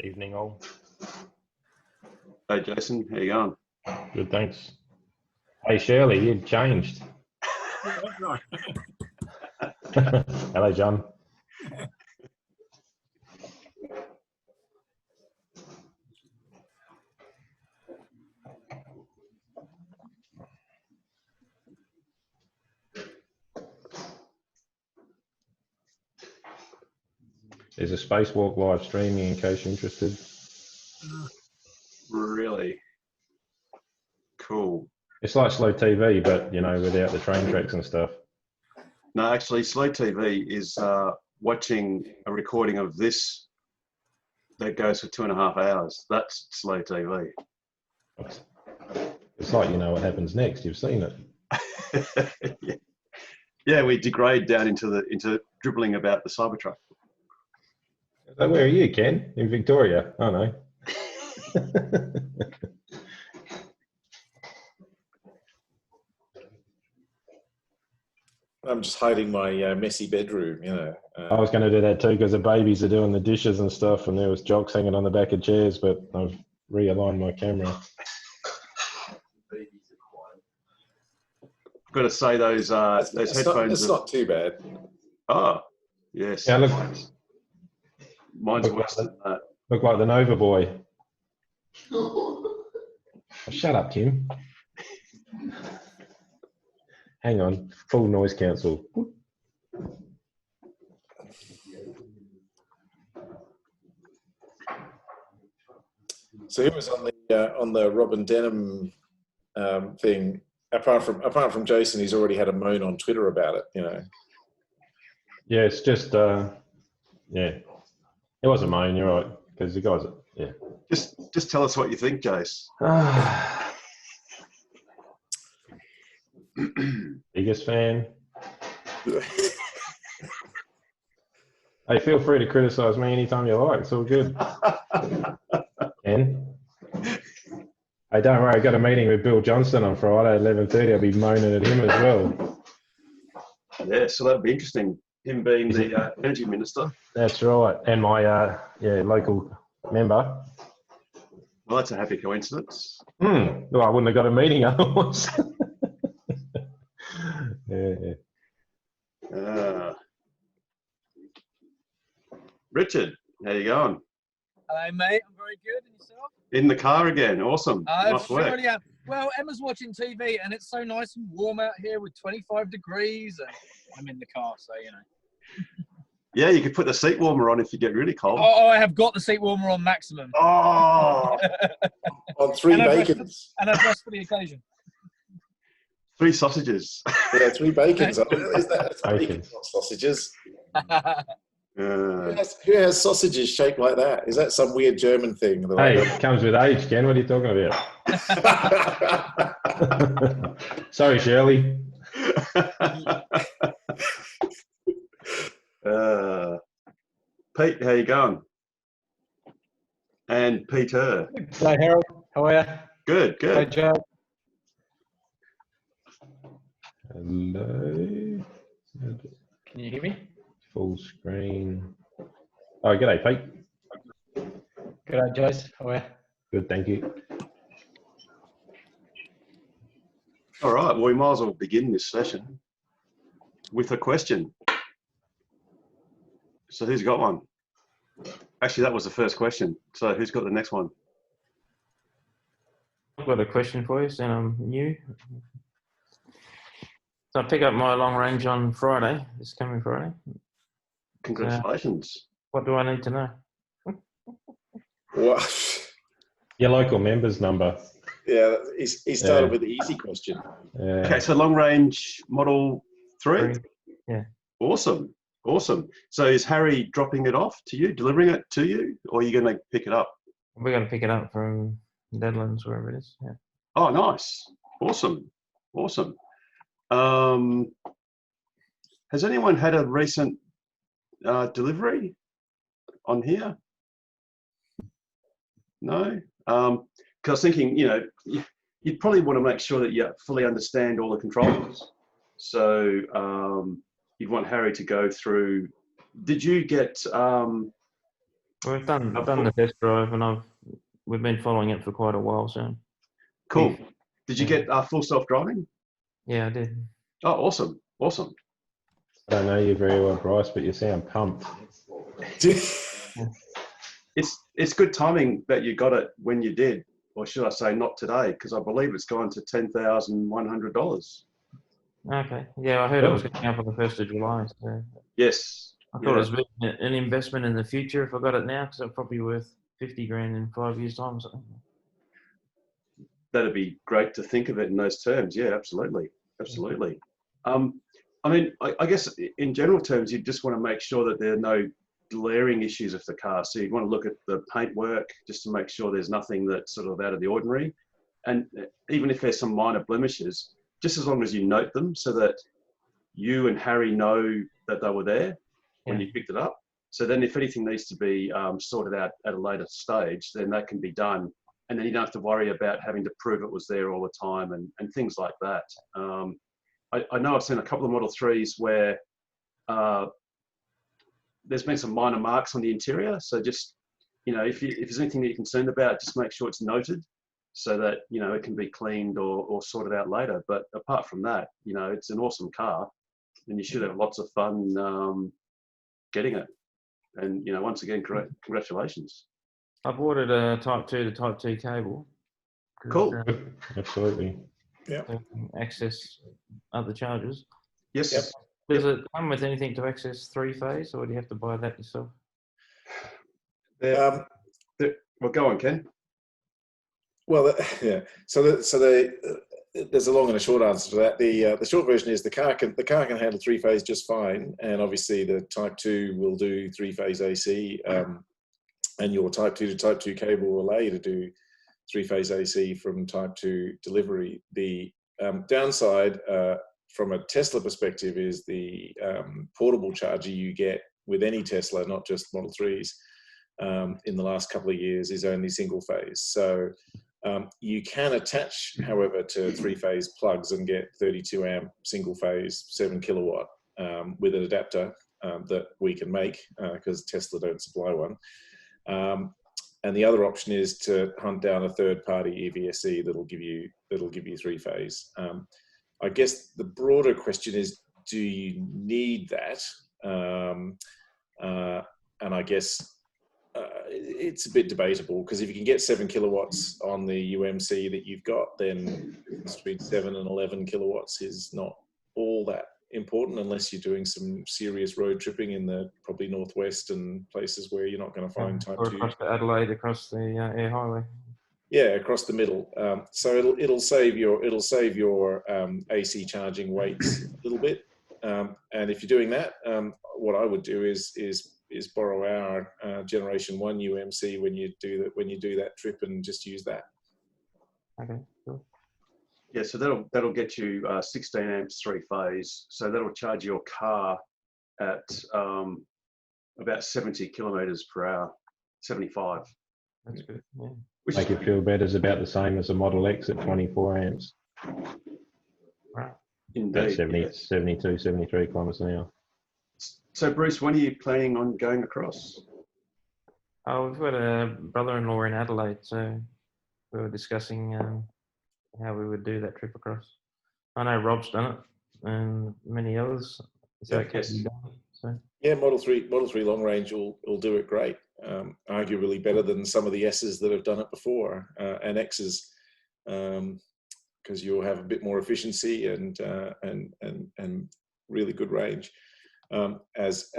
Evening all. Hey Jason, how you going? Good, thanks. Hey Shirley, you'd changed. Hello, John. There's a spacewalk live streaming in case you're interested. Really? Cool. It's like slow TV, but you know, without the train tracks and stuff. No, actually, slow TV is watching a recording of this that goes for 2.5 hours. That's slow TV. It's like you know what happens next. You've seen it. Yeah, we degrade down into dribbling about the Cybertruck. So where are you, Ken? In Victoria? Oh no. I'm just hiding my messy bedroom, you know. I was going to do that too because the babies are doing the dishes and stuff, and there was jocks hanging on the back of chairs, but I've realigned my camera. I've got to say those headphones. It's not too bad. Oh, yes. Yeah, look. Mine's worse than that. Look like the Nova boy. Oh, shut up, Tim. Hang on, full noise cancel. So who was on the Robin Denham thing? Apart from Jason, he's already had a moan on Twitter about it, you know. Yeah, it's just yeah. It wasn't mine, you're right, because the guys, yeah. Just tell us what you think, Jace. Biggest fan. Hey, feel free to criticise me anytime you like. It's all good. Ken? Hey, don't worry. I got a meeting with Bill Johnston on Friday at 11:30. I'll be moaning at him as well. Yeah, so that'd be interesting. Him being the energy minister. That's right, and my local member. Well, that's a happy coincidence. Well, I wouldn't have got a meeting otherwise. Yeah. Richard, how you going? Hello, mate. I'm very good. And yourself? In the car again. Awesome. Nice work. Surely am. Well, Emma's watching TV, and it's so nice and warm out here with 25 degrees, and I'm in the car, so you know. Yeah, you could put the seat warmer on if you get really cold. Oh, I have got the seat warmer on maximum. Oh, On three bacons. And I've dressed for the occasion. 3 sausages. Yeah, 3 bacons. Is that Bacon. not sausages? Uh, Who has sausages shaped like that? Is that some weird German thing? Hey, it comes with age, Ken. What are you talking about? Sorry, Shirley. Pete, how you going? And Peter. Hello, Harold. How are you? Good, Hey, good. Joe. Hello. Can you hear me? Full screen. Oh, g'day, Pete. G'day, Jace. How are you? Good, thank you. All right, well, we might as well begin this session with a question. So who's got one? Actually, that was the first question. So who's got the next one? I've got a question for you, and I'm new. So I pick up my long range on Friday, this coming Friday. Congratulations. What do I need to know? What? Your local member's number. Yeah, he started with the easy question. Okay, so long range model 3? Yeah. Awesome, awesome. So is Harry dropping it off to you, delivering it to you, or are you going to pick it up? We're going to pick it up from Deadlands, wherever it is. Yeah. Oh, nice. Awesome, awesome. Has anyone had a recent delivery on here? No? Because I was thinking, you know, you'd probably want to make sure that you fully understand all the controls. So you'd want Harry to go through. Did you get We've done the test drive, and we've been following it for quite a while. So Cool. Did you get full self-driving? yeah, I did. Oh, awesome. Awesome. I don't know you very well, Bryce, but you sound pumped. It's good timing that you got it when you did, or should I say not today, because I believe it's gone to $10,100. Okay. Yeah, I heard it was going up on the 1st of July. So Yes. I thought it was an investment in the future if I got it now, because it's probably worth 50 grand in 5 years' time. So. That'd be great to think of it in those terms. Yeah, absolutely. Absolutely. I mean, I guess in general terms, you just want to make sure that there are no glaring issues with the car. So you want to look at the paintwork just to make sure there's nothing that's sort of out of the ordinary. And even if there's some minor blemishes, just as long as you note them so that you and Harry know that they were there when you picked it up. So then if anything needs to be sorted out at a later stage, then that can be done. And then you don't have to worry about having to prove it was there all the time and things like that. I know I've seen a couple of Model 3s where there's been some minor marks on the interior. So just, if there's anything that you're concerned about, just make sure it's noted so that, it can be cleaned or sorted out later. But apart from that, it's an awesome car and you should have lots of fun getting it. And, once again, congratulations. I've ordered a Type 2 to Type 2 cable. Cool. Absolutely. Yeah. So access other chargers. Yes. Yep. Does it come with anything to access 3-phase, or do you have to buy that yourself? Well, go on, Ken. Well, yeah. So there's a long and a short answer to that. The short version is the car can handle 3-phase just fine, and obviously the Type 2 will do 3-phase AC, and your Type 2 to Type 2 cable will allow you to do 3-phase AC from Type 2 delivery. The downside from a Tesla perspective is the portable charger you get with any Tesla, not just Model 3s, in the last couple of years is only single phase. So you can attach, however, to 3-phase plugs and get 32 amp single phase 7 kilowatt with an adapter that we can make because Tesla don't supply one. And the other option is to hunt down a third-party EVSE that'll give you 3-phase. I guess the broader question is, do you need that? And I guess it's a bit debatable because if you can get 7 kilowatts on the UMC that you've got, then between 7 and 11 kilowatts is not all that important unless you're doing some serious road tripping in the probably northwest and places where you're not going to find Type 2. Or across the Adelaide, across the air highway. Yeah, across the middle. So it'll save your AC charging weights a little bit. And if you're doing that, what I would do is borrow our Generation 1 UMC when you do that trip and just use that. Okay, cool. Yeah, so that'll get you 16 amps 3-phase. So that'll charge your car at about 70 kilometers per hour, 75. That's good. Yeah. Which Make it feel better is about the same as a Model X at 24 amps. Right. About indeed. 70, Yes. 72, 73 kilometers an hour. So Bruce, when are you planning on going across? Oh, we've got a brother-in-law in Adelaide, so we were discussing how we would do that trip across. I know Rob's done it, and many others. So it can be done. So. Yeah, Model 3 long range will do it great. Arguably better than some of the S's that have done it before, and X's, because you'll have a bit more efficiency and really good range. As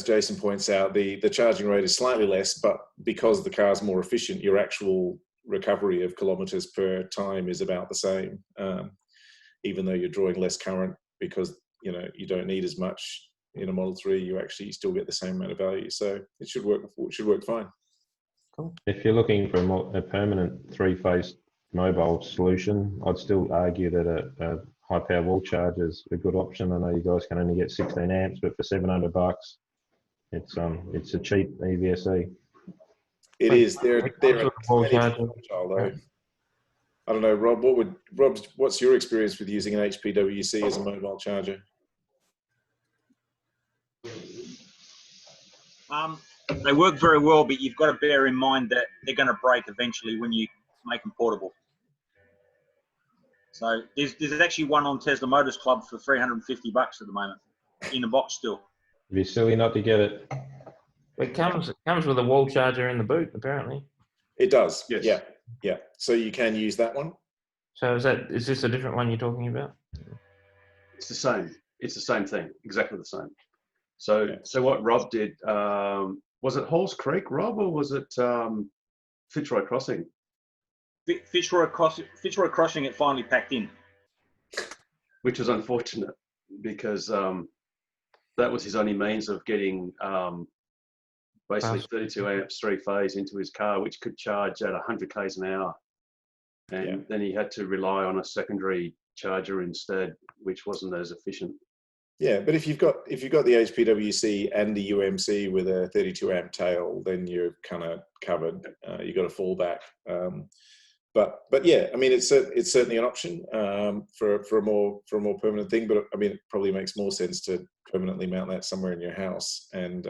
Jason points out, the charging rate is slightly less, but because the car's more efficient, your actual recovery of kilometers per time is about the same, even though you're drawing less current because you don't need as much in a Model 3. You actually still get the same amount of value, so it should work fine. Cool. If you're looking for a permanent 3-phase mobile solution, I'd still argue that a high power wall charger is a good option. I know you guys can only get 16 amps, but for $700, it's a cheap EVSE. It is. They're Wall charger. though. I don't know, Rob. What's your experience with using an HPWC as a mobile charger? They work very well, but you've got to bear in mind that they're going to break eventually when you make them portable. So there's actually one on Tesla Motors Club for $350 at the moment, in the box still. It'd be silly not to get it. It comes with a wall charger in the boot, apparently. It does. Yes. Yeah. Yeah. So you can use that one. So is this a different one you're talking about? It's the same. It's the same thing, exactly the same. So what Rob did, was it Halls Creek, Rob, or was it Fitzroy Crossing? Fitzroy Crossing, it finally packed in. Which was unfortunate because that was his only means of getting basically 32 amps 3-phase into his car, which could charge at 100 k's an hour. And then he had to rely on a secondary charger instead, which wasn't as efficient. Yeah, but if you've got the HPWC and the UMC with a 32 amp tail, then you're kind of covered. You've got a fallback. But yeah, I mean, it's certainly an option for a more permanent thing. But I mean, it probably makes more sense to permanently mount that somewhere in your house. And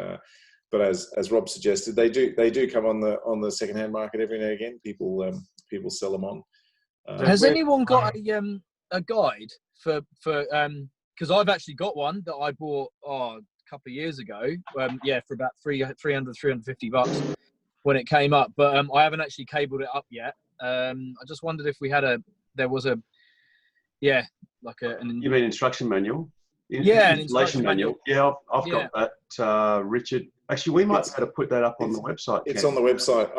but as Rob suggested, they do come on the secondhand market every now and again. People sell them on. Has anyone got a guide for because I've actually got one that I bought a couple of years ago. For about $350 when it came up, but I haven't actually cabled it up yet. I just wondered if we had there was an You mean instruction manual? An Installation manual. Yeah, I've got that, Richard. Actually, we might be able to put that up on the website. It's on the website.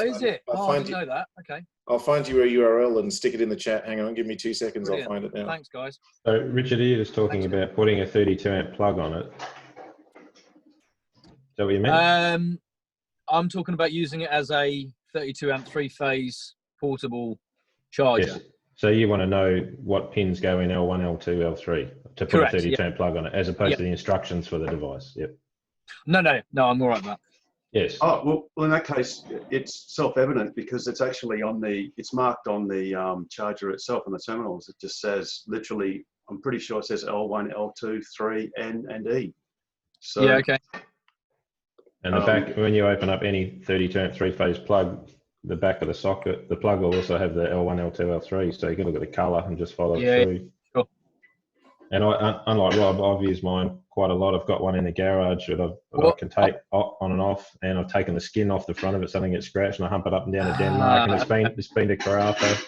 Is it? I didn't know that. Okay. I'll find you a URL and stick it in the chat. Hang on, give me 2 seconds. Brilliant. I'll find it now. Thanks, guys. So, Richard, are you just talking about putting a 32 amp plug on it? Is that what you meant? I'm talking about using it as a 32 amp 3-phase portable charger. Yes. So you want to know what pins go in L1, L2, L3 to put Correct, a 32 amp plug on it, as opposed to the instructions for the device. Yep. No, I'm all right with that. Yes. Oh, well, in that case, it's self-evident because it's actually it's marked on the charger itself on the terminals. It just says literally, I'm pretty sure it says L1, L2, 3, N, and E. So, yeah, okay. And the back, when you open up any 32 amp 3-phase plug, the back of the socket, the plug will also have the L1, L2, L3. So you can look at the color and just follow it through. Sure. And unlike Rob, I've used mine quite a lot. I've got one in the garage that I can take on and off, and I've taken the skin off the front of it so it doesn't get scratched, and I hump it up and down to Denmark, and it's been to Karratha.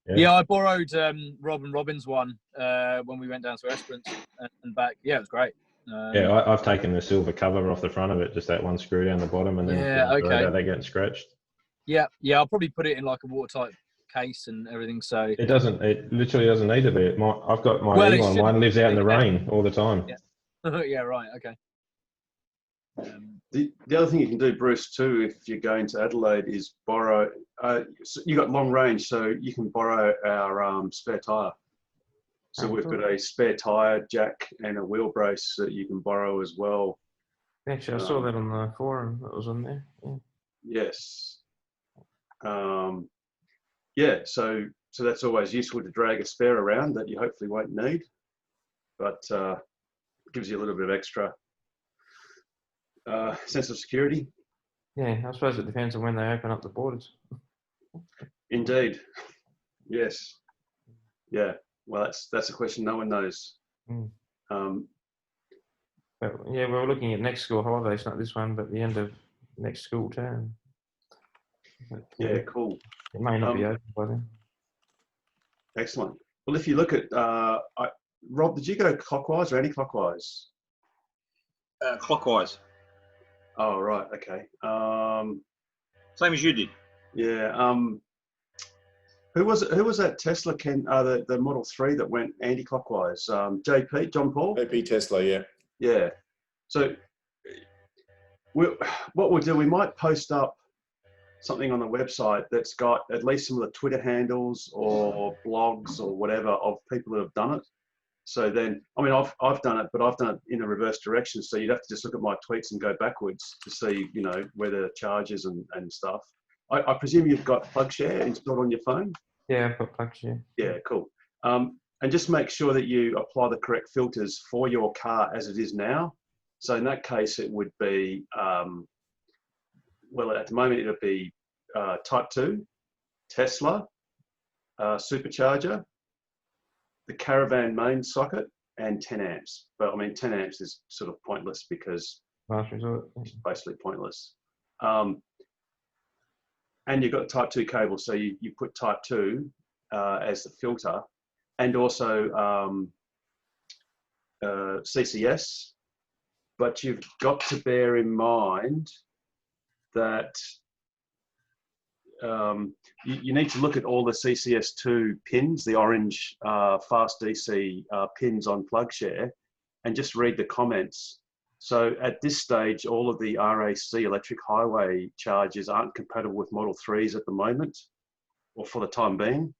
Yeah, I borrowed Rob and Robin's one when we went down to Esperance and back. Yeah, it was great. I've taken the silver cover off the front of it, just that one screw down the bottom, and then they get scratched. Yeah, I'll probably put it in like a watertight case and everything. So it literally doesn't need to be. I've got my Elon. Mine lives out in the rain all the time. Yeah, yeah, right, okay. The other thing you can do, Bruce, too, if you're going to Adelaide, is borrow. You got long range, so you can borrow our spare tire. So we've got a spare tire jack and a wheel brace that you can borrow as well. Actually, I saw that on the forum that was on there. Yeah. Yes. So that's always useful to drag a spare around that you hopefully won't need, but gives you a little bit of extra sense of security. Yeah, I suppose it depends on when they open up the borders. Indeed. Yes. Yeah. Well, that's a question no one knows. But yeah, we're looking at next school holidays, not this one, but the end of next school term. Yeah, cool. It may not be open by then. Excellent. Well, if you look at Rob, did you go clockwise or anti-clockwise? Clockwise. Oh, right. Okay. Same as you did. Yeah. Who was that Tesla, Ken? The Model 3 that went anti-clockwise? JP, John Paul? JP Tesla, yeah. Yeah. So what we'll do, we might post up something on the website that's got at least some of the Twitter handles or blogs or whatever of people who have done it. So then, I mean, I've done it, but I've done it in the reverse direction. So you'd have to just look at my tweets and go backwards to see, where the charges and stuff. I presume you've got PlugShare installed on your phone? Yeah, I've got PlugShare. Yeah, cool. And just make sure that you apply the correct filters for your car as it is now. So in that case, it would be, well, at the moment, it would be Type 2, Tesla, supercharger, the Caravan main socket, and 10 amps. But I mean, 10 amps is sort of pointless because Last resort. it's basically pointless. And you've got Type 2 cable, so you put Type 2 as the filter, and also CCS. But you've got to bear in mind that you need to look at all the CCS2 pins, the orange fast DC pins on PlugShare, and just read the comments. So at this stage, all of the RAC electric highway chargers aren't compatible with Model 3s at the moment, or for the time being.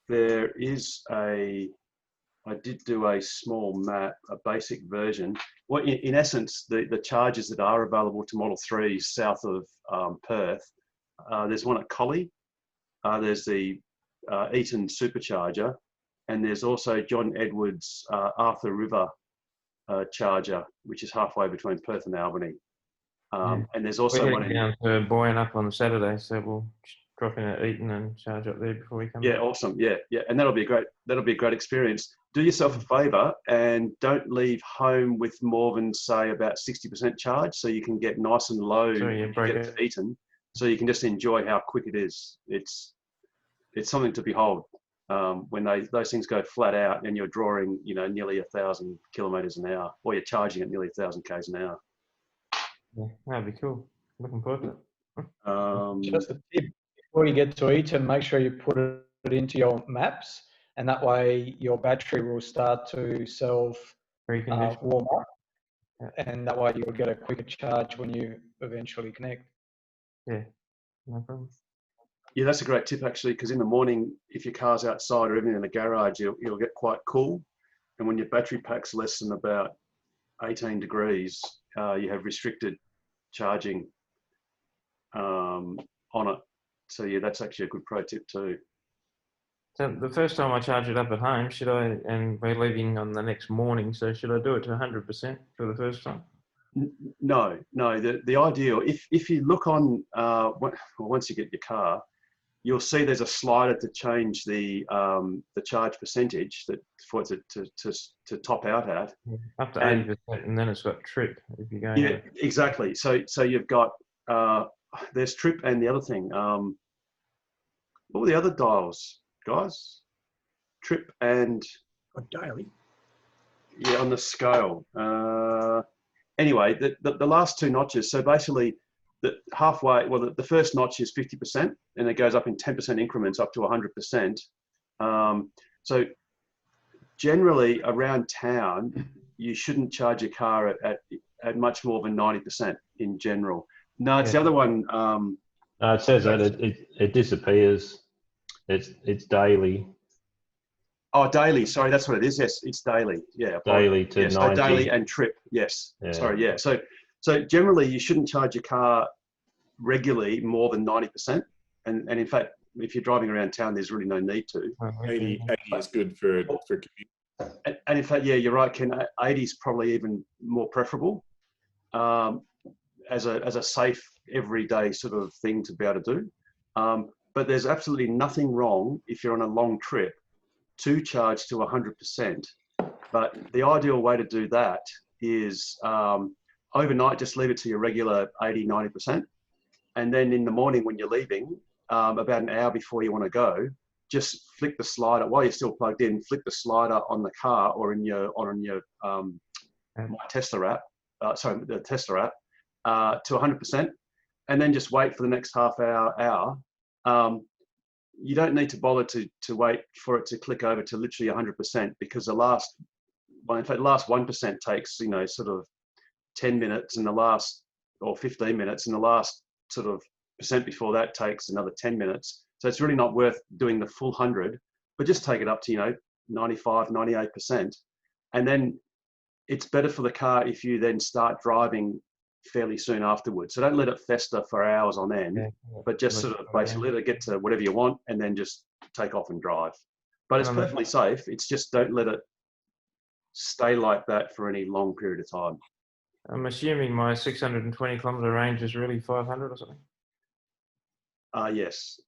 There is I did do a small map, a basic version. Well, in essence, the chargers that are available to Model 3s south of Perth, there's one at Collie, there's the Eaton supercharger, and there's also John Edwards Arthur River charger, which is halfway between Perth and Albany. And there's also We're one heading in... down to Boyne up on Saturday, so we'll drop in at Eaton and charge up there before we come. Yeah, back. awesome. Yeah, and that'll be a great experience. Do yourself a favour and don't leave home with more than, say, about 60% charge, so you can get nice and low Sorry, when you get to Eaton, so you can just enjoy how quick it is. It's something to behold when those things go flat out and you're drawing, nearly 1,000 kilometres an hour, or you're charging at nearly 1,000 k's an hour. Yeah, that'd be cool. Looking forward to it. Just a tip, before you get to Eaton, make sure you put it into your maps, and that way your battery will start to Preconditioned. warm up, and that way you'll get a quicker charge when you eventually connect. Yeah, no problem. Yeah, that's a great tip actually, because in the morning, if your car's outside or even in the garage, you'll get quite cool. And when your battery pack's less than about 18 degrees, you have restricted charging on it. So yeah, that's actually a good pro tip too. So the first time I charge it up at home, and we're leaving on the next morning, so should I do it to 100% for the first time? No. The ideal, if you look on, once you get your car, you'll see there's a slider to change the charge percentage for it to top out at. Up to 80%, and then it's got trip if you go. Yeah, exactly. So you've got there's trip and the other thing. What were the other dials, guys? Trip and daily. Yeah, on the scale. Anyway, the last two notches. So basically, the halfway. Well, the first notch is 50%, and it goes up in 10% increments up to 100%. So generally, around town, you shouldn't charge your car at much more than 90% in general. No, it's the other one. It says that it disappears. It's daily. Oh, daily. Sorry, that's what it is. Yes, it's daily. Yeah, daily to yes, 90. So daily and trip. Yes. Yeah. Sorry. Yeah. So generally, you shouldn't charge your car regularly more than 90%. And in fact, if you're driving around town, there's really no need to. 80 is good for commute. And in fact, yeah, you're right, Ken. 80 is probably even more preferable as a safe everyday sort of thing to be able to do. But there's absolutely nothing wrong if you're on a long trip to charge to 100%. But the ideal way to do that is overnight, just leave it to your regular 80, 90%. And then in the morning when you're leaving, about an hour before you want to go, just flick the slider while you're still plugged in. Flick the slider on the car or on your My Tesla app. The Tesla app to 100%, and then just wait for the next half hour. You don't need to bother to wait for it to click over to literally 100%, because the last 1% takes sort of 10 minutes, and the last or 15 minutes, and the last sort of percent before that takes another 10 minutes. So it's really not worth doing the full 100, but just take it up to 95, 98%, and then it's better for the car if you then start driving fairly soon afterwards. So don't let it fester for hours on end, but just sort of basically let it get to whatever you want and then just take off and drive. But it's perfectly safe. It's just don't let it stay like that for any long period of time. I'm assuming my 620 kilometre range is really 500 or something. Yes.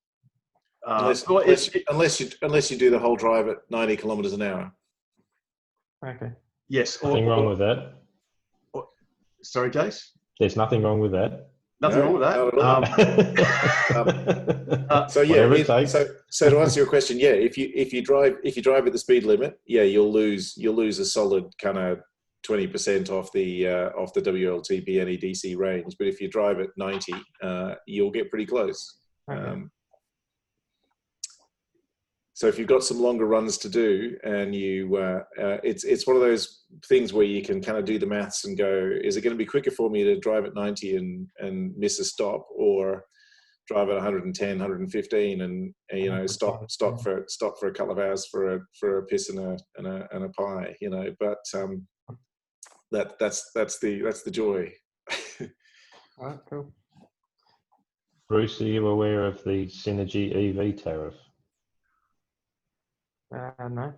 Unless, well, unless you do the whole drive at 90 kilometers an hour. Okay. yes. Nothing wrong with that. Sorry, Jace? There's nothing wrong with that. Nothing No, wrong with that. not at all. So yeah, Whatever it takes. so to answer your question, yeah, if you drive at the speed limit, yeah, you'll lose a solid kind of 20% off the WLTP NEDC range. But if you drive at 90, you'll get pretty close. Okay. So if you've got some longer runs to do, and it's one of those things where you can kind of do the maths and go, is it going to be quicker for me to drive at 90 and miss a stop, or drive at 110, 115 and you know stop for a couple of hours for a piss and a pie, you know? But that's the joy. All right, cool. Bruce, are you aware of the Synergy EV tariff? No.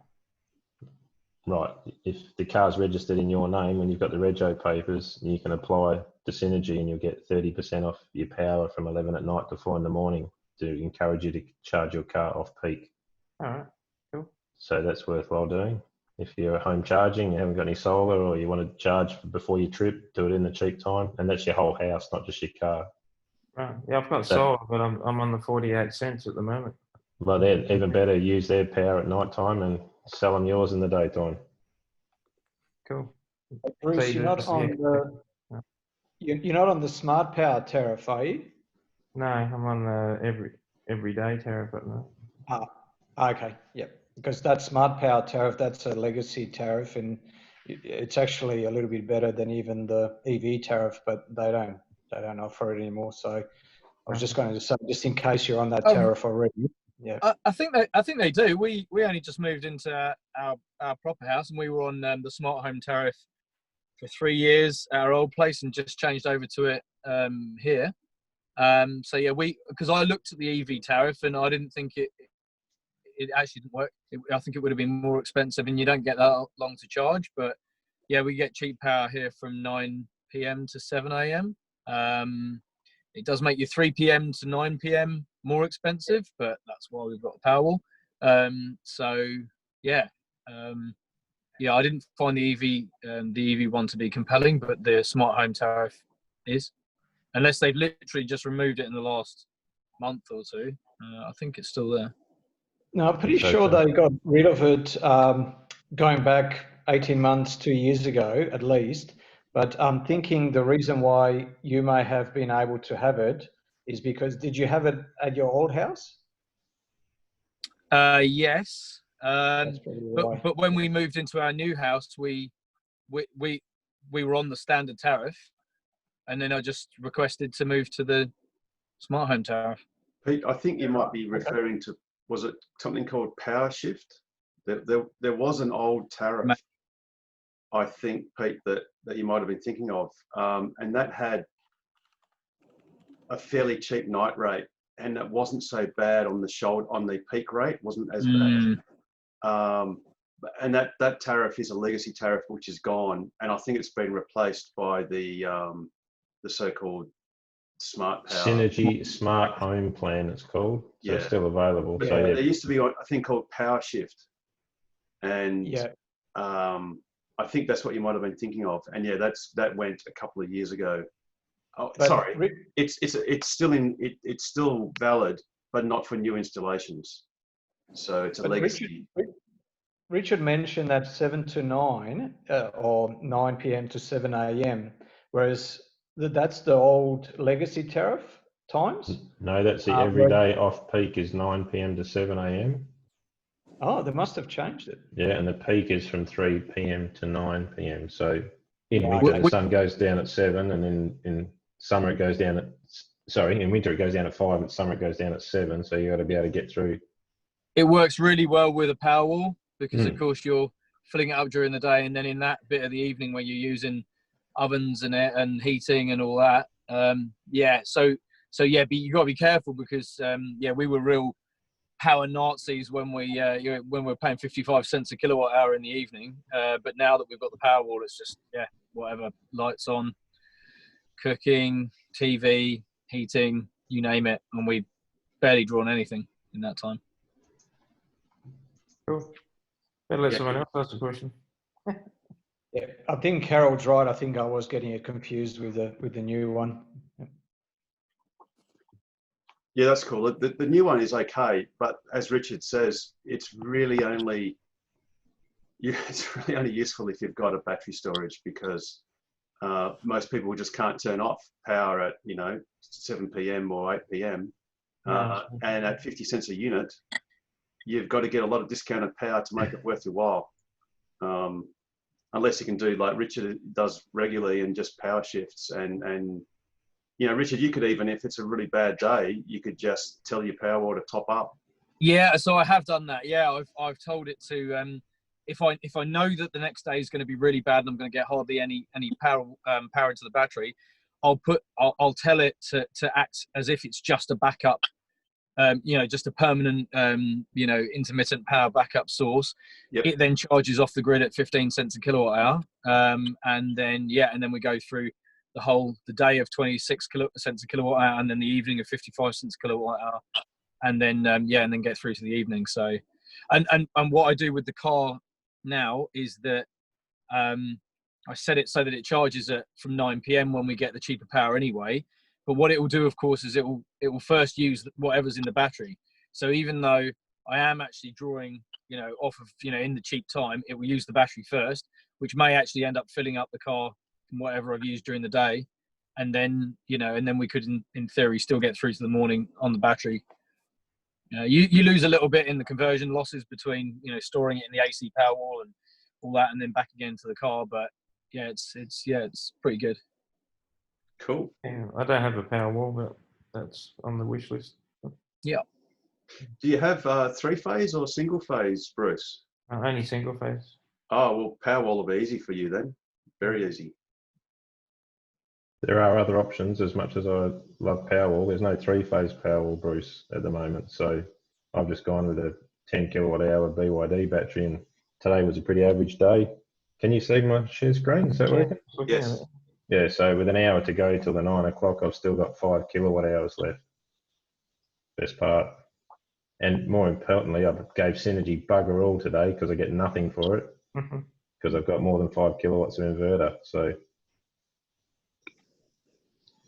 Right. If the car's registered in your name and you've got the rego papers, you can apply to Synergy and you'll get 30% off your power from 11 at night to 4 in the morning to encourage you to charge your car off peak. All right, cool. So that's worthwhile doing. If you're at home charging, you haven't got any solar, or you want to charge before your trip, do it in the cheap time. And that's your whole house, not just your car. Right. Yeah, I've got solar, but I'm on the 48 cents at the moment. Well, they're even better. Use their power at night time and sell them yours in the daytime. Cool. Bruce, So you're not on the smart power tariff, are you? No, I'm on the everyday tariff at the moment. Okay, yep. Because that smart power tariff, that's a legacy tariff, and it's actually a little bit better than even the EV tariff, but they don't offer it anymore. So I was just going to say, just in case you're on that tariff already. Yeah, I think they do. We only just moved into our proper house, and we were on the smart home tariff for 3 years at our old place, and just changed over to it here. So yeah, because I looked at the EV tariff and I didn't think it actually didn't work. I think it would have been more expensive, and you don't get that long to charge. But yeah, we get cheap power here from 9 p.m. to 7 a.m. It does make you 3 p.m. to 9 p.m. more expensive, but that's why we've got the Powerwall. So yeah, I didn't find the EV one to be compelling, but the smart home tariff is, unless they've literally just removed it in the last month or two. I think it's still there. No, I'm pretty sure they got rid of it going back 18 months, 2 years ago at least. But I'm thinking the reason why you may have been able to have it is because, did you have it at your old house? Yes. But when we moved into our new house, we were on the standard tariff, and then I just requested to move to the smart home tariff. Pete, I think you might be referring to, was it something called Power Shift? There was an old tariff, I think, Pete, that you might have been thinking of, and that had a fairly cheap night rate, and it wasn't so bad on the peak rate, wasn't as bad. And that tariff is a legacy tariff which is gone, and I think it's been replaced by the so-called smart power. Synergy Smart Home Plan, it's called. So it's still available. Yeah, So yeah. there used to be a thing called Power Shift, and I think that's what you might have been thinking of. And yeah, that went a couple of years ago. Oh, sorry, it's still valid, but not for new installations. So it's a legacy. Richard mentioned that 7 to 9 or 9 p.m. to 7 a.m., whereas that's the old legacy tariff times? No, that's the everyday off peak is 9 p.m. to 7 a.m. Oh, they must have changed it. Yeah, and the peak is from 3 p.m. to 9 p.m. So in winter, the sun goes down at 7, and then in summer it goes down at, in winter it goes down at 5, in summer it goes down at 7. So you got to be able to get through. It works really well with a Powerwall because, of course, you're filling it up during the day, and then in that bit of the evening where you're using ovens and heating and all that. But you got to be careful because, we were real power Nazis when when we're paying 55 cents a kilowatt hour in the evening. But now that we've got the Powerwall, it's just whatever, lights on, cooking, TV, heating, you name it, and we barely drawn anything in that time. Cool. Better let Yeah. someone else ask a question. Yeah, I think Harold's right. I think I was getting it confused with the new one. Yeah, that's cool. The new one is okay, but as Richard says, it's really only useful if you've got a battery storage, because most people just can't turn off power at 7 p.m. or 8 p.m. And at 50 cents a unit, you've got to get a lot of discounted power to make it worth your while. Unless you can do like Richard does regularly and just power shifts and Richard, you could even, if it's a really bad day, you could just tell your Powerwall to top up. Yeah, so I have done that. Yeah, I've told it to if I know that the next day is going to be really bad and I'm going to get hardly any power into the battery, I'll tell it to act as if it's just a backup, just a permanent intermittent power backup source. Yep. It then charges off the grid at 15 cents a kilowatt hour, and then we go through the day of 26 cents a kilowatt hour, and then the evening of 55 cents a kilowatt hour, and then and then get through to the evening. So, and what I do with the car now is that I set it so that it charges from 9 p.m. when we get the cheaper power anyway. But what it will do, of course, is it will first use whatever's in the battery. So even though I am actually drawing, off of, in the cheap time, it will use the battery first, which may actually end up filling up the car from whatever I've used during the day. And then, and then we could, in theory, still get through to the morning on the battery. You lose a little bit in the conversion losses between, storing it in the AC Powerwall and all that, and then back again to the car. But yeah, it's pretty good. Cool. Yeah, I don't have a Powerwall, but that's on the wish list. Yeah. Do you have 3-phase or single phase, Bruce? Only single phase. Oh, well, Powerwall will be easy for you then. Very easy. There are other options. As much as I love Powerwall, there's no 3-phase Powerwall, Bruce, at the moment. So I've just gone with a 10 kilowatt hour BYD battery, and today was a pretty average day. Can you see my share screen? Is that working? Yes. Yeah, so with an hour to go till the 9 o'clock, I've still got 5 kilowatt hours left. Best part. And more importantly, I gave Synergy bugger all today because I get nothing for it, because I've got more than 5 kilowatts of inverter. So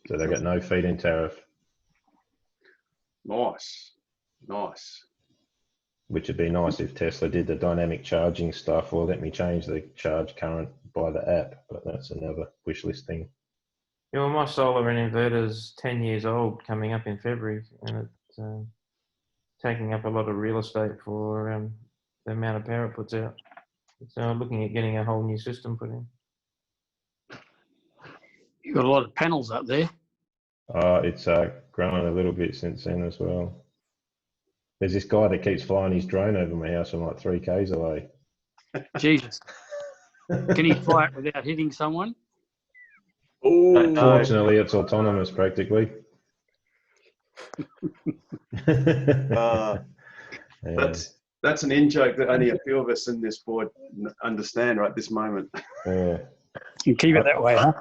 they got no feed-in tariff. Nice. Which would be nice if Tesla did the dynamic charging stuff, or let me change the charge current by the app, but that's another wish list thing. Yeah, well, my solar and inverter's 10 years old coming up in February, and it's taking up a lot of real estate for the amount of power it puts out. So I'm looking at getting a whole new system put in. You've got a lot of panels up there. It's grown a little bit since then as well. There's this guy that keeps flying his drone over my house from like 3 k's away. Jesus. Can he fly it without hitting someone? Oh, Fortunately, it's autonomous practically. Uh, Yeah. That's an in-joke that only a few of us in this board understand right this moment. Yeah. You keep it that way, huh?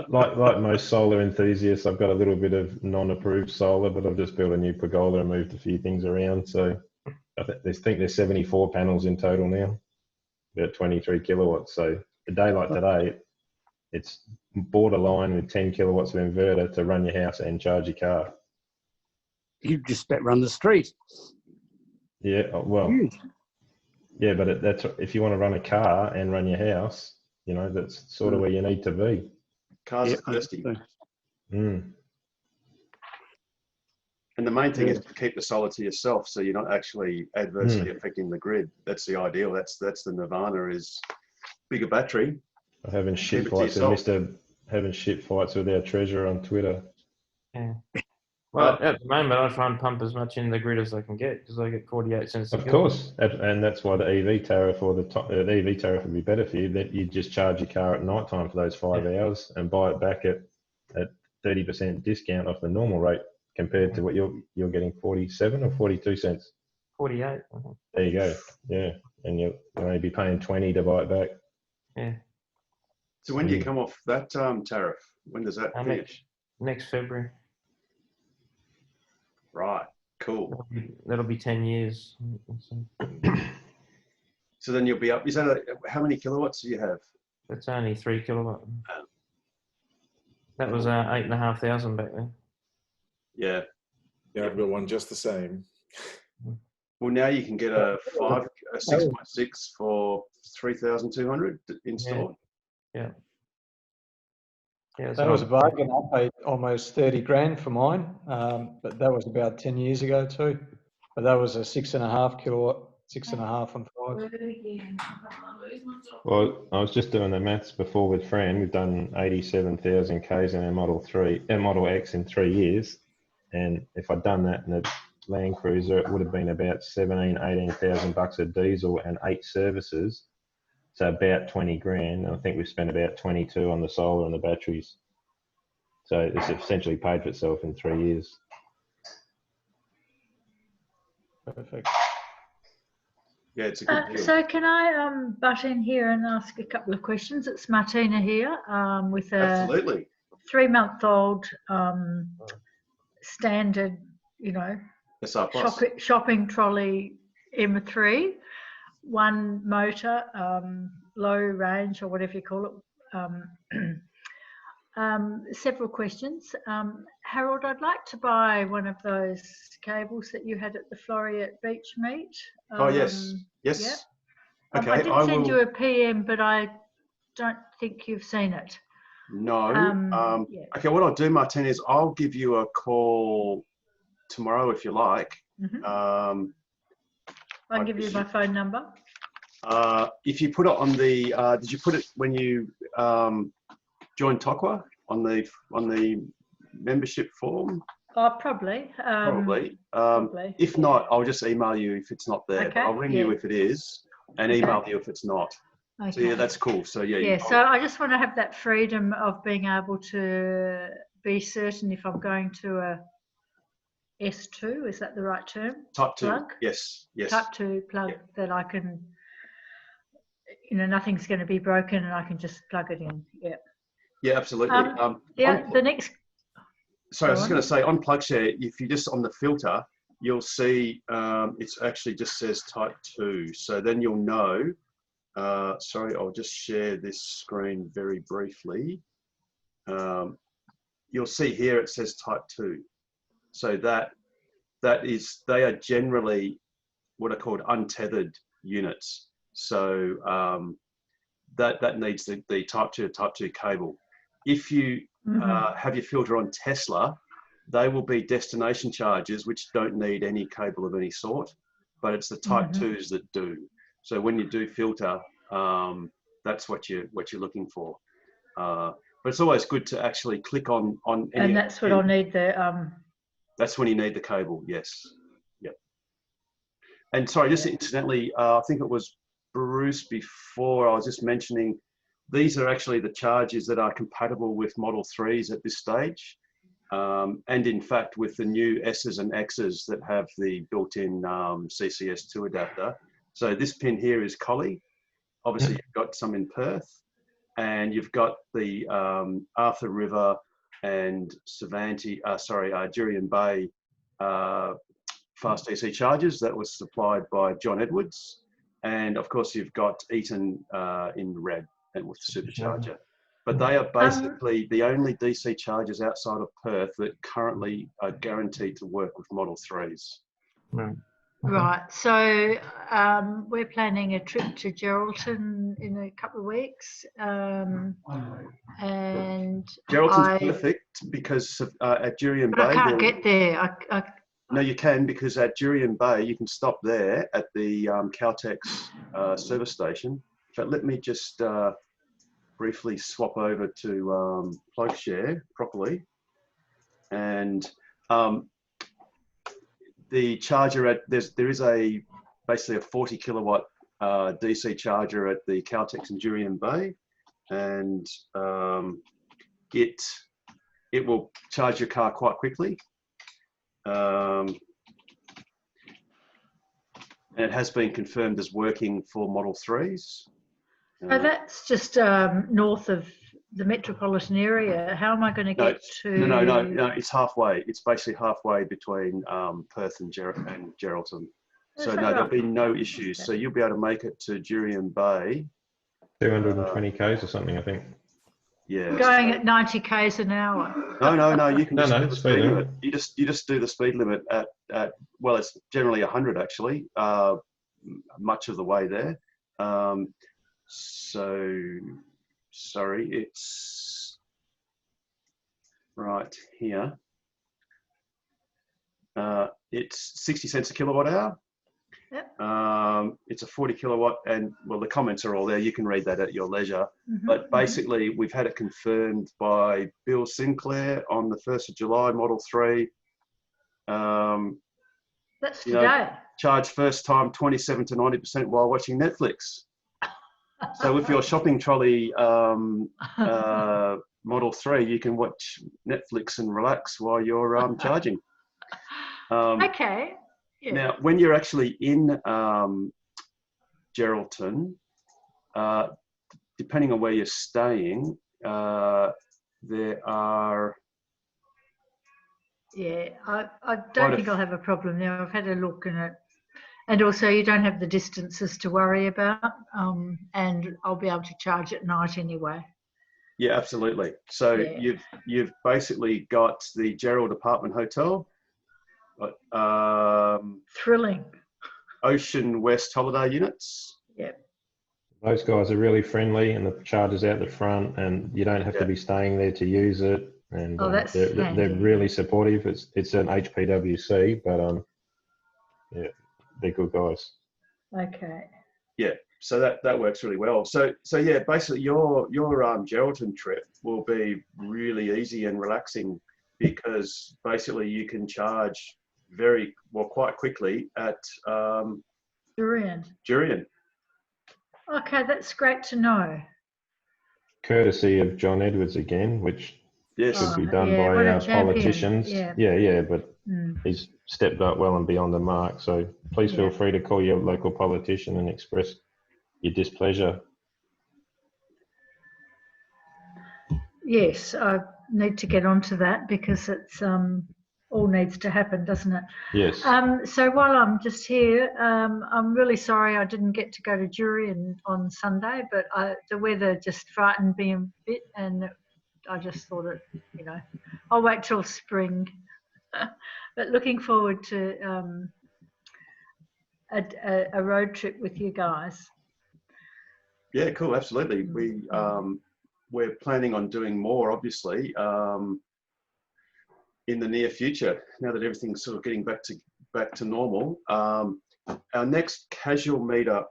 Like most solar enthusiasts, I've got a little bit of non-approved solar, but I've just built a new pergola and moved a few things around. So I think there's 74 panels in total now, about 23 kilowatts. So a day like today, it's borderline with 10 kilowatts of inverter to run your house and charge your car. You just about run the street. Yeah, well, Huge. yeah, but that's if you want to run a car and run your house, that's sort of where you need to be. Cars Yeah, are thirsty. Mm. And the main thing is to keep the solar to yourself, so you're not actually adversely affecting the grid. That's the ideal. That's the nirvana, is bigger battery. I'm having shit Keep it to fights yourself. with having shit fights with our treasurer on Twitter. Yeah. Well, at the moment, I try and pump as much in the grid as I can get, because I get 48 cents. Of course, and that's why the EV tariff or the EV tariff would be better for you. That you just charge your car at night time for those 5 hours and buy it back at 30% discount off the normal rate. compared to what you're getting 47 or 42 cents. 48. I think. There you go. Yeah, and you'll only be paying 20 to buy it back. Yeah. So when do you come off that tariff? When does that finish? Next February. Right. Cool. That'll be 10 years. So then you'll be up. Is that how many kilowatts do you have? That's only 3 kilowatt. That was 8,500 back then. Yeah. Yeah, I've got one just the same. Well, now you can get a 6.6 for 3,200 installed. Yeah. Yeah. That was a bargain. I paid almost 30 grand for mine, but that was about 10 years ago too. But that was a 6.5 kilowatt, 6.5 on 5. Well, I was just doing the maths before with Fran. We've done 87,000 Ks in our Model X in 3 years. And if I'd done that in a Land Cruiser, it would have been about 18,000 bucks of diesel and 8 services. So about 20 grand. And I think we've spent about 22 on the solar and the batteries. So it's essentially paid for itself in 3 years. Perfect. Yeah, it's a good deal. So can I butt in here and ask a couple of questions? It's Martina here with a Absolutely. 3-month-old standard, SR Plus. shopping trolley M3, 1 motor, low range or whatever you call it. Several questions. Harold, I'd like to buy one of those cables that you had at the Floreat Beach meet. Oh, yes. Yes. Yeah. Okay. I did send you a PM, but I don't think you've seen it. No. Yeah. Okay, what I'll do, Martin, is I'll give you a call tomorrow if you like. I can give you my phone number. If you put it on the, did you put it when you joined TOCWA on the membership form? Oh, probably. Probably. If not, I'll just email you if it's not there. Okay, But I'll ring you if it is, and email you if it's not. Okay. So yeah, that's cool. So yeah. Yeah. So I just want to have that freedom of being able to be certain if I'm going to a S2, is that the right term? Type 2. Plug? Yes. Yes. Type 2 plug that I can, nothing's going to be broken and I can just plug it in. Yeah. Yeah, absolutely. The next. Sorry, I was just going to say on PlugShare, if you just on the filter, you'll see it's actually just says Type 2. So then you'll know. Sorry, I'll just share this screen very briefly. You'll see here it says Type 2. So they are generally what are called untethered units. So that needs the Type 2 cable. If you have your filter on Tesla, they will be destination chargers which don't need any cable of any sort, but it's the Type 2s that do. So when you do filter, that's what you're looking for. But it's always good to actually click on any. And that's what I'll need the. That's when you need the cable. Yes. Yep. And sorry, just incidentally, I think it was Bruce before. I was just mentioning these are actually the chargers that are compatible with Model 3s at this stage. And in fact, with the new S's and X's that have the built-in CCS2 adapter. So this pin here is Collie. Obviously, you've got some in Perth, and you've got the Arthur River and Jurien Bay fast DC chargers that was supplied by John Edwards. And of course, you've got Eaton in red and with the supercharger. But they are basically the only DC chargers outside of Perth that currently are guaranteed to work with Model 3s. Right. So we're planning a trip to Geraldton in a couple of weeks. And Geraldton's perfect because at Jurien Bay. I can't get there. No, you can, because at Jurien Bay, you can stop there at the Caltex service station. In fact, let me just briefly swap over to PlugShare properly. And the charger there is basically a 40 kilowatt DC charger at the Caltex in Jurien Bay, and it will charge your car quite quickly. And it has been confirmed as working for Model 3s. So that's just north of the metropolitan area. How am I going to No, get to? No, it's halfway. It's basically halfway between Perth and Geraldton. So Is that no, there'll right? be no issues. So you'll be able to make it to Jurien Bay. 220 k's or something, I think. Yeah. Going at 90 k's an hour. No. You can just do the speed speed limit. limit. You just do the speed limit at well, it's generally 100 actually. Much of the way there. So sorry, it's right here. It's 60 cents a kilowatt hour. Yep. It's a 40 kilowatt, and well, the comments are all there. You can read that at your leisure. But basically, we've had it confirmed by Bill Sinclair on the 1st of July, Model 3. That's you know, today. charge first time 27 to 90% while watching Netflix. So with your shopping trolley Model 3, you can watch Netflix and relax while you're charging. Okay. Yeah. Now, when you're actually in Geraldton, depending on where you're staying, there are... Yeah, I don't think I'll have a problem there. I've had a look and also you don't have the distances to worry about, and I'll be able to charge at night anyway. Yeah, absolutely. So Yeah. you've basically got the Gerald Apartment Hotel, Thrilling. Ocean West holiday units. Yep. Those guys are really friendly, and the charger's out the front, and you don't have to be staying there to use it. And Oh, that's they're handy. really supportive. It's an HPWC, but yeah, they're good guys. Okay. Yeah, so that works really well. So yeah, basically your Geraldton trip will be really easy and relaxing because basically you can charge quite quickly at Jurien. Okay, that's great to know. Courtesy of John Edwards again, which should be done by what a our champion. politicians. Yeah. But he's stepped up well and beyond the mark. So please feel free to call your local politician and express your displeasure. Yes, I need to get onto that because it's all needs to happen, doesn't it? Yes. So while I'm just here, I'm really sorry I didn't get to go to Jurien on Sunday, but the weather just frightened me a bit, and I just thought I'll wait till spring. But looking forward to a road trip with you guys. Yeah, cool, absolutely. We're planning on doing more, obviously, in the near future. Now that everything's sort of getting back to normal, our next casual meetup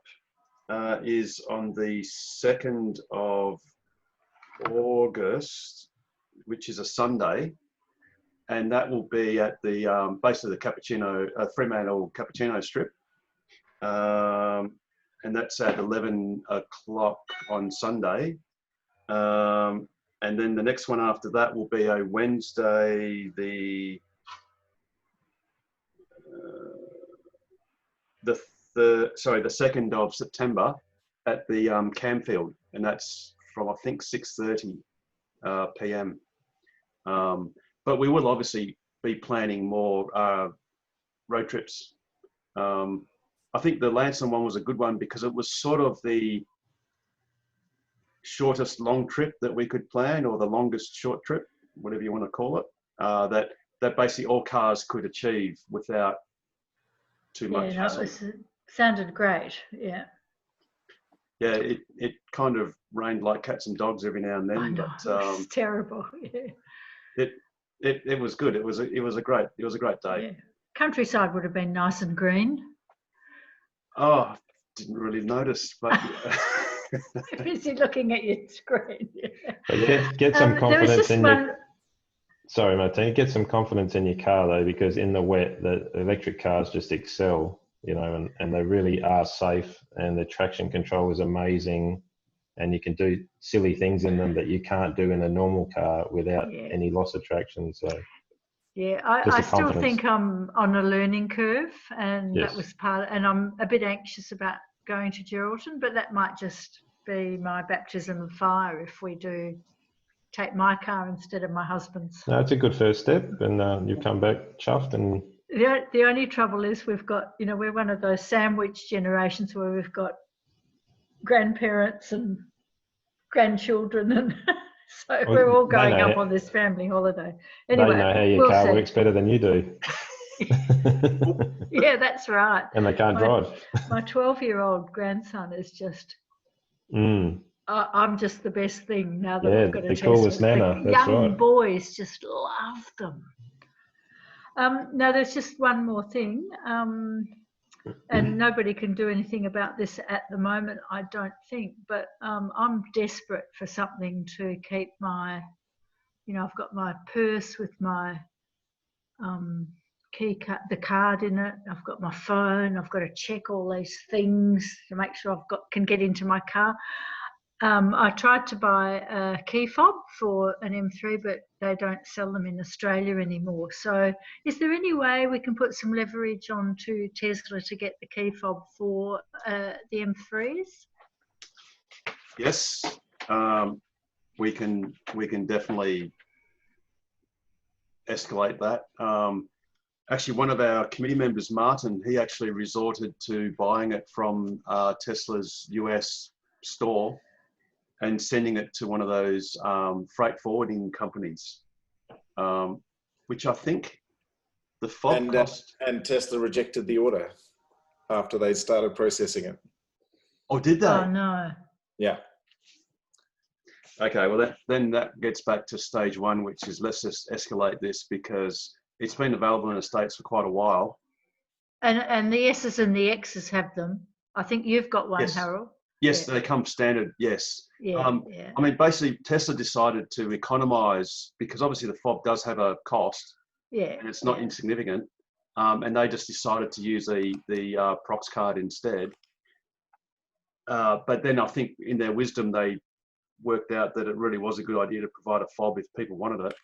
is on the 2nd of August, which is a Sunday, and that will be at the basically the Fremantle Cappuccino Strip, and that's at 11 o'clock on Sunday. And then the next one after that will be a Wednesday, the 2nd of September at the Camfield, and that's from I think 6:30 p.m. But we will obviously be planning more road trips. I think the Lanson one was a good one because it was sort of the shortest long trip that we could plan, or the longest short trip, whatever you want to call it, that basically all cars could achieve without too much hassle. It sounded great. Yeah. Yeah, it kind of rained like cats and dogs every now and then. I know, but it's terrible. Yeah. it was good. It was a great day. Yeah. Countryside would have been nice and green. Oh, didn't really notice, but. Busy looking at your screen. But get some confidence in your... Sorry, Martine. Get some confidence in your car though, because in the wet, the electric cars just excel, and they really are safe, and the traction control is amazing, and you can do silly things in them that you can't do in a normal car without any loss of traction. So. Yeah, Just I the still confidence. think I'm on a learning curve, and Yes. that was and I'm a bit anxious about going to Geraldton, but that might just be my baptism of fire if we do take my car instead of my husband's. No, it's a good first step, and you come back chuffed. And The only trouble is we've got, we're one of those sandwich generations where we've got grandparents and grandchildren, and so Well, we're all they going know up how- on this family holiday. they Anyway, know how your we'll car see. works better than you do. Yeah, that's right. And they can't drive. My 12-year-old grandson is just, Mm. I'm just the best thing now that Yeah, I've got a the Tesla. coolest nana, The that's young right. boys just love them. Now, there's just one more thing, and nobody can do anything about this at the moment, I don't think, but I'm desperate for something to keep my, I've got my purse with my key card, the card in it. I've got my phone. I've got to check all these things to make sure can get into my car. I tried to buy a key fob for an M3, but they don't sell them in Australia anymore. So is there any way we can put some leverage onto Tesla to get the key fob for the M3s? Yes, we can definitely escalate that. Actually, one of our committee members, Martin, he actually resorted to buying it from Tesla's US store and sending it to one of those freight forwarding companies, which I think the fob cost. And Tesla rejected the order after they started processing it. Oh, did they? Oh, no. Yeah. Okay, well, then that gets back to stage one, which is let's just escalate this because it's been available in the States for quite a while. And the S's and the X's have them. I think you've got one, Yes. Harold. Yes, Yeah. they come standard, yes. Yeah, yeah. I mean, basically, Tesla decided to economize because obviously the fob does have a cost, Yeah. and it's not insignificant. And they just decided to use the Prox card instead. But then I think in their wisdom, they worked out that it really was a good idea to provide a fob if people wanted it.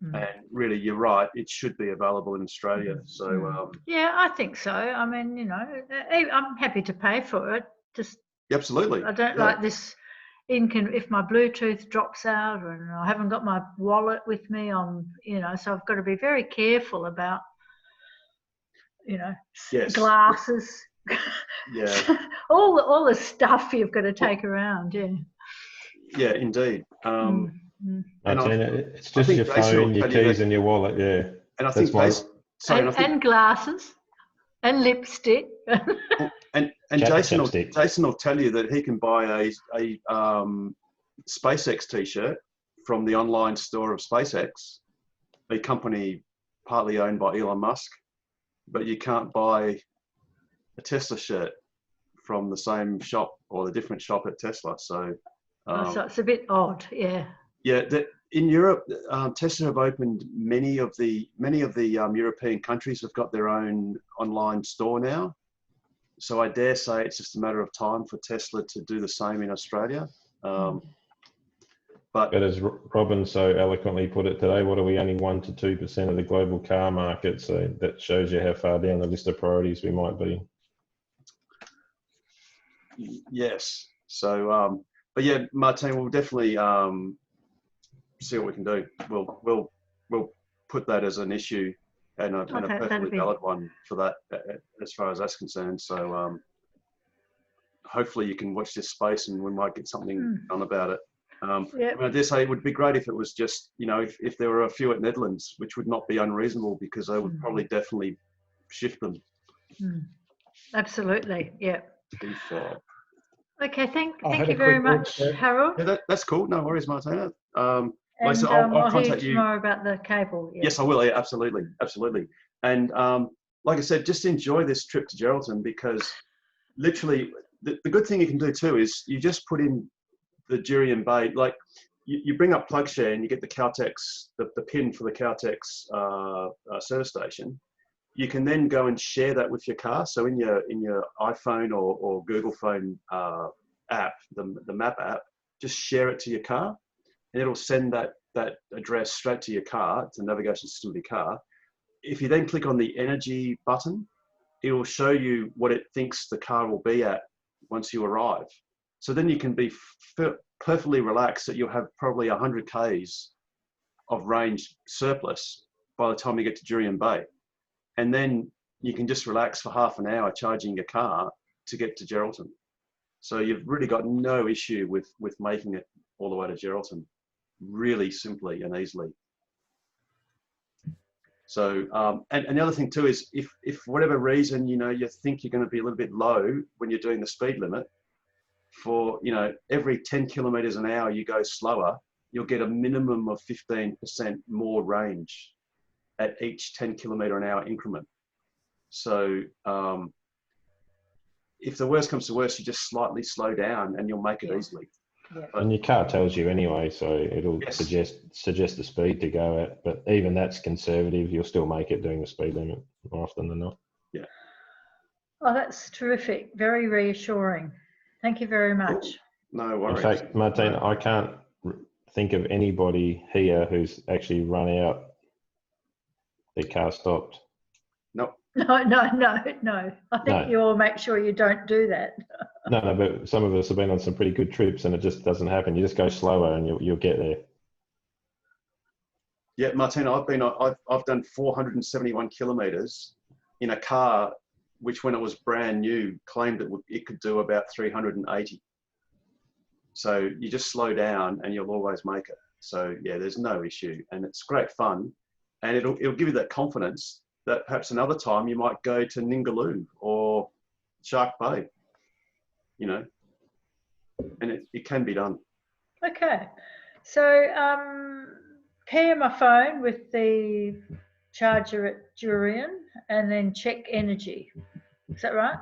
And really, you're right, it should be available in Australia. So yeah, I think so. I mean, I'm happy to pay for it. Just absolutely. I don't like this. If my Bluetooth drops out and I haven't got my wallet with me, so I've got to be very careful about, Yes. glasses. Yeah. all the stuff you've got to take around. Yeah. Yeah, indeed. Martina, it's just think your Jason phone, will your tell you keys, that- and your wallet. Yeah. And I think That's And glasses and lipstick. And Jason will tell you that he can buy a SpaceX T-shirt from the online store of SpaceX, a company partly owned by Elon Musk, but you can't buy a Tesla shirt from the same shop or the different shop at Tesla. So, So it's a bit odd, yeah. yeah. In Europe, Tesla have opened many of the European countries have got their own online store now. So I dare say it's just a matter of time for Tesla to do the same in Australia. But as Robin so eloquently put it today, what are we, only 1 to 2% of the global car market? So that shows you how far down the list of priorities we might be. yes. So, but yeah, Martin, we'll definitely see what we can do. We'll put that as an issue and a perfectly valid one for that as far as that's concerned. So hopefully you can watch this space and we might get something done about it. I mean, I dare say it would be great if it was just, if there were a few at Netherlands, which would not be unreasonable because they would probably definitely shift them. Absolutely, yeah. Before. Okay, thank had you a very quick much, look, Harold. Yeah, that's cool. No worries, Martina. And Lisa, I'll I'll hear contact you tomorrow about the cable. Yeah. Yes, I will. Yeah, absolutely, absolutely. And like I said, just enjoy this trip to Geraldton because literally the good thing you can do too is you just put in the Jurien Bay, like you bring up PlugShare and you get the Caltex, the pin for the Caltex service station. You can then go and share that with your car. So in your iPhone or Google phone app, the map app, just share it to your car and it'll send that address straight to your car, to the navigation system of your car. if you then click on the energy button, it will show you what it thinks the car will be at once you arrive. So then you can be perfectly relaxed that you'll have probably 100 Ks of range surplus by the time you get to Jurien Bay. And then you can just relax for half an hour charging your car to get to Geraldton. So you've really got no issue with making it all the way to Geraldton, really simply and easily. So, and the other thing too is if for whatever reason, you know, you think you're going to be a little bit low when you're doing the speed limit, for, you know, every 10 kilometers an hour you go slower, you'll get a minimum of 15% more range at each 10 kilometer an hour increment. So if the worst comes to worst, you just slightly slow down and you'll make it easily. Yeah. And your car tells you anyway, so it'll Yes. suggest the speed to go at. But even that's conservative. You'll still make it doing the speed limit more often than not. Yeah. Oh, that's terrific. Very reassuring. Thank you very much. No In worries. fact, Martin, I can't think of anybody here who's actually run out their car stopped. Nope. No. I think No. you all make sure you don't do that. No, but some of us have been on some pretty good trips and it just doesn't happen. You just go slower and you'll get there. Yeah, Martina, I've done 471 kilometers in a car which, when it was brand new, claimed it could do about 380. So you just slow down and you'll always make it. So yeah, there's no issue, and it's great fun, and it'll give you that confidence that perhaps another time you might go to Ningaloo or Shark Bay, you know, and it can be done. Okay. So pair my phone with the charger at Jurien and then check energy. Is that right?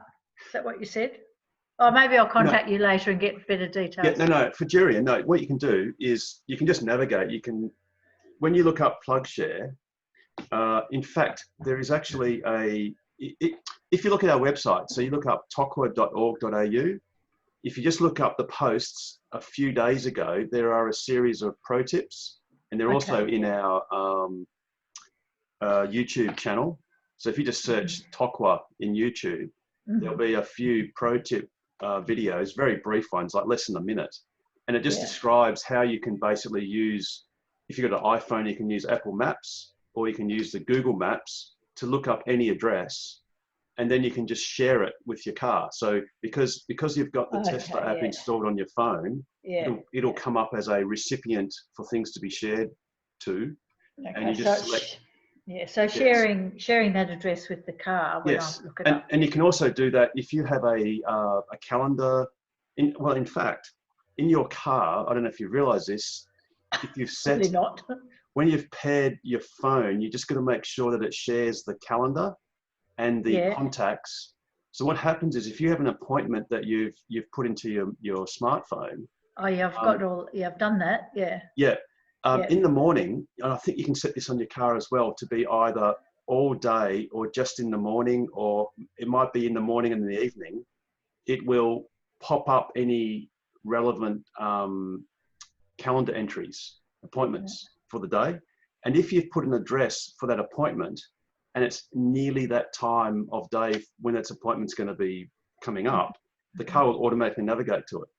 Is that what you said? Or maybe I'll contact you later and get better details. Yeah, no, for Jurien, no, what you can do is you can just navigate. You can, when you look up PlugShare, in fact, there is actually if you look at our website, so you look up tokwa.org.au, if you just look up the posts a few days ago, there are a series of pro tips, and they're also in our YouTube channel. So if you just search Tokwa in YouTube, there'll be a few pro tip videos, very brief ones, like less than a minute. And it just describes how you can basically use, if you've got an iPhone, you can use Apple Maps, or you can use the Google Maps to look up any address, and then you can just share it with your car. So because you've got the Tesla app installed on your phone, it'll come up as a recipient for things to be shared to, and you just select. So sharing that address with the car when I look it up. And you can also do that if you have a calendar. In fact, in your car, I don't know if you realise this, if you've set Probably not. When you've paired your phone, you just got to make sure that it shares the calendar and the contacts. So what happens is if you have an appointment that you've put into your smartphone. Oh yeah, I've got all. Yeah, I've done that. Yeah. Yeah. In the morning, and I think you can set this on your car as well, to be either all day or just in the morning, or it might be in the morning and in the evening. It will pop up any relevant calendar entries, appointments for the day. And if you've put an address for that appointment and it's nearly that time of day when that appointment's going to be coming up, the car will automatically navigate to it.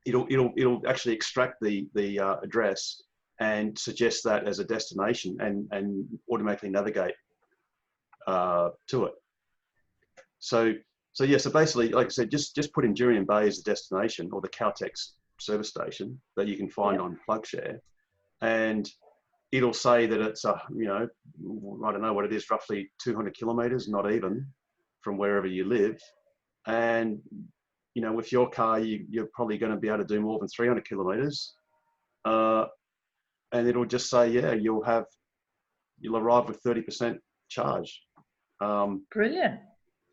It'll actually extract the address and suggest that as a destination and automatically navigate to it. So basically, like I said, just put in Jurien Bay as a destination, or the Caltex service station that you can find on PlugShare, and it'll say that it's I don't know what it is, roughly 200 kilometers, not even, from wherever you live. And with your car, you're probably going to be able to do more than 300 kilometers. And it'll just say, you'll arrive with 30% charge. Brilliant.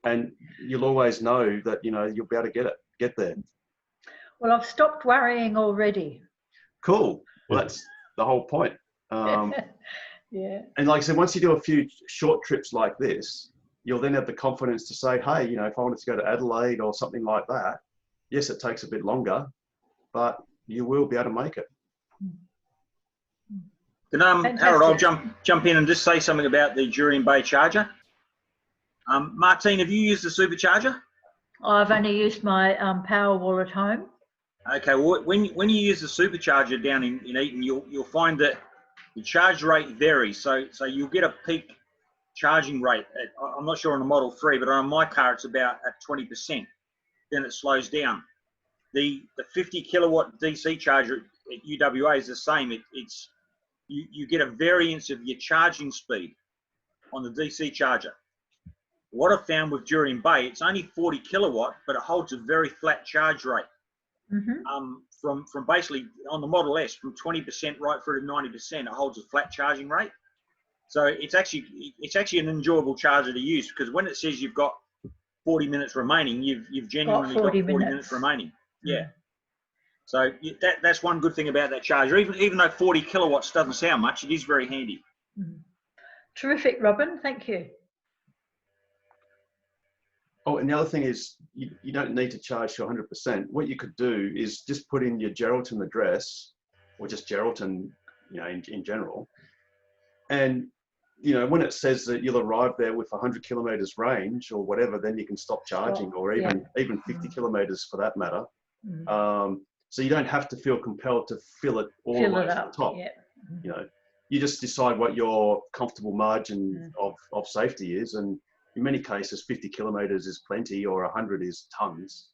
And you'll always know that, you'll be able to get there. Well, I've stopped worrying already. Cool. Well, that's the whole point. And like I said, once you do a few short trips like this, you'll then have the confidence to say, hey, if I wanted to go to Adelaide or something like that, yes, it takes a bit longer, but you will be able to make it. Can, Harold, I'll jump in and just say something about the Jurien Bay charger. Martine, have you used the supercharger? I've only used my Powerwall at home. Okay, well, when you use the supercharger down in Eaton, you'll find that the charge rate varies. So you'll get a peak charging rate. I'm not sure on the Model 3, but on my car it's about at 20%. Then it slows down. The 50 kilowatt DC charger at UWA is the same. You get a variance of your charging speed on the DC charger. What I've found with Jurien Bay, it's only 40 kilowatt, but it holds a very flat charge rate. From basically on the Model S, from 20% right through to 90%, it holds a flat charging rate. So it's actually an enjoyable charger to use, because when it says you've got 40 minutes remaining, you've genuinely got 40 minutes remaining. Yeah. So that's one good thing about that charger. Even though 40 kilowatts doesn't sound much, it is very handy. Terrific, Robin. Thank you. Oh, and the other thing is you don't need to charge to 100%. What you could do is just put in your Geraldton address, or just Geraldton, in general. And, when it says that you'll arrive there with 100 kilometers range or whatever, then you can stop charging, or even 50 kilometers for that matter. So you don't have to feel compelled to fill it all the way to the top. You just decide what your comfortable margin of safety is, and in many cases 50 kilometers is plenty, or 100 is tons,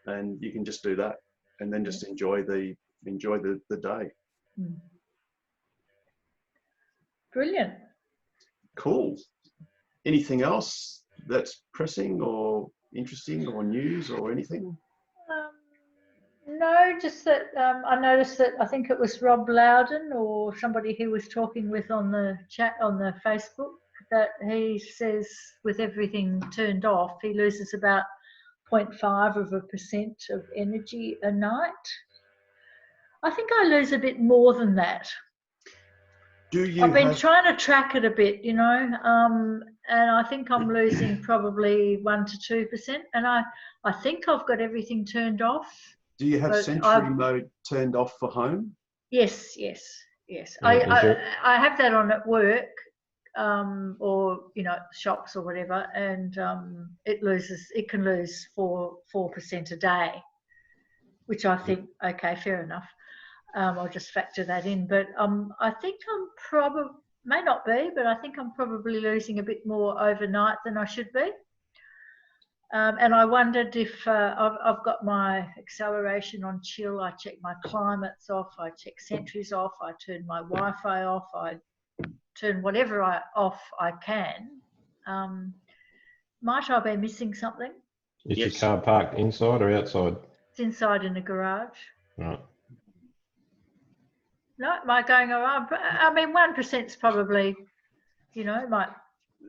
and you can just do that and then just enjoy the day. Brilliant. Cool. Anything else that's pressing or interesting or news or anything? No, just that I noticed that I think it was Rob Loudon or somebody he was talking with on the chat on the Facebook, that he says with everything turned off, he loses about 0.5% of energy a night. I think I lose a bit more than that. I've been trying to track it a bit, and I think I'm losing probably 1 to 2%, and I think I've got everything turned off. Do you have Sentry mode turned off for home? Yes. I have that on at work, or shops or whatever, and it can lose 4% a day, which I think, okay, fair enough. I'll just factor that in, but I think I'm probably, may not be, but I think I'm probably losing a bit more overnight than I should be. And I wondered if I've got my acceleration on chill, I check my climates off, I check sentries off, I turn my Wi-Fi off, I turn whatever off I can. Might I be missing something? Is your car parked inside or outside? It's inside in the garage. Right. No, am I going around? I mean, 1% is probably, might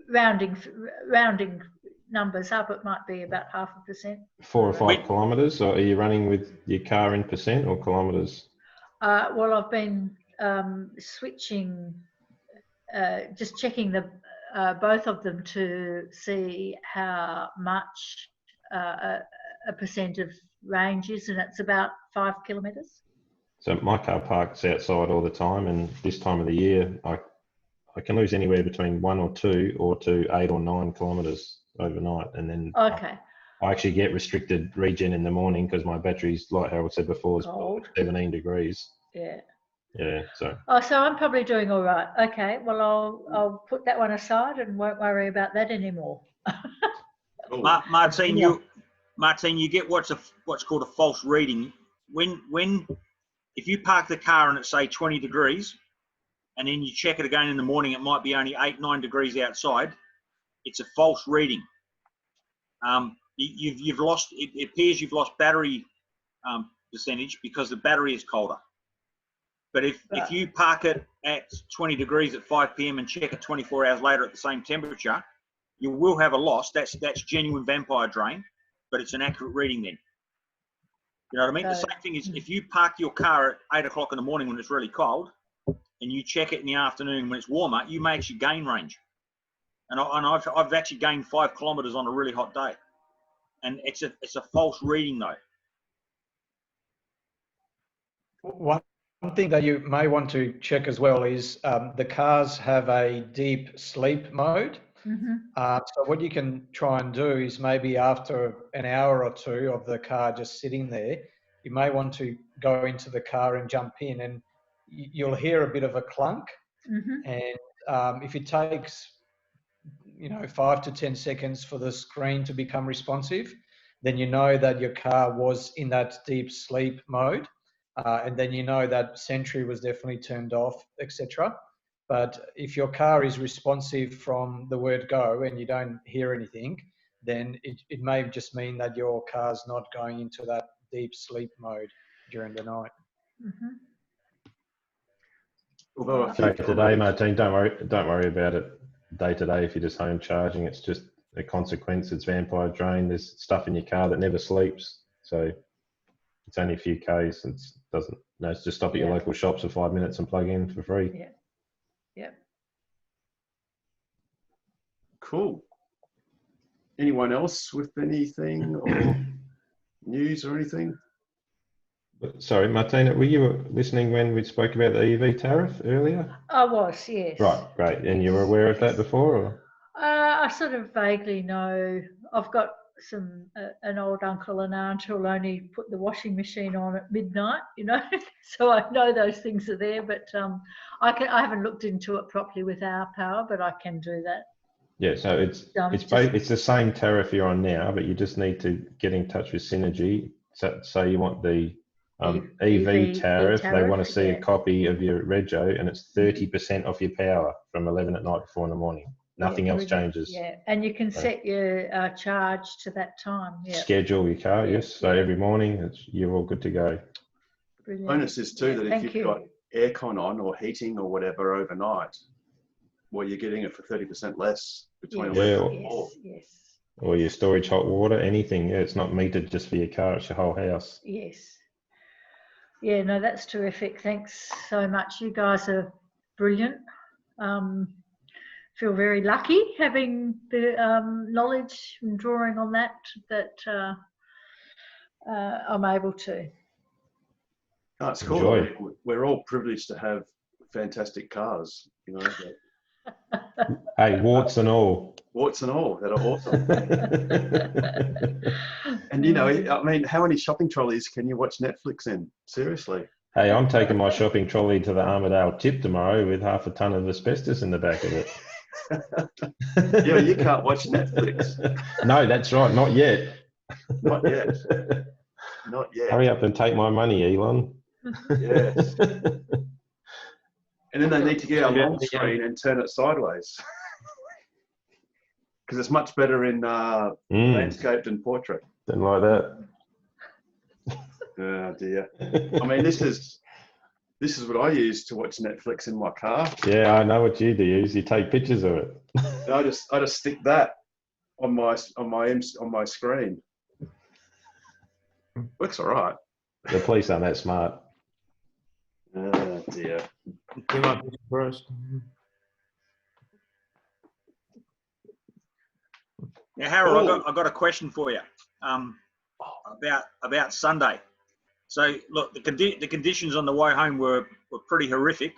rounding numbers up, it might be about 0.5%. 4 or 5 kilometres, or are you running with your car in percent or kilometres? Well, I've been switching, just checking both of them to see how much a percent of range is, and it's about 5 kilometres. So my car parks outside all the time, and this time of the year, I can lose anywhere between 1 or 2 or to 8 or 9 kilometres overnight, and then I actually get restricted regen in the morning because my battery's, like Harold said before, is 17 degrees. Yeah. So I'm probably doing all right. Okay. Well, I'll put that one aside and won't worry about that anymore. Martine, you get what's called a false reading if you park the car and it's say 20 degrees, and then you check it again in the morning, it might be only 8-9 degrees outside. It's a false reading. You've lost. It appears you've lost battery percentage because the battery is colder. But if you park it at 20 degrees at 5 p.m. and check it 24 hours later at the same temperature, you will have a loss. That's genuine vampire drain, but it's an accurate reading then. You know what I mean? The same thing is if you park your car at 8 o'clock in the morning when it's really cold, and you check it in the afternoon when it's warmer, you may actually gain range. And I've actually gained 5 kilometres on a really hot day, and it's a false reading though. One thing that you may want to check as well is the cars have a deep sleep mode. So what you can try and do is maybe after an hour or two of the car just sitting there, you may want to go into the car and jump in, and you'll hear a bit of a clunk. And if it takes 5 to 10 seconds for the screen to become responsive, then you know that your car was in that deep sleep mode. And then you know that Sentry was definitely turned off, etc. But if your car is responsive from the word go and you don't hear anything, then it may just mean that your car's not going into that deep sleep mode during the night. Although I Day think to day, Martine, don't worry about it day to day if you're just home charging. It's just a consequence. It's vampire drain. There's stuff in your car that never sleeps. So it's only a few Ks. It's just stop at your local shops for 5 minutes and plug in for free. Cool. Anyone else with anything or news or anything? Sorry, Martina, were you listening when we spoke about the EV tariff earlier? I was, yes. Right, great. And you were aware of that before? Or? I sort of vaguely know. I've got an old uncle and aunt who'll only put the washing machine on at midnight, so I know those things are there, but I haven't looked into it properly with our power, but I can do that. Yeah, so it's the same tariff you're on now, but you just need to get in touch with Synergy. So you want the EV tariff. They want to see a copy of your rego, and it's 30% off your power from 11 at night to 4 in the morning. Nothing else changes. Yeah, and you can set your charge to that time. Yeah. Schedule your car, yes. So every morning, you're all good to go. Brilliant. Bonus is too that if you've got aircon on or heating or whatever overnight, well, you're getting it for 30% less between 11 and 4. Yes. Or your storage hot water, anything. Yeah, it's not metered just for your car, it's your whole house. Yes. Yeah, no, that's terrific. Thanks so much. You guys are brilliant. Feel very lucky having the knowledge and drawing on that I'm able to. Oh, it's cool. Enjoy. We're all privileged to have fantastic cars, Hey, warts and all. Warts and all, that are awesome. And I mean, how many shopping trolleys can you watch Netflix in? Seriously. Hey, I'm taking my shopping trolley to the Armidale tip tomorrow with half a ton of asbestos in the back of it. Yeah, you can't watch Netflix. No, that's right. Not yet. Not yet. Not yet. Hurry up and take my money, Elon. Yes. And then they need to get a long screen and turn it sideways. Because it's much better in landscaped and portrait. Didn't like that. Oh dear. I mean, this is what I use to watch Netflix in my car. Yeah, I know what you do. You take pictures of it. And I just stick that on my screen. Works all right. The police aren't that smart. Oh dear. You might be surprised. Now, Harold, I've got a question for you about Sunday. So, look, the conditions on the way home were pretty horrific,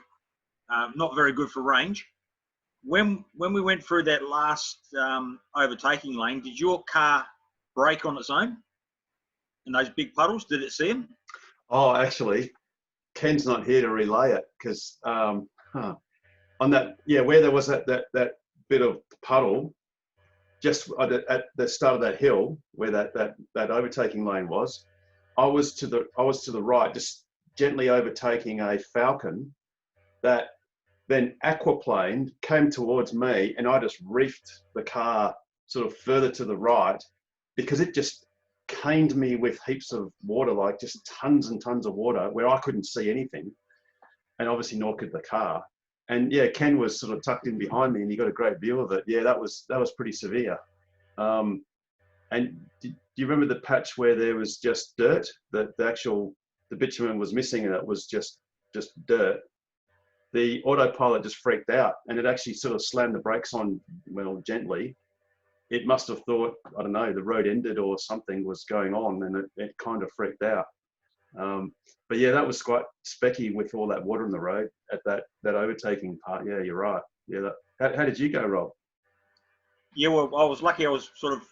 not very good for range. When we went through that last overtaking lane, did your car brake on its own in those big puddles? Did it see them? Oh, actually, Ken's not here to relay it because on that, where there was that bit of puddle, just at the start of that hill where that overtaking lane was, I was to the right, just gently overtaking a Falcon that then aquaplaned, came towards me, and I just reefed the car sort of further to the right because it just caned me with heaps of water, like just tons and tons of water where I couldn't see anything, and obviously nor could the car. And yeah, Ken was sort of tucked in behind me, and he got a great view of it. Yeah, that was pretty severe. And do you remember the patch where there was just dirt? The bitumen was missing, and it was just dirt. The autopilot just freaked out, and it actually sort of slammed the brakes on, well, gently. It must have thought, I don't know, the road ended or something was going on, and it kind of freaked out. But yeah, that was quite specky with all that water on the road at that overtaking part. Yeah, you're right. Yeah. How did you go, Rob? Yeah, well, I was lucky. I was sort of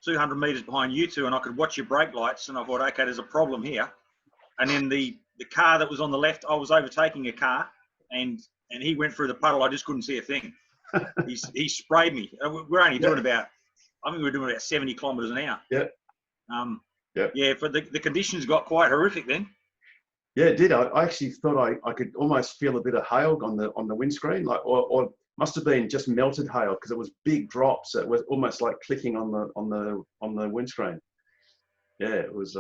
200 metres behind you two, and I could watch your brake lights, and I thought, okay, there's a problem here. And then the car that was on the left, I was overtaking a car, and he went through the puddle. I just couldn't see a thing. he sprayed me. We're only doing about, I think we were doing about 70 kilometres an hour. Yeah. Yeah, but the conditions got quite horrific then. Yeah, it did. I actually thought I could almost feel a bit of hail on the windscreen, like or must have been just melted hail because it was big drops. It was almost like clicking on the windscreen. Yeah, it was.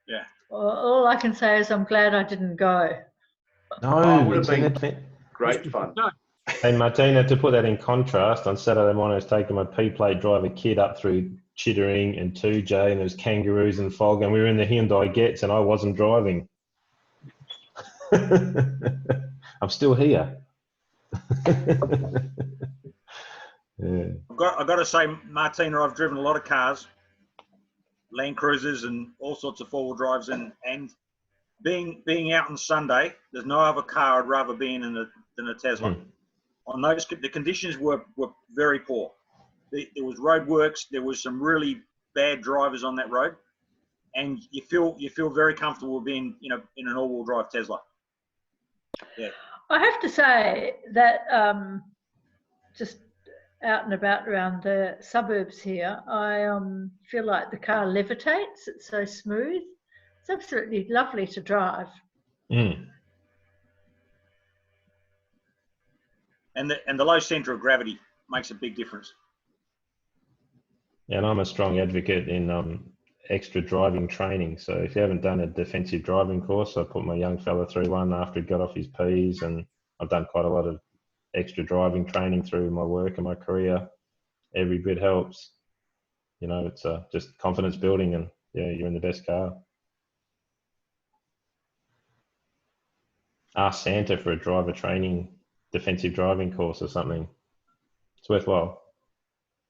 Yeah. Well, all I can say is I'm glad I didn't go. No, it would have it's been great fun. And Martina, to put that in contrast, on Saturday morning I was taking my P-plate driver kid up through Chittering and 2J, and there was kangaroos and fog, and we were in the Hyundai Getz, and I wasn't driving. I'm still here. Yeah. I've got to say, Martina, I've driven a lot of cars, Land Cruisers and all sorts of four-wheel drives, and being out on Sunday, there's no other car I'd rather be in than a Tesla. On those, the conditions were very poor. There was road works. There was some really bad drivers on that road, and you feel very comfortable being in an all-wheel drive Tesla. Yeah. I have to say that just out and about around the suburbs here, I feel like the car levitates. It's so smooth. It's absolutely lovely to drive. Mm. And the low centre of gravity makes a big difference. Yeah, and I'm a strong advocate in extra driving training. So if you haven't done a defensive driving course, I put my young fella through one after he got off his P's, and I've done quite a lot of extra driving training through my work and my career. Every bit helps. You know, it's just confidence building, and yeah, you're in the best car. Ask Santa for a driver training, defensive driving course or something. It's worthwhile.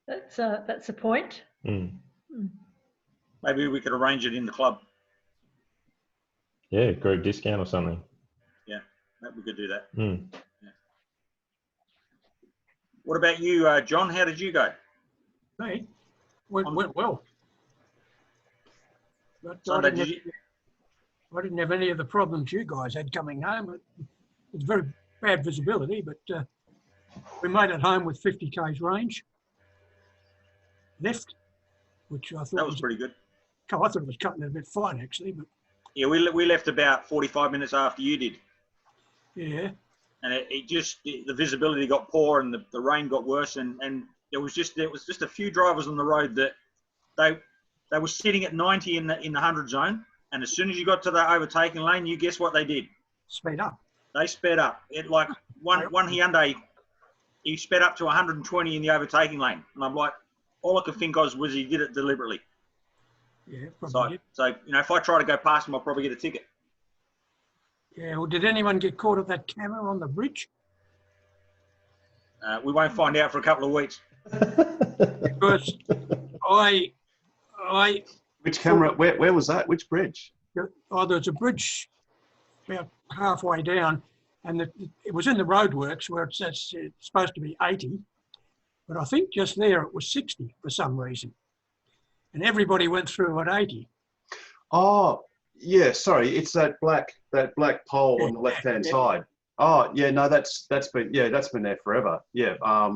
That's a point. Mm. Maybe we could arrange it in the club. Yeah, group discount or something. Yeah, maybe we could do that. Mm. Yeah. What about you, John? How did you go? Me? Went well. But Sunday, I didn't have any of the problems you guys had coming home. It was very bad visibility, but we made it home with 50 k's range left, which I thought that was pretty good. I thought it was cutting it a bit fine actually, but yeah, we left about 45 minutes after you did. Yeah. And the visibility got poor, and the rain got worse, and there was just a few drivers on the road that they were sitting at 90 in the 100 zone, and as soon as you got to the overtaking lane, you guess what they did? Sped up. They sped up. It like one Hyundai, he sped up to 120 in the overtaking lane, and I'm like, all I could think of was he did it deliberately. Yeah, probably. So if I try to go past him, I'll probably get a ticket. Yeah. Well, did anyone get caught at that camera on the bridge? We won't find out for a couple of weeks. Because Which camera? Where was that? Which bridge? There's a bridge about halfway down, and it was in the roadworks where it's supposed to be 80, but I think just there it was 60 for some reason, and everybody went through at 80. Oh, yeah. Sorry, it's that black pole on the left-hand side. Oh, yeah. No, that's been there forever. Yeah. I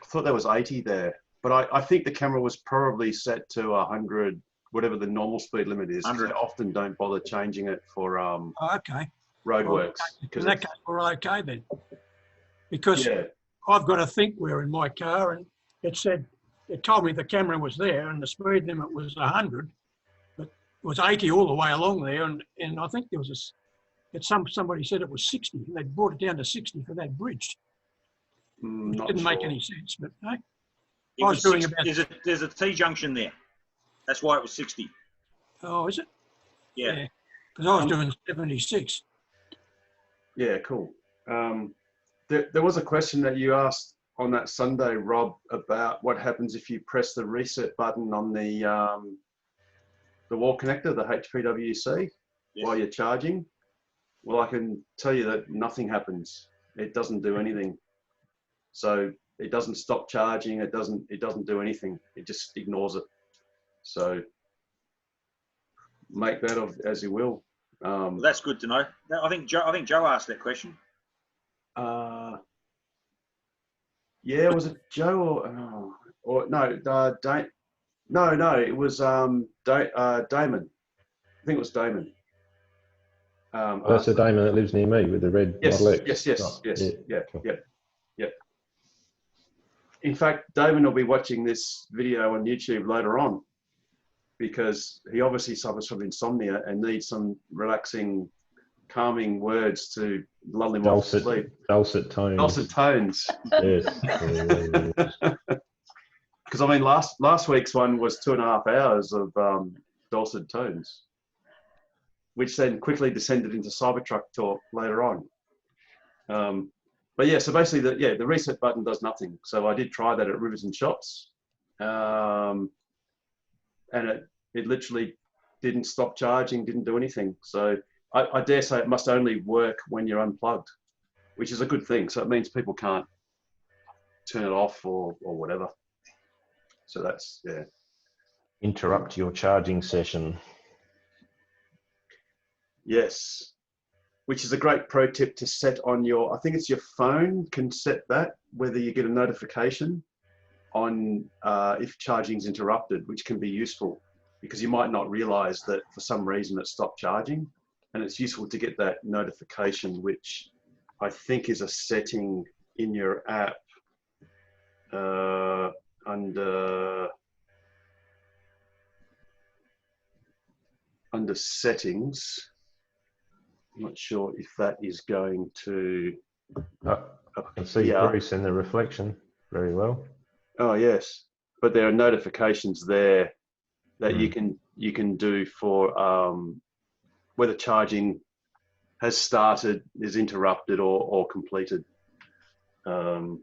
thought there was 80 there, but I think the camera was probably set to 100, whatever the normal speed limit is. 100. They often don't bother changing it for okay. roadworks. In that case, we're okay then, because I've got a ThinkWare in my car, and it told me the camera was there and the speed limit was 100, but it was 80 all the way along there, and I think there was somebody said it was 60, and they brought it down to 60 for that bridge. It didn't make any sense, but no. I was doing 60, about. There's a T junction there. That's why it was 60. Oh, is it? Yeah. Because I was doing 76. Yeah, cool. There was a question that you asked on that Sunday, Rob, about what happens if you press the reset button on the wall connector, the HPWC, while you're charging, well, I can tell you that nothing happens. It doesn't do anything. So it doesn't stop charging. It doesn't do anything. It just ignores it. So make that of as you will. Well, that's good to know. I think Joe asked that question. Yeah, was it Joe or no? No, it was Damon. I think it was Damon. That's the Damon that lives near me with the red Yes, Model X. yes. Yeah, cool. Yeah. In fact, Damon will be watching this video on YouTube later on because he obviously suffers from insomnia and needs some relaxing, calming words to lull him off to sleep. Dulcet tones. Dulcet tones. Yes. Because I mean, last week's one was 2.5 hours of dulcet tones, which then quickly descended into Cybertruck talk later on. But yeah, so basically, the reset button does nothing. So I did try that at Rivers and Shops, and it literally didn't stop charging, didn't do anything. So I dare say it must only work when you're unplugged, which is a good thing. So it means people can't turn it off or whatever. So that's, yeah. Interrupt your charging session. Yes, which is a great pro tip to set on your, I think it's your phone can set that, whether you get a notification on if charging's interrupted, which can be useful because you might not realize that for some reason it stopped charging. And it's useful to get that notification, which I think is a setting in your app under settings. I'm not sure if that is going to. I can see Bruce in the reflection very well. Oh yes, but there are notifications there that you can do for whether charging has started, is interrupted, or completed. So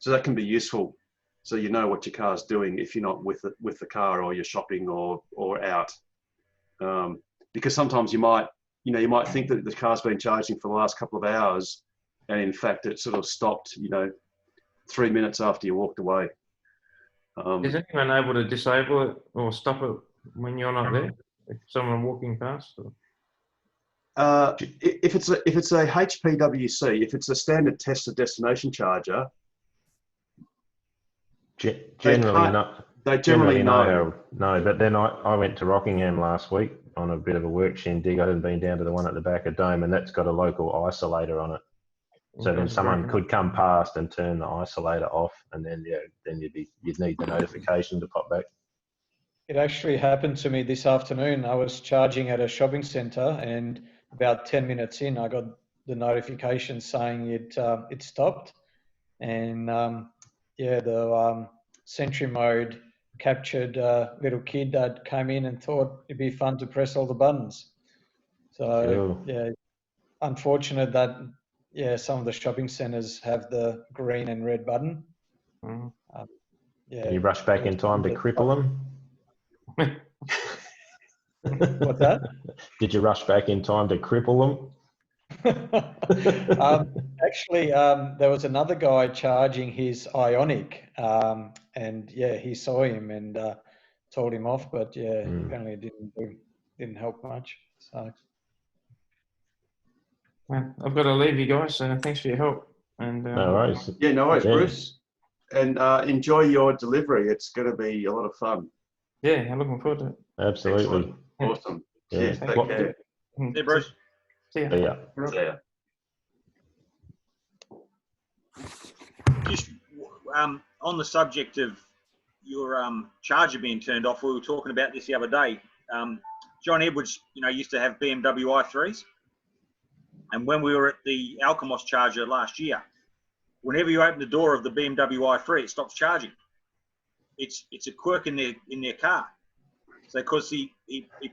that can be useful, so you know what your car's doing if you're not with the car or you're shopping or out. Because sometimes you might think that the car's been charging for the last couple of hours, and in fact it sort of stopped, 3 minutes after you walked away. Is anyone able to disable it or stop it when you're not there? If someone walking past? Or? If it's a HPWC, if it's a standard test of destination charger, generally not. They generally know. No, but then I went to Rockingham last week on a bit of a work shindig. I hadn't been down to the one at the back of Dome, and that's got a local isolator on it. So then someone could come past and turn the isolator off, and then you'd need the notification to pop back. It actually happened to me this afternoon. I was charging at a shopping centre, and about 10 minutes in, I got the notification saying it stopped, and the Sentry mode captured a little kid that came in and thought it'd be fun to press all the buttons. So unfortunate that some of the shopping centres have the green and red button. Can you rush back in time to cripple them? What's that? Did you rush back in time to cripple them? Actually, there was another guy charging his Ionic, and he saw him and told him off, but apparently it didn't help much. So I've got to leave you guys. So thanks for your help. And no worries. Yeah, no worries, Bruce. And enjoy your delivery. It's going to be a lot of fun. Yeah, I'm looking forward to it. Excellent. Absolutely. Awesome. Yeah. Cheers. Take care. Hey, Bruce. See ya. Yeah. See ya. Just on the subject of your charger being turned off, we were talking about this the other day. John Edwards, used to have BMW i3s, and when we were at the Alchemist charger last year, whenever you open the door of the BMW i3, it stops charging. It's a quirk in their car. So because he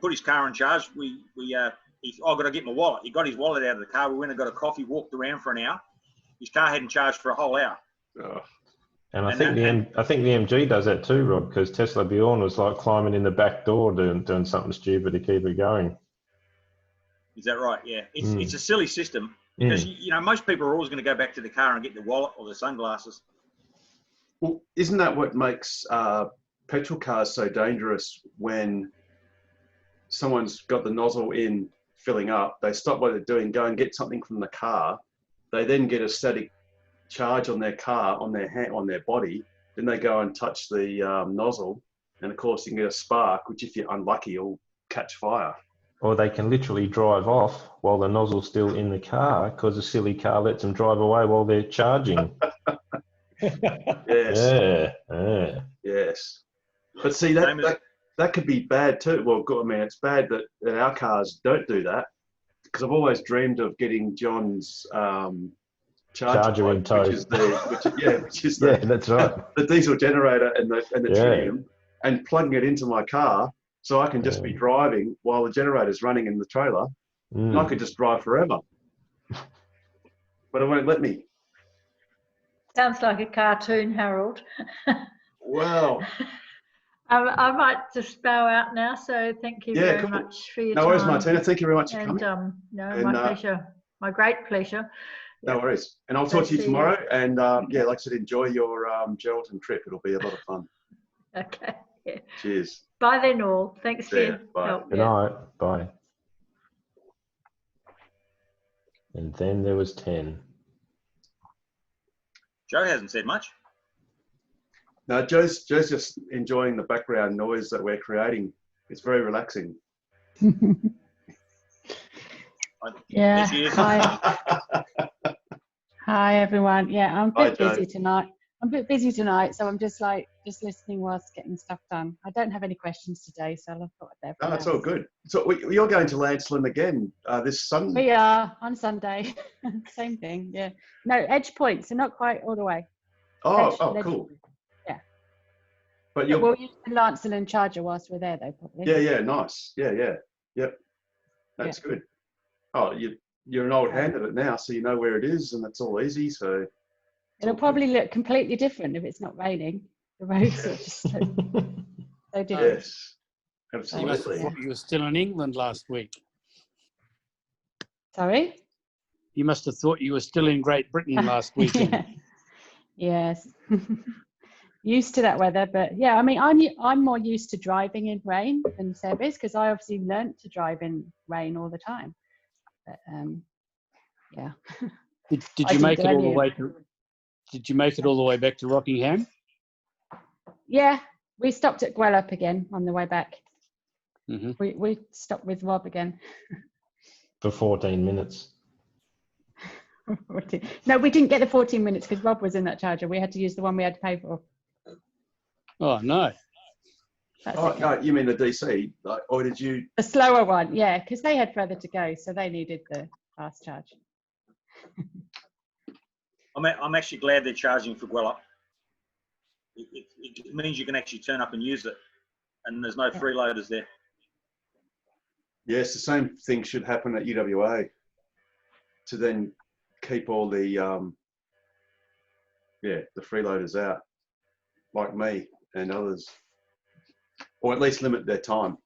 put his car on charge, I've got to get my wallet. He got his wallet out of the car. We went and got a coffee, walked around for an hour. His car hadn't charged for a whole hour. Oh. And I And think that- I think the MG does that too, Rob, because Tesla Bjorn was like climbing in the back door doing something stupid to keep it going. Is that right? Yeah. It's Mm. it's a silly system because you know most people are always going to go back to the car and get the wallet or the sunglasses. Well, isn't that what makes petrol cars so dangerous? When someone's got the nozzle in filling up, they stop what they're doing, go and get something from the car. They then get a static charge on their car, on their hand, on their body. Then they go and touch the nozzle, and of course you can get a spark, which if you're unlucky, will catch fire. Or they can literally drive off while the nozzle's still in the car because the silly car lets them drive away while they're charging. Yes. Yeah. Yes. But see, that could be bad too. Well, I mean, it's bad that our cars don't do that, because I've always dreamed of getting John's Charger in tow. which is the Yeah, that's right. the diesel generator and the Yeah. tritium, and plugging it into my car so I can just be driving while the generator's running in the trailer, and I could just drive forever. But it won't let me. Sounds like a cartoon, Harold. Wow. I might just bow out now, so thank you Yeah, very cool. much for your No time. worries, Martina. Thank you very much for And coming. no, And, my pleasure. My great pleasure. No Yeah. worries. And I'll So talk to you see you. tomorrow. And yeah, like I said, enjoy your Geraldton trip. It'll be a lot of fun. Okay. Yeah. Cheers. Bye then all. Thanks for See ya. your Bye. help. Good Yeah. night. Bye. And then there was 10. Joe hasn't said much. No, Joe's just enjoying the background noise that we're creating. It's very relaxing. Yeah. There she is. Hi everyone. Yeah, I'm a Hi, bit Joe. busy tonight. So I'm just listening whilst getting stuff done. I don't have any questions today, so I'll thought I'd No, it's all good. So you're going to Lancelin again this Sunday? We are on Sunday. Same thing. Yeah. No, Edge Point, so not quite all the way. Oh, Edge- cool. Yeah. But Yeah, you're, we'll use the Lancelin and Charger whilst we're there, though, probably. yeah, nice. Yeah. Yep. That's good. Oh, you're an old hand at it now, so you know where it is, and it's all easy. So It'll probably look completely different if it's not raining. The roads are just so different. yes, You must absolutely. have thought you were still in England last week. Sorry? You must have thought you were still in Great Britain last weekend. Yes. Used to that weather, but yeah, I mean, I'm more used to driving in rain than Seb is, because I obviously learnt to drive in rain all the time. But yeah. Did I you didn't make do it all any the of way to? Did you make it all the way back to Rockingham? Yeah, we stopped at Gwelup again on the way back. Mm-hmm. We stopped with Rob again. For 14 minutes. No, we didn't get the 14 minutes because Rob was in that Charger. We had to use the one we had to pay for. Oh no. That's Oh, okay. no, you mean the DC? Or did you? The slower one, yeah, because they had further to go, so they needed the fast charge. I'm actually glad they're charging for Gwelup. It means you can actually turn up and use it, and there's no freeloaders there. Yes, the same thing should happen at UWA to then keep all the the freeloaders out, like me and others, or at least limit their time.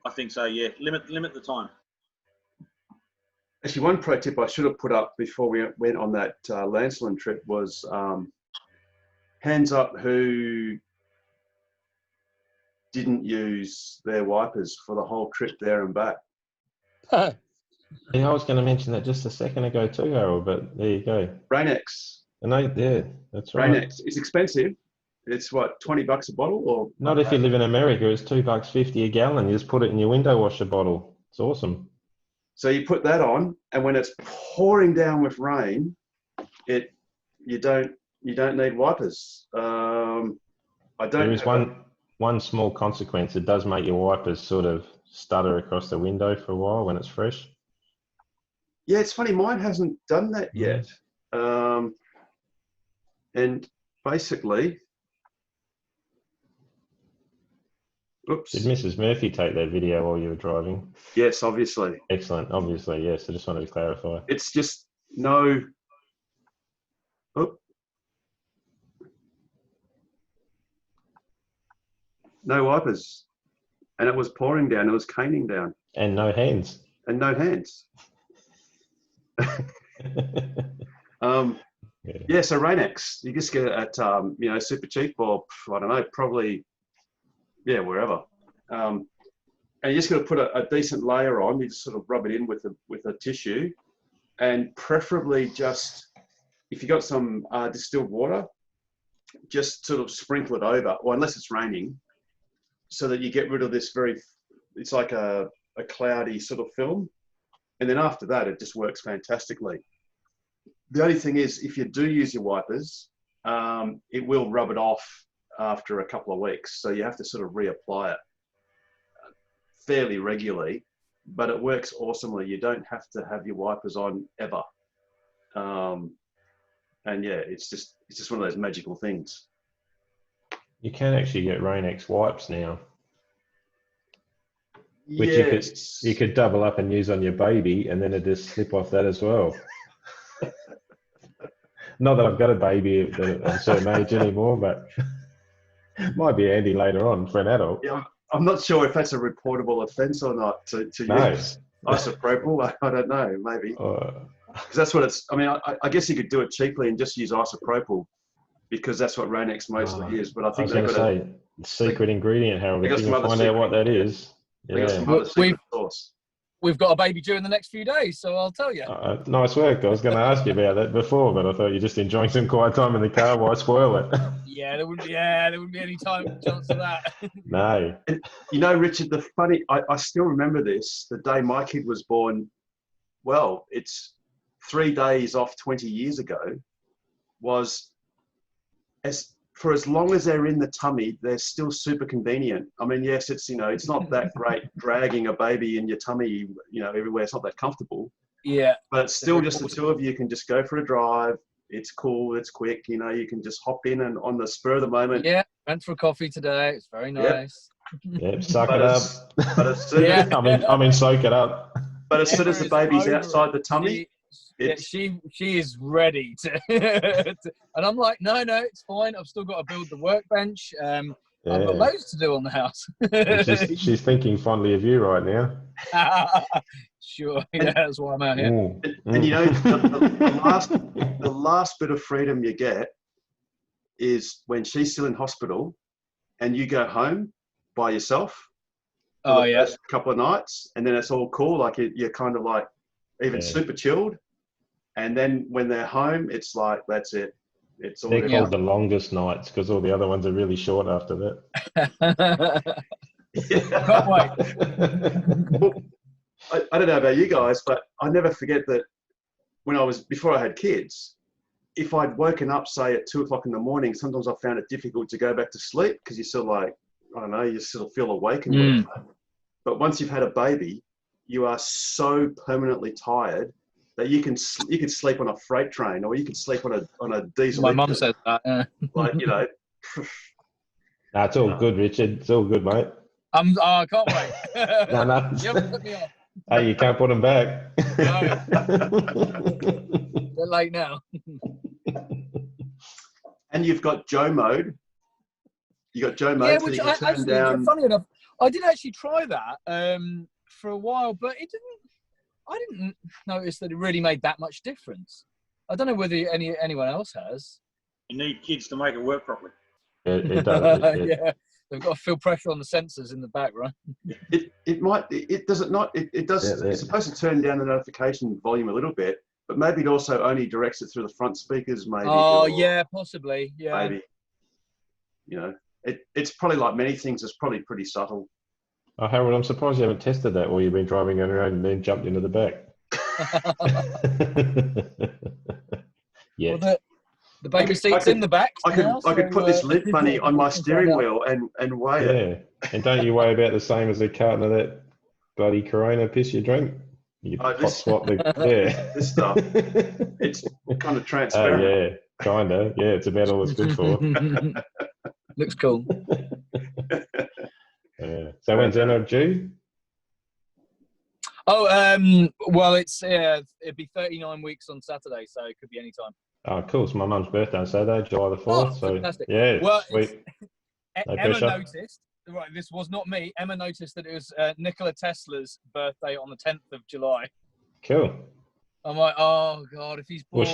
I think so. Yeah, limit the time. Actually, one pro tip I should have put up before we went on that Lancelin trip was hands up who didn't use their wipers for the whole trip there and back. Yeah, I was going to mention that just a second ago too, Harold, but there you go. Rain-X. And that's right. Rain-X. It's expensive. It's what, $20 a bottle, or Not if you live in America, it's $2.50 a gallon. You just put it in your window washer bottle. It's awesome. So you put that on, and when it's pouring down with rain, you don't need wipers. I don't. There is one small consequence. It does make your wipers sort of stutter across the window for a while when it's fresh. Yeah, it's funny. Mine hasn't done that yet. And basically, oops. Did Mrs. Murphy take that video while you were driving? Yes, obviously. Excellent. Obviously, yes. I just wanted to clarify. It's just no. Oh, no wipers, and it was pouring down. It was caning down, And no hands. and no hands. Yeah, so Rain-X, you just get it at Super Cheap or I don't know, probably wherever. And you just got to put a decent layer on. You just sort of rub it in with a tissue, and preferably just if you got some distilled water, just sort of sprinkle it over, or unless it's raining, so that you get rid of this it's like a cloudy sort of film. And then after that, it just works fantastically. The only thing is, if you do use your wipers, it will rub it off after a couple of weeks. So you have to sort of reapply it fairly regularly, but it works awesomely. You don't have to have your wipers on ever. And yeah, it's just one of those magical things. You can actually get Rain-X wipes now, which Yes. you could double up and use on your baby, and then it just slip off that as well. Not that I've got a baby at a certain age anymore, but might be handy later on for an adult. Yeah, I'm not sure if that's a reportable offence or not to No. use isopropyl. I don't know, maybe. Because that's what it's. I mean, I guess you could do it cheaply and just use isopropyl, because that's what Rain-X mostly is. But I I think was they've going to got say, secret ingredient, Harold. they got If you some can other find out what that secret is. they got Yeah. some other secret sauce. We've got a baby due in the next few days, so I'll tell you. Nice work. I was going to ask you about that before, but I thought you're just enjoying some quiet time in the car. Why spoil it? Yeah, there wouldn't be any chance of that. No. And, you know, Richard, the funny, I still remember this, the day my kid was born. Well, it's 3 days off 20 years ago, was for as long as they're in the tummy, they're still super convenient. I mean, yes, it's not that great dragging a baby in your tummy, everywhere. It's not that comfortable. Yeah. But it's still just the two of you can just go for a drive. It's cool. It's quick. You can just hop in and on the spur of the moment. Yeah. Went for a coffee today. It's very nice. Yep, suck it up. But as soon as, I mean, soak it up. but as soon as the baby's outside the tummy, she is ready to, and I'm like, no, it's fine. I've still got to build the workbench. I've got loads to do on the house. she's thinking fondly of you right now. Sure, yeah, that's why I'm out here. And the last bit of freedom you get is when she's still in hospital and you go home by yourself. Oh yeah, first couple of nights, and then it's all cool. Like you're kind of like even super chilled. And then when they're home, it's like that's it. It's all. They're called the longest nights because all the other ones are really short after that. Can't wait. Well, I don't know about you guys, but I never forget that before I had kids, if I'd woken up, say at 2 o'clock in the morning, sometimes I found it difficult to go back to sleep because you still you still feel awake and whatever. But once you've had a baby, you are so permanently tired that you could sleep on a freight train, or you could sleep on a diesel. My mum said that. Like Nah, it's all good, Richard. It's all good, mate. I can't wait. No. You haven't put me off. Hey, you can't put them back. They're late now. And you've got Joe mode. You got Joe mode, Yeah, so which you can turn actually, down. funny enough, I did actually try that for a while, but I didn't notice that it really made that much difference. I don't know whether anyone else has. You need kids to make it work properly. It does. Yeah, they've got to feel pressure on the sensors in the back, right? It might. It does it not. It does. Yeah, it's supposed to turn down the notification volume a little bit, but maybe it also only directs it through the front speakers. Maybe. Oh or yeah, possibly. Yeah. Maybe. It's probably like many things. It's probably pretty subtle. Oh, Harold, I'm surprised you haven't tested that while you've been driving around and then jumped into the back. Yeah. Well, the baby seat's in the back. I could put this lip bunny on my steering wheel and weigh it. Yeah. And don't you weigh about the same as a carton of that bloody Corona piss you drink? You hot swap this stuff. It's kind of transparent. Oh, yeah, kind of. Yeah, it's about all it's good for. Looks cool. Yeah. So when's Anna due? Oh, well, it'd be 39 weeks on Saturday, so it could be any time. Oh, cool. It's my mum's birthday on Saturday, July the 4th. Oh, so fantastic. yeah, Well, sweet. No Emma pressure. noticed right, this was not me. Emma noticed that it was Nikola Tesla's birthday on the 10th of July. Cool. I'm like, oh God, if he's born. Well,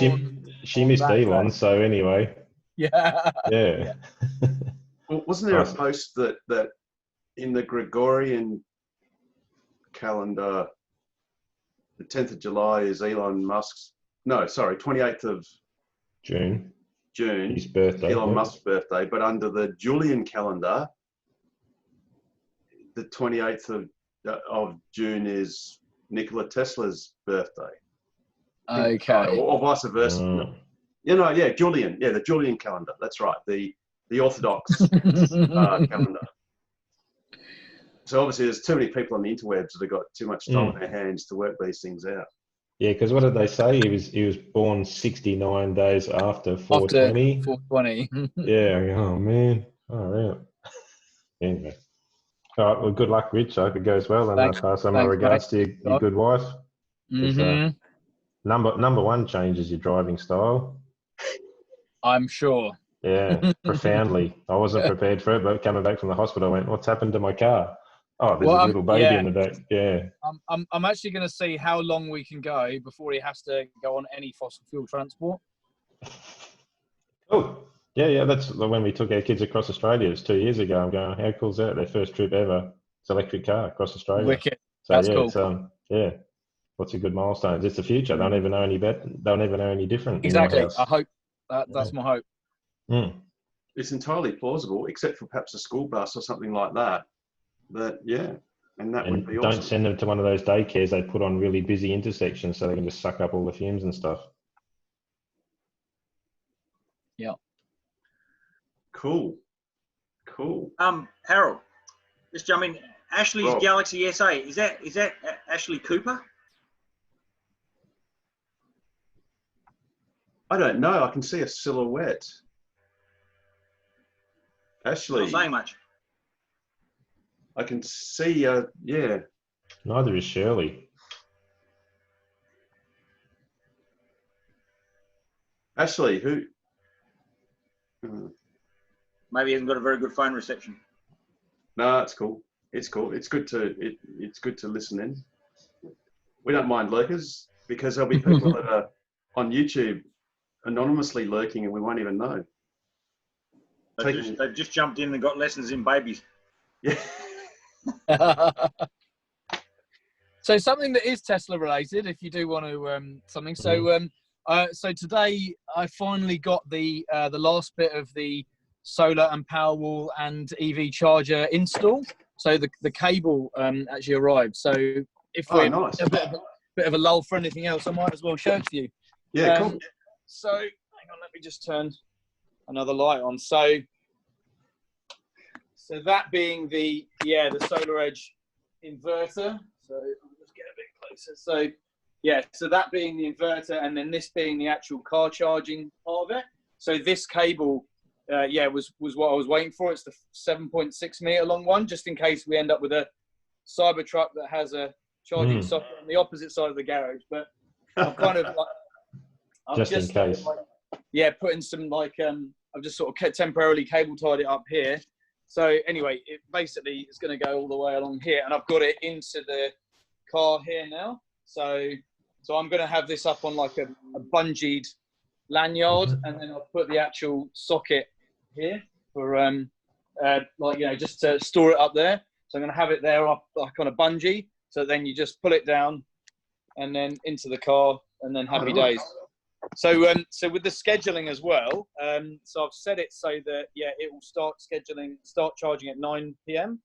she on missed that Elon, day. so anyway. Yeah. Yeah. Well, wasn't there Nice. a post that in the Gregorian calendar, the 10th of July is Elon Musk's, no, sorry, 28th of June, June, his birthday. Elon yeah. Musk's birthday, but under the Julian calendar, the 28th of June is Nikola Tesla's birthday. Okay. Or vice versa. Mm. Yeah, Julian. Yeah, the Julian calendar. That's right. The Orthodox calendar. So obviously there's too many people on the interwebs that have got too much time on their hands to work these things out. Yeah, because what did they say? He was born 69 days after 420. 420. Yeah. I go, oh man. Oh yeah. Anyway. All right. Well, good luck, Rich. I hope it goes well, and Thanks. I'll pass on my Thanks, regards to your good wife. 'Cause, Mhm. number one changes your driving style. I'm sure. Yeah, profoundly. I wasn't prepared for it, but coming back from the hospital, I went, "What's happened to my car?" Oh, there's a little baby in the back. Yeah. I'm actually going to see how long we can go before he has to go on any fossil fuel transport. Oh, yeah. That's when we took our kids across Australia. It's 2 years ago. I'm going, how cool is that? Their first trip ever. It's an electric car across Australia. Wicked. So That's yeah, cool. it's lots of good milestones. It's the future. They'll never know any better. They'll never know any different. Exactly. In my house. I hope that's my hope. Mm. It's entirely plausible, except for perhaps a school bus or something like that. But yeah, and that would be Don't awesome. send them to one of those daycares they put on really busy intersections so they can just suck up all the fumes and stuff. Yeah. Cool. Harold, just jump in. Ashley's Rob. Galaxy SA, is that Ashley Cooper? I don't know. I can see a silhouette. Ashley, Not saying much. I can see. Yeah. Neither is Shirley. Ashley, who? Maybe he hasn't got a very good phone reception. No, it's cool. It's cool. It's good to listen in. We don't mind lurkers because there'll be people that are on YouTube anonymously lurking and we won't even know. They've just jumped in and got lessons in babies. Yeah. So something that is Tesla related, if you do want to something. So today I finally got the last bit of the solar and Powerwall and EV charger install. So the cable actually arrived. So if we're nice. a bit of a lull for anything else, I might as well show it to you. Yeah, cool. So hang on, let me just turn another light on. So that being the Solar Edge inverter. So I'll just get a bit closer. So so that being the inverter, and then this being the actual car charging part of it. So this cable, was what I was waiting for. It's the 7.6 meter long one, just in case we end up with a Cybertruck that has a charging socket on the opposite side of the garage. But I'm kind of like, Just in case. Putting some I've just sort of temporarily cable tied it up here. So anyway, it basically is going to go all the way along here, and I've got it into the car here now. So I'm going to have this up on like a bungeed lanyard, and then I'll put the actual socket here for just to store it up there. So I'm going to have it there up like on a bungee. So then you just pull it down, and then into the car, and then happy days. So with the scheduling as well, so I've set it so that it will start charging at 9 p.m,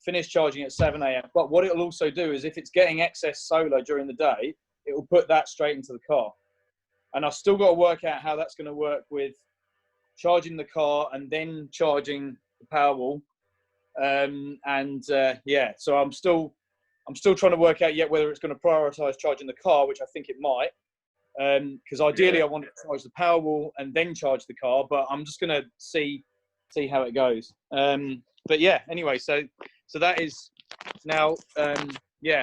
finish charging at 7 a.m. But what it'll also do is if it's getting excess solar during the day, it will put that straight into the car. And I've still got to work out how that's going to work with charging the car and then charging the Powerwall. So I'm still trying to work out whether it's going to prioritize charging the car, which I think it might. Because ideally I want to charge the Powerwall and then charge the car, but I'm just going to see how it goes. Anyway, so that is now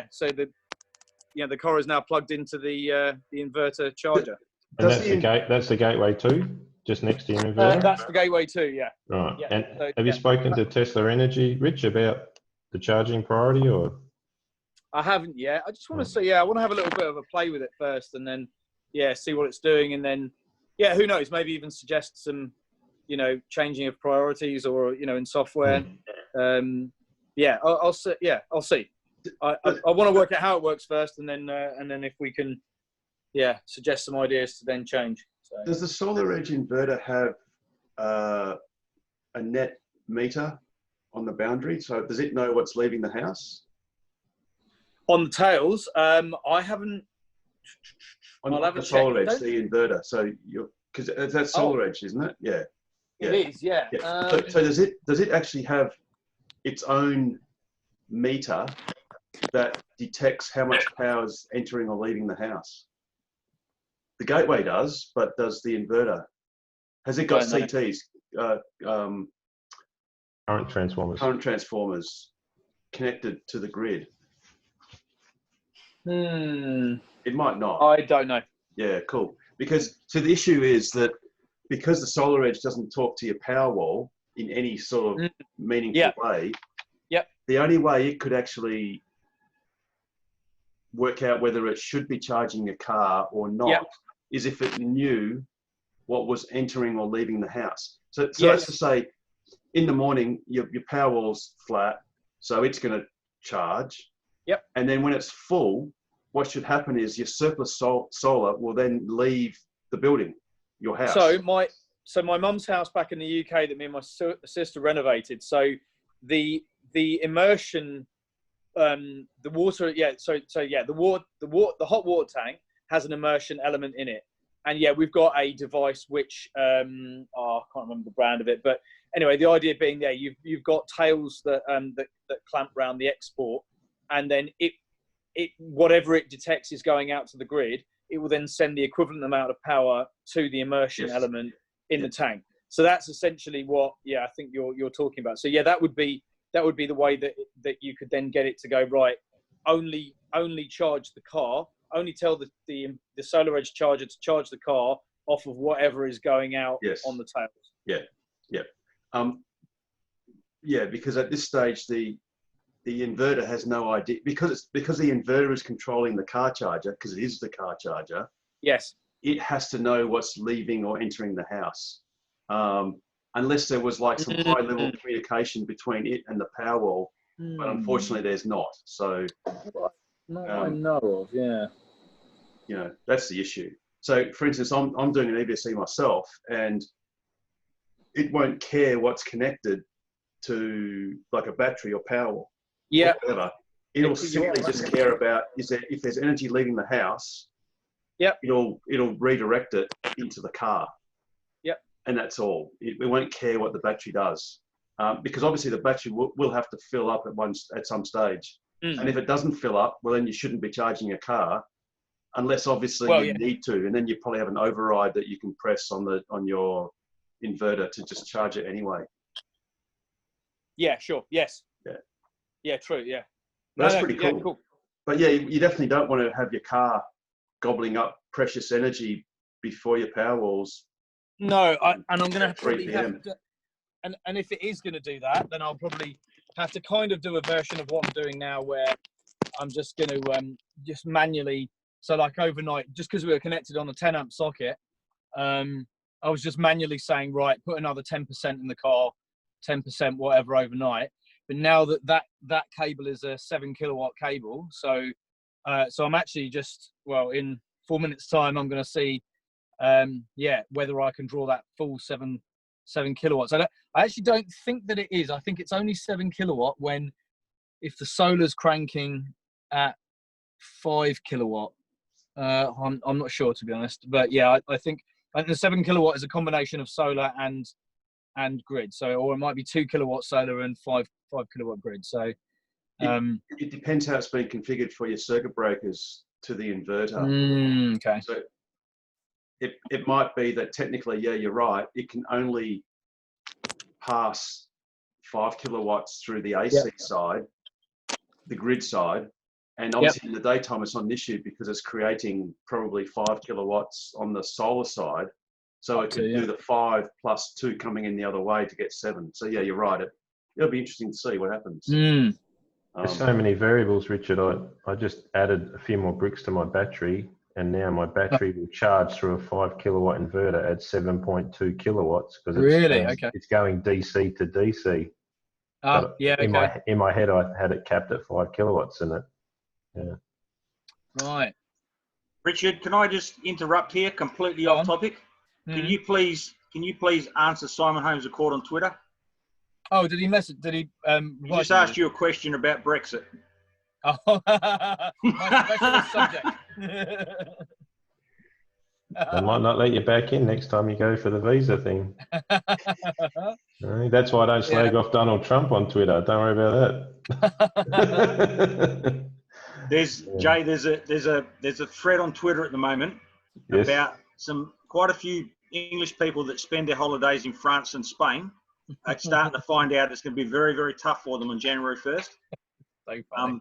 so the car is now plugged into the inverter charger. And that's the gateway to just next to your inverter? That's the Gateway 2, yeah. Right. Yeah, And so, have you yeah. spoken to Tesla Energy, Rich, about the charging priority, or? I haven't yet. I just want to say, I want to have a little bit of a play with it first, and then, see what it's doing, and then, who knows? Maybe even suggest some, changing of priorities, or in software. I'll see. Yeah, I'll see. I want to work out how it works first, and then if we can, suggest some ideas to then change. So. Does the SolarEdge inverter have a net meter on the boundary? So does it know what's leaving the house? On the tails, I haven't. On I'll have the a check. SolarEdge, the inverter. So because that's SolarEdge, isn't it? Yeah. It is, yeah. So does it actually have its own meter that detects how much power is entering or leaving the house? The Gateway does, but does the inverter? Has it got CTs? Current transformers. Current transformers connected to the grid. It might not. I don't know. Yeah, cool. Because so the issue is that because the SolarEdge doesn't talk to your Powerwall in any sort of meaningful way. Yep. The only way it could actually work out whether it should be charging a car or not is if it knew what was entering or leaving the house. So that's to say, in the morning, your Powerwall's flat, so it's going to charge. Yep. And then when it's full, what should happen is your surplus solar will then leave the building, your house. So my mum's house back in the UK that me and my sister renovated. So the immersion, the water, the hot water tank has an immersion element in it. And we've got a device which I can't remember the brand of it, but anyway, the idea being you've got tails that clamp around the export, and then it whatever it detects is going out to the grid, it will then send the equivalent amount of power to the immersion element in the tank. So that's essentially what I think you're talking about. So that would be the way that you could then get it to go right. Only charge the car. Only tell the SolarEdge charger to charge the car off of whatever is going out on the tails. Because at this stage the inverter has no idea, because the inverter is controlling the car charger, because it is the car charger. Yes. It has to know what's leaving or entering the house, unless there was like some high level communication between it and the Powerwall. But unfortunately, there's not. So. I know of, that's the issue. So, for instance, I'm doing an EVSE myself, and it won't care what's connected to like a battery or Powerwall. Yeah. Or whatever. It'll simply just care about if there's energy leaving the house. Yep. It'll redirect it into the car. Yep. And that's all. It won't care what the battery does, because obviously the battery will have to fill up at some stage. And if it doesn't fill up, well, then you shouldn't be charging a car, unless obviously you need to, and then you probably have an override that you can press on your inverter to just charge it anyway. Yeah, sure. Yes. Yeah. Yeah, true. Yeah. That's pretty cool. Yeah, cool. But you definitely don't want to have your car gobbling up precious energy before your Powerwalls. No, and I'm going to probably have to, and if it is going to do that, then I'll probably have to kind of do a version of what I'm doing now, where I'm just going to just manually. So like overnight, just because we were connected on a 10 amp socket, I was just manually saying, right, put another 10% in the car, 10% whatever overnight. But now that cable is a 7 kilowatt cable, so I'm actually just in 4 minutes time I'm going to see whether I can draw that full 7 kilowatts. I actually don't think that it is. I think it's only 7 kilowatt if the solar's cranking at 5 kilowatt. I'm not sure, to be honest, but I think the 7 kilowatt is a combination of solar and grid. So, or it might be 2 kilowatt solar and 5 kilowatt grid. So it depends how it's been configured for your circuit breakers to the inverter. Okay. So it might be that technically, you're right. It can only pass 5 kilowatts through the AC side, the grid side. And obviously in the daytime, it's not an issue because it's creating probably 5 kilowatts on the solar side. So it could do the 5 plus 2 coming in the other way to get 7. So yeah, you're right. It'll be interesting to see what happens. There's so many variables, Richard. I just added a few more bricks to my battery, and now my battery will charge through a 5 kilowatt inverter at 7.2 kilowatts because it's going DC to DC. In my head, I had it capped at 5 kilowatts in it. Yeah. Right. Richard, can I just interrupt here, completely off topic? Can you please answer Simon Holmes Accord on Twitter? Oh, did he message? Did he? He just asked you a question about Brexit. Oh, my specialist subject. They might not let you back in next time you go for the visa thing. That's why I don't slag off Donald Trump on Twitter. Don't worry about that. Jay, there's a thread on Twitter at the moment about quite a few English people that spend their holidays in France and Spain are starting to find out it's going to be very, very tough for them on January 1st.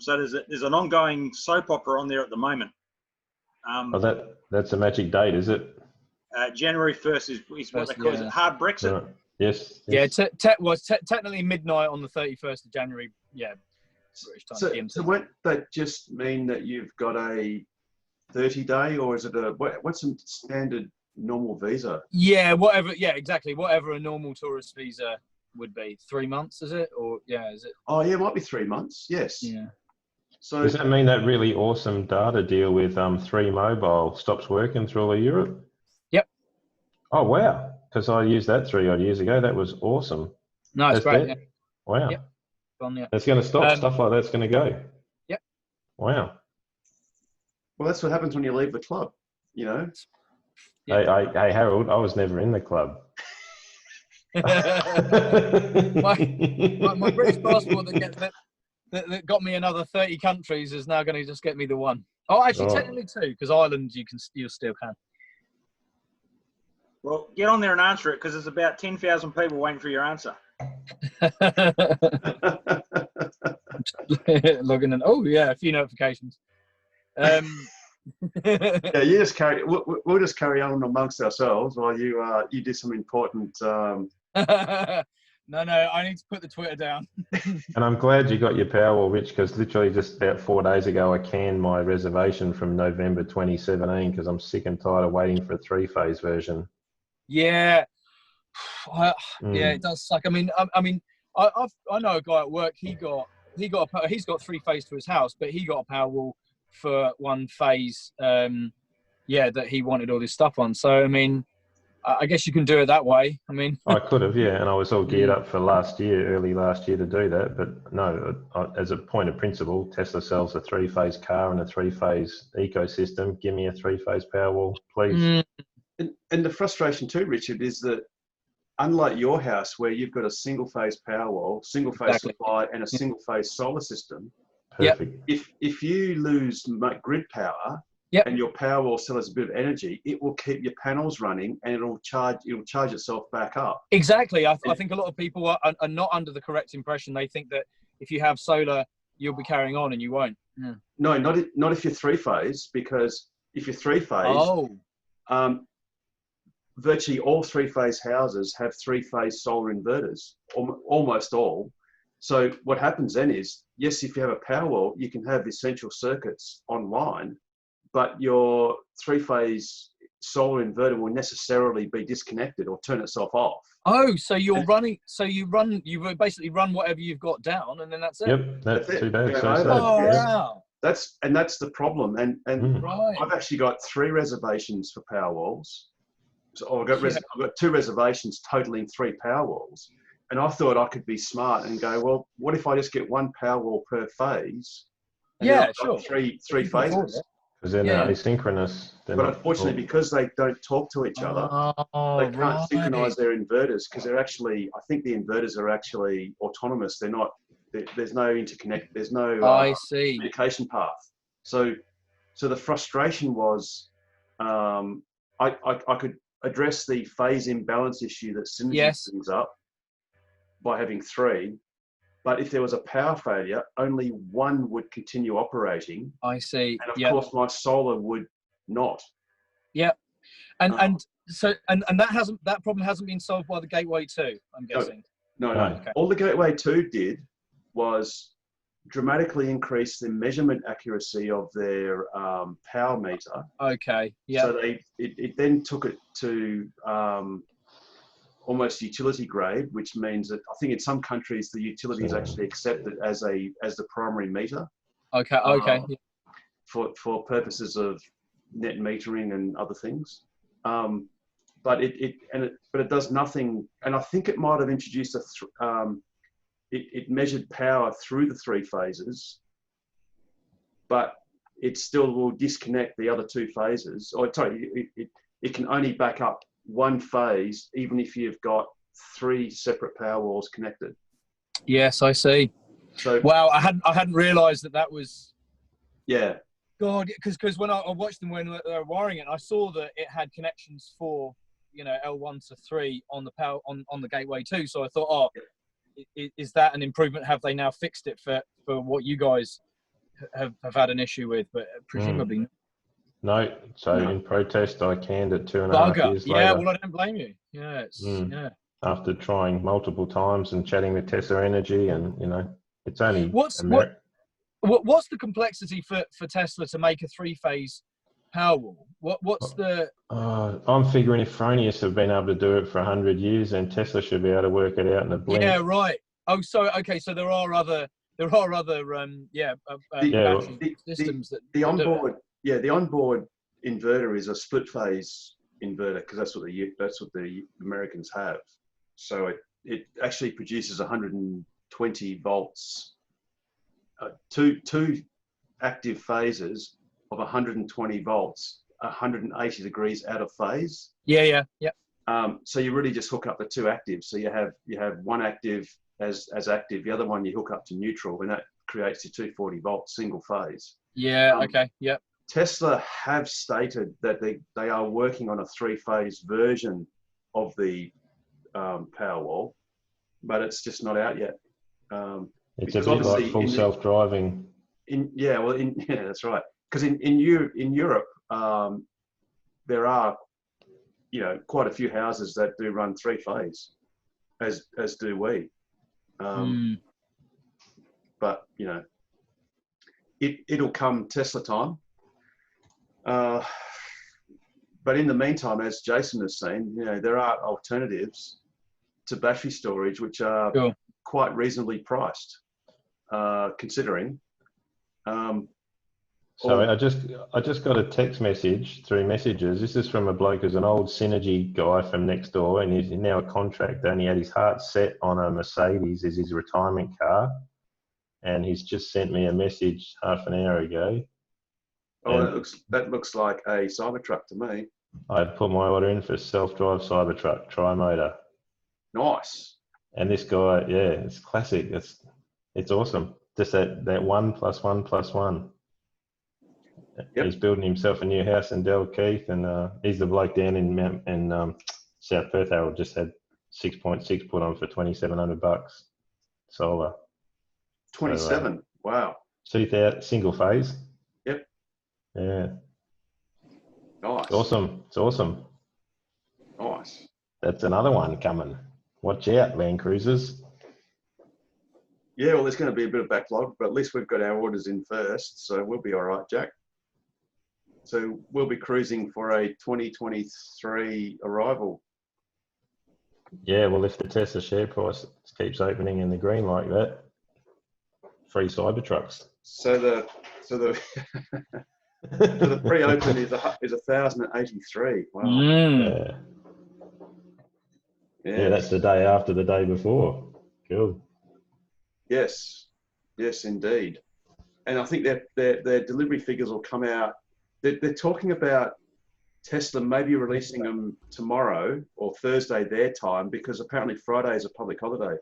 So there's an ongoing soap opera on there at the moment. That's a magic date, is it? January 1st is what they call it. Hard Brexit. Right. Yes. Yeah, technically midnight on the 31st of January. Yeah. British time. So won't that just mean that you've got a 30-day, or is it what's a standard normal visa? Yeah, whatever. Yeah, exactly. Whatever a normal tourist visa would be. 3 months, is it? Or is it? Oh yeah, it might be 3 months. Yes. Yeah. So does that mean that really awesome data deal with 3 Mobile stops working through all of Europe? Yep. Oh wow! Because I used that 3 odd years ago. That was awesome. No, it's great. Yeah. Wow. Yep. It's going to stop. Stuff like that's going to go. Yep. Wow. Well, that's what happens when you leave the club. You know. Yeah. Hey, Harold, I was never in the club. my British passport that got me another 30 countries is now going to just get me the one. Oh, actually, technically 2, because Ireland you still can. Well, get on there and answer it, because there's about 10,000 people waiting for your answer. Logging in. Oh yeah, a few notifications. Yeah, you just carry. We'll just carry on amongst ourselves while you do some important. No, I need to put the Twitter down. And I'm glad you got your Powerwall, Rich, because literally just about 4 days ago, I canned my reservation from November 2017 because I'm sick and tired of waiting for a 3-phase version. Yeah, yeah, it does suck. I mean, I know a guy at work. He's got 3-phase to his house, but he got a Powerwall for 1 phase. That he wanted all this stuff on. So I mean, I guess you can do it that way. I mean, I could have, yeah, and I was all geared up for early last year to do that. But no, as a point of principle, Tesla sells a 3-phase car and a 3-phase ecosystem. Give me a 3-phase Powerwall, please. And the frustration too, Richard, is that unlike your house where you've got a single-phase Powerwall, single-phase supply, and a single-phase solar system, perfect. If you lose grid power and your Powerwall still has a bit of energy, it will keep your panels running and it'll charge itself back up. Exactly. I think a lot of people are not under the correct impression. They think that if you have solar, you'll be carrying on, and you won't. Yeah. No, not if you're 3-phase, because if you're 3-phase, virtually all 3-phase houses have 3-phase solar inverters, almost all. So what happens then is, yes, if you have a Powerwall, you can have essential circuits online, but your 3-phase solar inverter will necessarily be disconnected or turn itself off. Oh, so you basically run whatever you've got down, and then that's it. Yep, that's too bad. Wow. That's the problem. And I've actually got 3 reservations for Powerwalls. So I've got 2 reservations totaling 3 Powerwalls. And I thought I could be smart and go, well, what if I just get 1 Powerwall per phase? Yeah, sure. Three phases. Because they're asynchronous. But unfortunately, because they don't talk to each other, they can't synchronize their inverters, because they're actually, I think the inverters are actually autonomous. They're not, there's no interconnect, there's no communication path. So the frustration was, I could address the phase imbalance issue that Synergy brings up by having 3. But if there was a power failure, only 1 would continue operating. I see. And of course, my solar would not. Yeah. And that problem hasn't been solved by the Gateway 2, I'm guessing. No. Okay. All the Gateway 2 did was dramatically increase the measurement accuracy of their power meter. Okay. Yeah. So it then took it to almost utility grade, which means that I think in some countries the utilities actually accept it as the primary meter. Okay. Okay. For purposes of net metering and other things. But it does nothing, and I think it might have introduced it measured power through the 3 phases, but it still will disconnect the other 2 phases. Or sorry, it can only back up 1 phase, even if you've got 3 separate power walls connected. Yes, I see. So wow, I hadn't realised that was. Yeah. God, because when I watched them when they were wiring it, I saw that it had connections for L1 to 3 on the power on the Gateway 2. So I thought, is that an improvement? Have they now fixed it for what you guys have had an issue with? But presumably. No. So in protest, I canned it 2.5 years later. Yeah, well, I don't blame you. Yeah, yeah. After trying multiple times and chatting with Tesla Energy, and it's only what's the complexity for Tesla to make a 3-phase Powerwall? What's the? I'm figuring if Fronius have been able to do it for 100 years, then Tesla should be able to work it out in a blink. Yeah, right. Oh, so okay, so there are other battery systems that the onboard inverter is a split phase inverter because that's what the Americans have. So it actually produces 120 volts, two active phases of 120 volts, 180 degrees out of phase. Yeah. So you really just hook up the 2 actives. So you have one active as active, the other one you hook up to neutral, and that creates your 240 volt single phase. Yeah. Okay. Yep. Tesla have stated that they are working on a 3-phase version of the Powerwall, but it's just not out yet. It's a bit like full self-driving. That's right. Because in Europe, there are quite a few houses that do run 3-phase, as do we. But it'll come Tesla time. But in the meantime, as Jason has seen, there are alternatives to battery storage which are quite reasonably priced, considering. So I just got a text message through messages. This is from a bloke who's an old Synergy guy from next door, and he's now a contractor, and he had his heart set on a Mercedes as his retirement car. And he's just sent me a message half an hour ago. Oh, that looks like a Cybertruck to me. I put my order in for a self-drive Cybertruck, tri-motor. Nice. And this guy, it's classic. It's awesome. Just that 1+1+1. Yep. He's building himself a new house in Dalkeith, and he's the bloke down in South Perth. Harold just had 6.6 put on for $2,700 solar. 27. So, wow. 2,000 single phase. Yep. Yeah. Nice. It's awesome. Nice. That's another one coming. Watch out, Land Cruisers. Yeah, well, there's going to be a bit of backlog, but at least we've got our orders in first, so we'll be all right, Jack. So we'll be cruising for a 2023 arrival. Yeah, well, if the Tesla share price keeps opening in the green like that, free Cybertrucks. So the the pre-open is 1,083. Wow. Yeah, that's the day after the day before. Cool. Yes, indeed. And I think their delivery figures will come out. They're talking about Tesla maybe releasing them tomorrow or Thursday their time, because apparently Friday is a public holiday.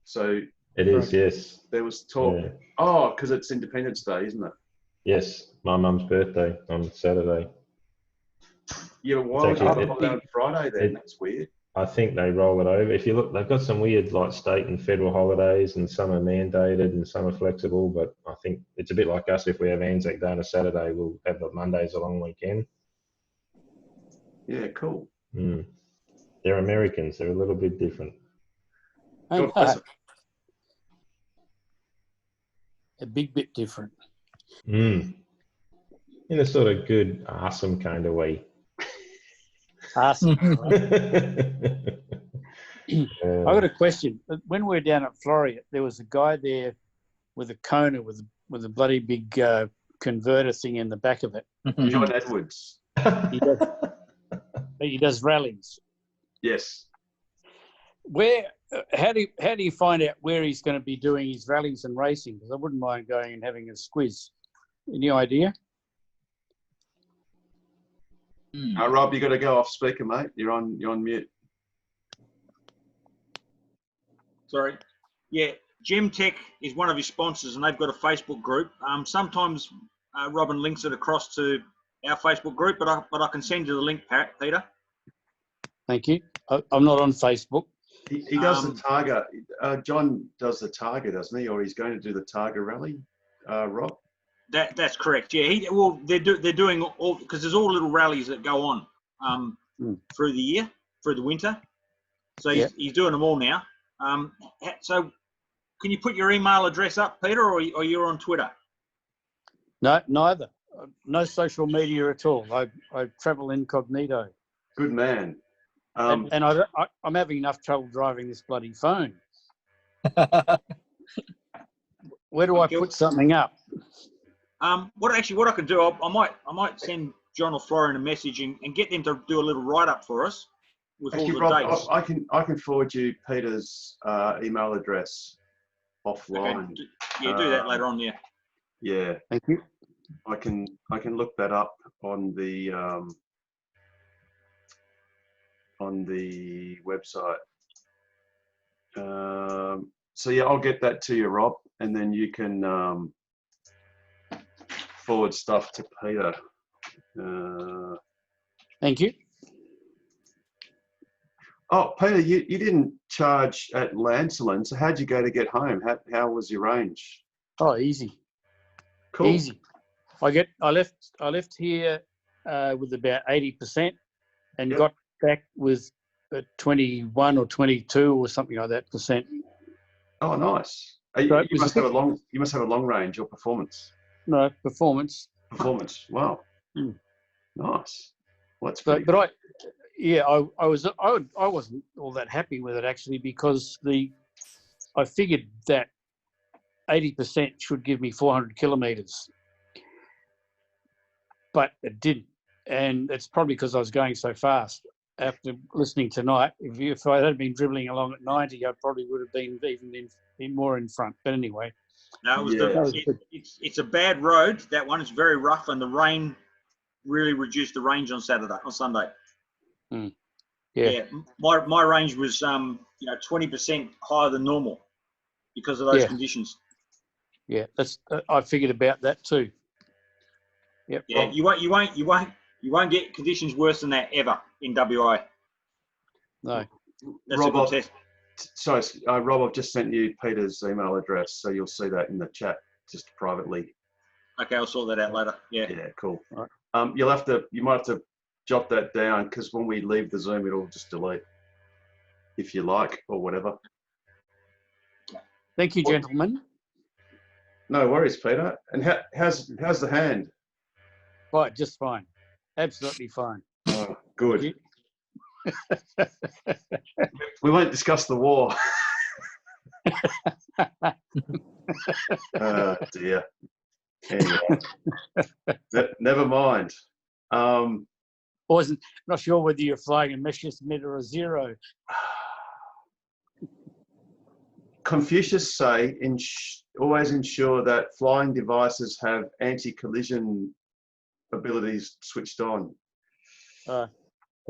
So it is, yes. There was talk. Yeah. Oh, because it's Independence Day, isn't it? Yes, my mum's birthday on Saturday. Yeah, but why would you have a holiday on Friday then? That's weird. I think they roll it over. If you look, they've got some weird like state and federal holidays, and some are mandated and some are flexible. But I think it's a bit like us. If we have Anzac Day on a Saturday, we'll have the Mondays a long weekend. Yeah, cool. Mm. They're Americans. They're a little bit different. And God bless 'em. a big bit different. Mm. In a sort of good, awesome kind of way. Awesome. Uh, I got a question. When we were down at Floreat, there was a guy there with a Kona with a bloody big converter thing in the back of it. John Edwards. He does rallies. Yes. Where? How do you find out where he's going to be doing his rallies and racing? Because I wouldn't mind going and having a squiz. Any idea? Rob, you got to go off speaker, mate. You're on mute. Sorry. Yeah, Gemtech is one of his sponsors, and they've got a Facebook group. Sometimes Robin links it across to our Facebook group, but I can send you the link, Peter. Thank you. I'm not on Facebook. He does the Targa. John does the Targa, doesn't he? Or he's going to do the Targa rally, Rob? That's correct. Yeah. They're doing all, because there's all little rallies that go on through the year, through the winter. So he's doing them all now. So can you put your email address up, Peter, or you're on Twitter? No, neither. No social media at all. I travel incognito. Good man. And I'm having enough trouble driving this bloody phone. Where do I put something up? What I can do, I might send John or Florian a message and get them to do a little write up for us with Actually, all the Rob, dates. I can forward you Peter's email address offline. Okay. Yeah, do that later on. Yeah. Yeah. Thank you. I can look that up on the website. So yeah, I'll get that to you, Rob, and then you can forward stuff to Peter. Thank you. Oh, Peter, you didn't charge at Lancelin, so how'd you go to get home? How was your range? Oh, easy. Cool. Easy. I left here with about 80% and got back with 21 or 22 or something like that percent. Oh, nice. You must have a long range or performance. No, performance. Performance. Wow. Nice. Well, that's but I wasn't all that happy with it actually, because I figured that 80% should give me 400 kilometres, but it didn't, and it's probably because I was going so fast. After listening tonight, if I had been dribbling along at 90, I probably would have been even more in front. But anyway, no, it's a bad road. That one is very rough, and the rain really reduced the range on Sunday. Yeah, my range was 20% higher than normal because of those conditions. Yeah, I figured about that too. Yep. Yeah, you won't get conditions worse than that ever in WA. No. That's Rob, a good test. Sorry, Rob, I've just sent you Peter's email address, so you'll see that in the chat just privately. Okay, I'll sort that out later. Yeah. Yeah, cool. All right. You might have to jot that down, because when we leave the Zoom, it'll just delete, if you like, or whatever. Thank you, gentlemen. No worries, Peter. And how's the hand? Right, just fine. Absolutely fine. Oh, good. We won't discuss the war. Oh, dear. Anyway, never mind. Not sure whether you're flying a Messerschmitt or a Zero. Confucius say, always ensure that flying devices have anti-collision abilities switched on.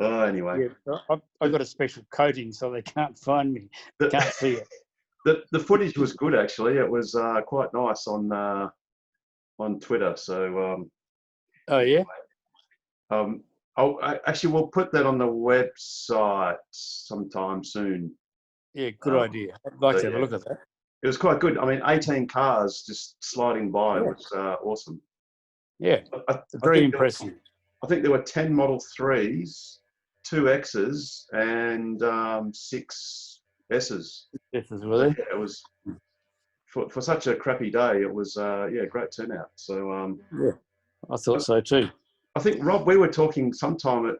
Anyway. Yeah, I've got a special coating so they can't find me. Can't see it. The footage was good, actually. It was quite nice on Twitter. So. Oh yeah. Actually, we'll put that on the website sometime soon. Yeah, good idea. I'd like to have a look at that. It was quite good. I mean, 18 cars just sliding by. It was awesome. Yeah, very impressive. I think there were 10 Model 3s 2 X's and 6 S's. This is really. Yeah, it was for such a crappy day. It was great turnout. So Yeah, I thought so too. I think Rob, we were talking sometime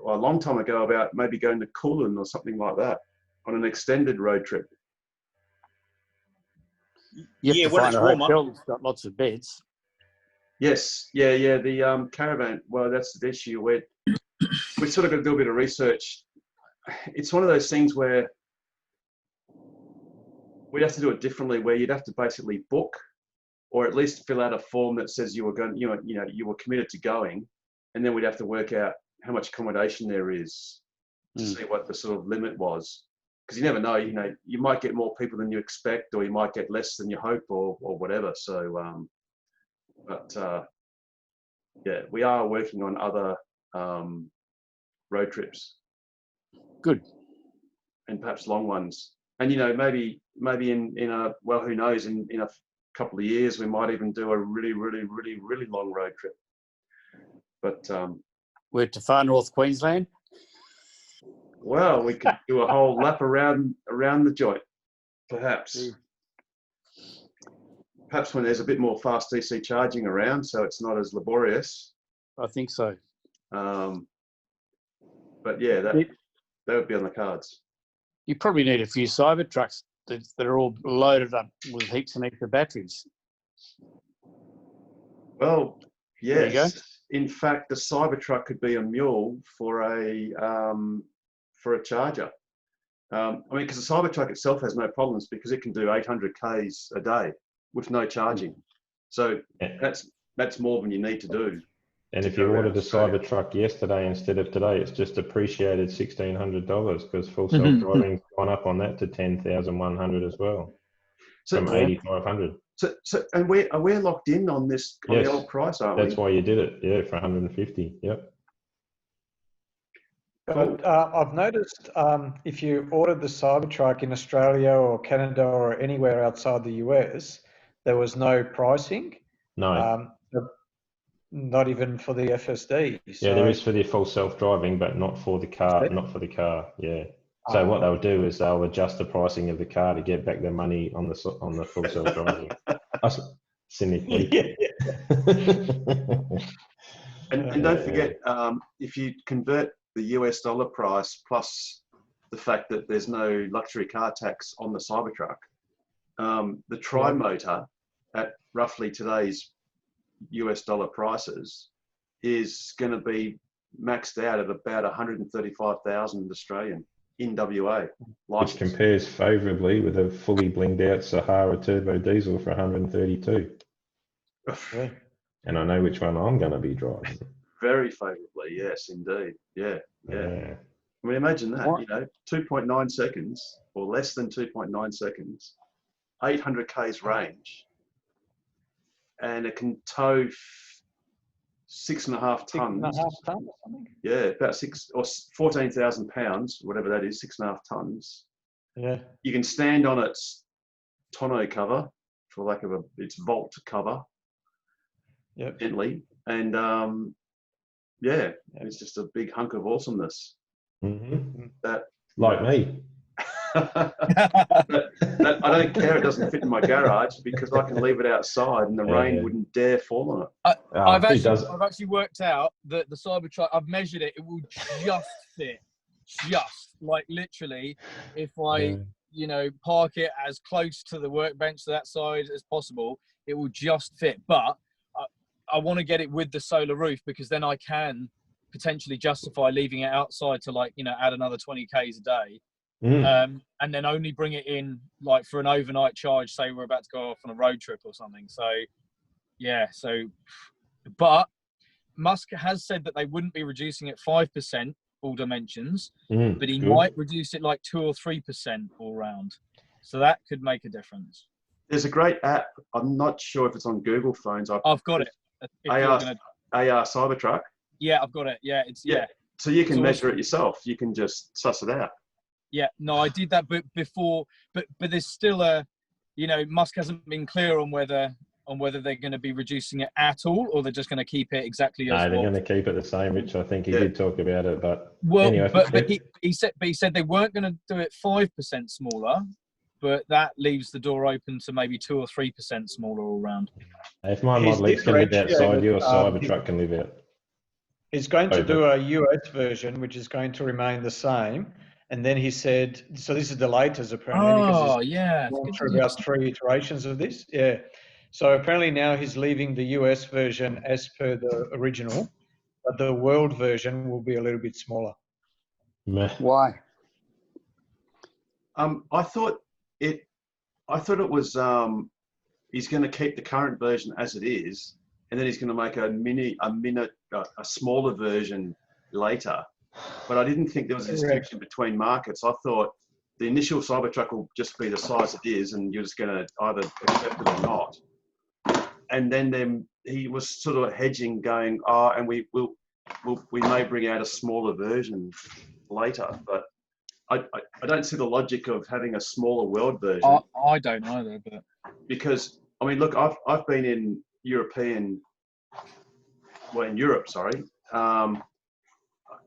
a long time ago about maybe going to Kulin or something like that on an extended road trip. You have Yeah, to when find it's a warmer. hotel that's got lots of beds. Yes, yeah. The caravan. Well, that's the issue. We sort of got to do a bit of research. It's one of those things where we'd have to do it differently, where you'd have to basically book, or at least fill out a form that says you were going, you were committed to going, and then we'd have to work out how much accommodation there is to see what the sort of limit was. Because you never know, you might get more people than you expect, or you might get less than you hope, or whatever. So, yeah, we are working on other road trips. Good. And perhaps long ones. And maybe in a, well, who knows, in a couple of years we might even do a really long road trip. But we're to far north Queensland. Well, we could do a whole lap around the joint, perhaps. Perhaps when there's a bit more fast DC charging around, so it's not as laborious. I think so. But yeah, that would be on the cards. You probably need a few Cybertrucks that are all loaded up with heaps and heaps of batteries. Well, yes. There you go. In fact, the Cybertruck could be a mule for a charger. I mean, because the Cybertruck itself has no problems because it can do 800 Ks a day with no charging. So that's more than you need to do. And if you ordered a Cybertruck yesterday instead of today, it's just appreciated $1,600 because full self-driving's gone up on that to 10,100 as well, from 8,500. So, and are we locked in on this on the old price? Aren't we? That's why you did it, yeah, for 150. Yep. But I've noticed if you ordered the Cybertruck in Australia or Canada or anywhere outside the US, there was no pricing. No. Not even for the FSD. So. Yeah, there is for the full self-driving, but not for the car. Not for the car. Yeah. So what they'll do is they'll adjust the pricing of the car to get back their money on the full self-driving. Cynically. And don't forget, if you convert the US dollar price plus the fact that there's no luxury car tax on the Cybertruck, the tri-motor at roughly today's US dollar prices is going to be maxed out at about 135,000 Australian in WA. Which compares favourably with a fully blinged out Sahara turbo diesel for 132. And I know which one I'm going to be driving. Very favourably, yes, indeed. Yeah. I mean, imagine that, 2.9 seconds or less than 2.9 seconds, 800 Ks range. And it can tow 6.5 tons. 6.5 tons or something? Yeah, about 14,000 pounds, whatever that is, 6.5 tons. Yeah. You can stand on its tonneau cover, for lack of its vault cover. Yep. Gently. And it's just a big hunk of awesomeness. Mm-hmm. That like me. That I don't care. It doesn't fit in my garage because I can leave it outside and the rain wouldn't dare fall on it. I've actually worked out that the Cybertruck, I've measured it, it will just fit. Just like literally, if I park it as close to the workbench to that side as possible, it will just fit. But I want to get it with the solar roof because then I can potentially justify leaving it outside to add another 20 Ks a day. And then only bring it in like for an overnight charge, say we're about to go off on a road trip or something. But Musk has said that they wouldn't be reducing it 5% all dimensions, but he might reduce it like 2 or 3% all round. So that could make a difference. There's a great app. I'm not sure if it's on Google phones. I've got it. AR Cybertruck. Yeah, I've got it. Yeah, So you can measure it yourself. You can just suss it out. Yeah, no, I did that before, but there's still Musk hasn't been clear on whether on whether they're going to be reducing it at all, or they're just going to keep it exactly No, as they're was. going to keep it the same, which I think he Yeah. did talk about it. But Well, anyway, but he said they weren't going to do it 5% smaller, but that leaves the door open to maybe 2 or 3% smaller all round. if my He's Model X can live outside, differentiated, your Cybertruck can live out. He's going to Over. do a US version, which is going to remain the same. And then he said, so this is the latest apparently, because Oh, yeah. he's gone through about 3 iterations of this. Yeah. So apparently now he's leaving the US version as per the original, but the world version will be a little bit smaller. Meh. Why? I thought it was he's going to keep the current version as it is, and then he's going to make a smaller version later. But I didn't think there was a distinction between markets. I thought the initial Cybertruck will just be the size it is, and you're just going to either accept it or not. And then he was sort of hedging, going, and we may bring out a smaller version later. But I don't see the logic of having a smaller world version. I don't either, but Because I mean, look, I've been in Europe, sorry.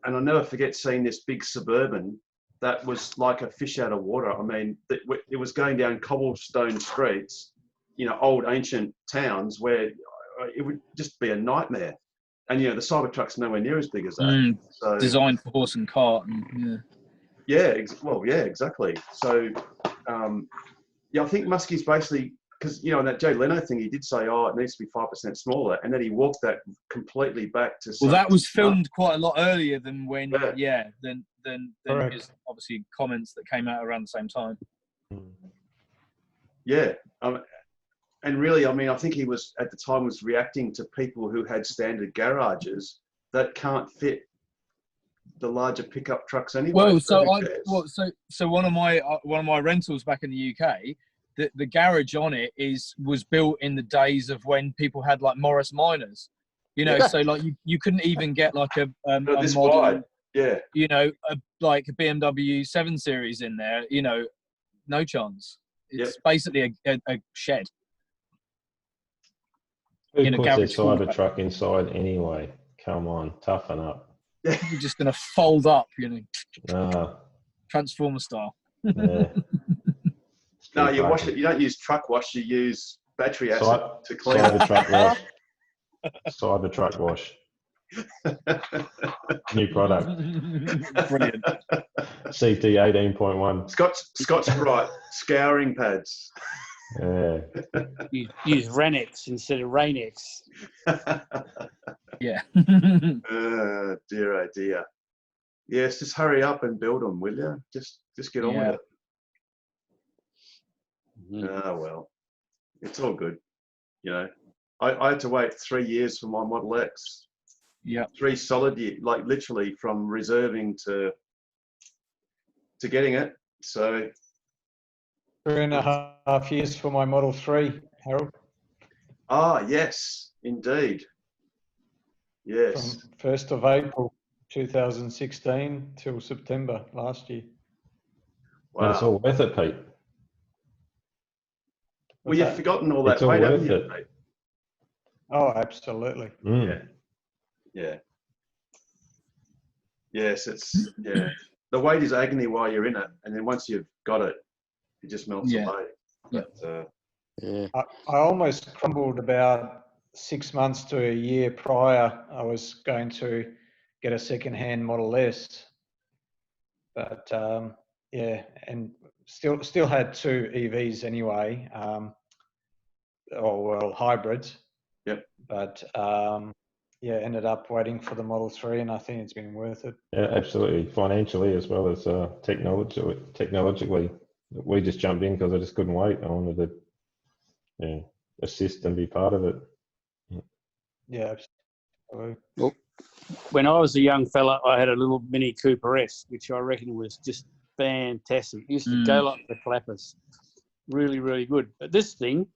And I'll never forget seeing this big Suburban that was like a fish out of water. I mean, it was going down cobblestone streets, old ancient towns where it would just be a nightmare. And, the Cybertruck's nowhere near as big as that. So, designed for horse and cart. And, yeah, exactly. So, I think Muskie's basically, because, in that Jay Leno thing, he did say, it needs to be 5% smaller. And then he walked that completely back to... Well, that was filmed quite a lot earlier than when, than Correct. his, obviously, comments that came out around the same time. Yeah. And really, I mean, I think he was, at the time, was reacting to people who had standard garages that can't fit the larger pickup trucks anyway. Well, so who cares? so one of my rentals back in the UK, the garage on it was built in the days of when people had like Morris Minors, so like you couldn't even get like a this model, wide. Yeah. like a BMW 7 Series in there, no chance. It's basically a shed. Who In a puts their garage full of Cybertruck inside anyway? Come on, toughen up. You're just going to fold up, Ah, Transformer style. yeah. No, you wash it. You don't use truck wash. You use battery acid to clean it. Cybertruck wash. Cybertruck wash. New product. Brilliant. CT 18.1. Scotch Brite scouring pads. Yeah. Use Ranex instead of Rain-X. Yeah. Dear, oh dear. Yes, just hurry up and build them, will you? Just get on with it. Ah, well, it's all good. I had to wait 3 years for my Model X. Yeah. 3 solid years, like literally from reserving to getting it. So 3.5 years for my Model 3, Harold. Yes, indeed. Yes. From 1st of April 2016 till September last year. Wow. It's all worth it, Pete. Well, you've forgotten all that It's all weight, haven't worth you, it. mate? Oh, absolutely. Yeah. Yes, the weight is agony while you're in it, and then once you've got it, it just melts away. But, I almost crumbled about 6 months to a year prior. I was going to get a second-hand Model S, but and still had 2 EVs anyway, hybrids. Yep. But ended up waiting for the Model 3, and I think it's been worth it. Yeah, absolutely. Financially as well as technologically. We just jumped in because I just couldn't wait. I wanted to assist and be part of it. Yeah, absolutely. Well, when I was a young fella, I had a little Mini Cooper S, which I reckon was just fantastic. It used to go like the clappers. Really, really good. But this thing,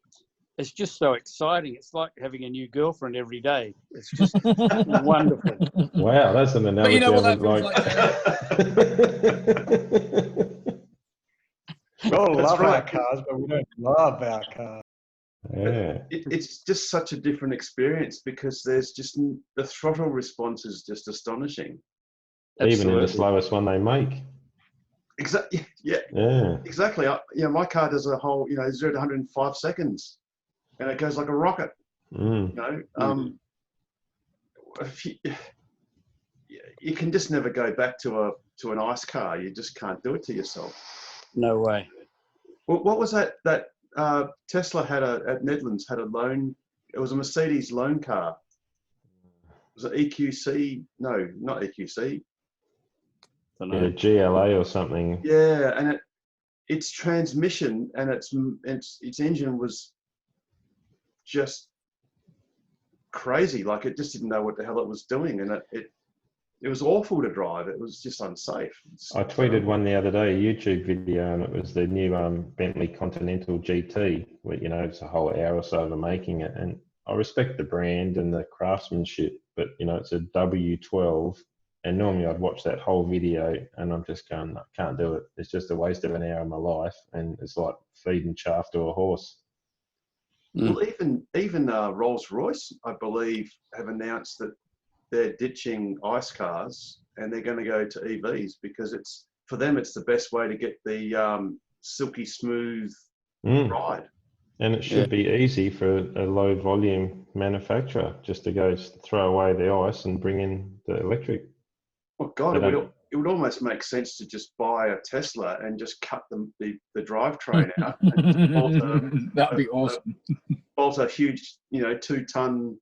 it's just so exciting. It's like having a new girlfriend every day. It's just wonderful. Wow, that's an analogy. But you know what I that would feels like? We all That's love right. our cars, but we don't love our cars. Yeah. It's just such a different experience because there's just the throttle response is just astonishing. Even in the Absolutely. slowest one they make. Exactly. Yeah. Yeah. Exactly. My car does a whole 0 to 100 in 5 seconds, and it goes like a rocket. Mm. If you can just never go back to an ICE car. You just can't do it to yourself. No way. What was that Tesla had at Nedlands had a loan? It was a Mercedes loan car. Was it EQC? No, not EQC. Yeah, GLA or something. Yeah, and its transmission and its engine was just crazy. Like it just didn't know what the hell it was doing, and it was awful to drive. It was just unsafe. I tweeted one the other day, a YouTube video, and it was the new Bentley Continental GT, where, it's a whole hour or so of making it. And I respect the brand and the craftsmanship, but, it's a W12. And normally I'd watch that whole video and I'm just going, no, can't do it. It's just a waste of an hour of my life. And it's like feeding chaff to a horse. Well, even Rolls-Royce, I believe, have announced that they're ditching ICE cars and they're going to go to EVs because for them it's the best way to get the silky smooth ride. And it should be easy for a low volume manufacturer just to go throw away the ICE and bring in the electric. Oh God, it would almost make sense to just buy a Tesla and just cut the drivetrain out. And that'd be awesome. Bolt a huge, 2-ton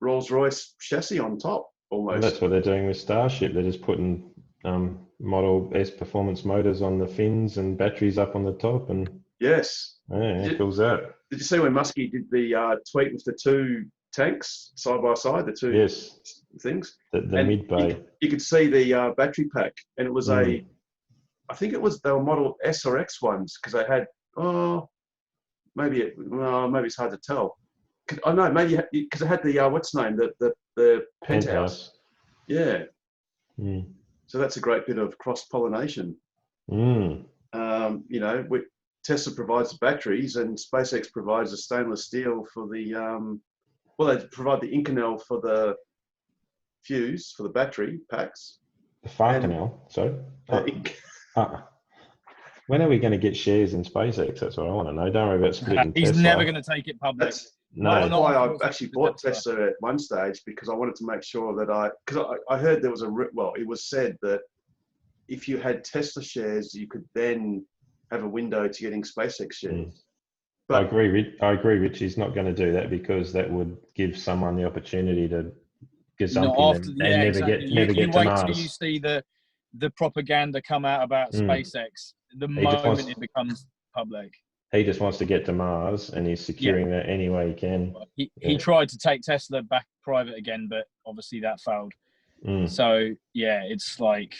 Rolls-Royce chassis on top, almost. And that's what they're doing with Starship. They're just putting Model S performance motors on the fins and batteries up on the top. And yes, yeah, how cool's that? Did you see when Muskie did the tweet with the 2 tanks side by side, the 2 things? The mid bay. You could see the battery pack, and it was I think they were Model S or X ones because they had maybe it's hard to tell. I know maybe because it had the what's the name, the penthouse. Yeah. So that's a great bit of cross pollination. Tesla provides the batteries and SpaceX provides the stainless steel for the they provide the Inconel for the fuse for the battery packs. The Farcanel, sorry. When are we going to get shares in SpaceX? That's what I want to know. Don't worry about splitting He's Tesla. never going to take it public. That's why I actually bought Tesla at one stage, because I wanted to make sure that because I heard there was it was said that if you had Tesla shares, you could then have a window to getting SpaceX shares. But I agree, Rich. He's not going to do that because that would give someone the opportunity to gazump in and never get to wait Mars. till you see the propaganda come out about SpaceX the moment it becomes public. He just wants to get to Mars, and he's securing that any way he can. He tried to take Tesla back private again, but obviously that failed. So yeah, it's like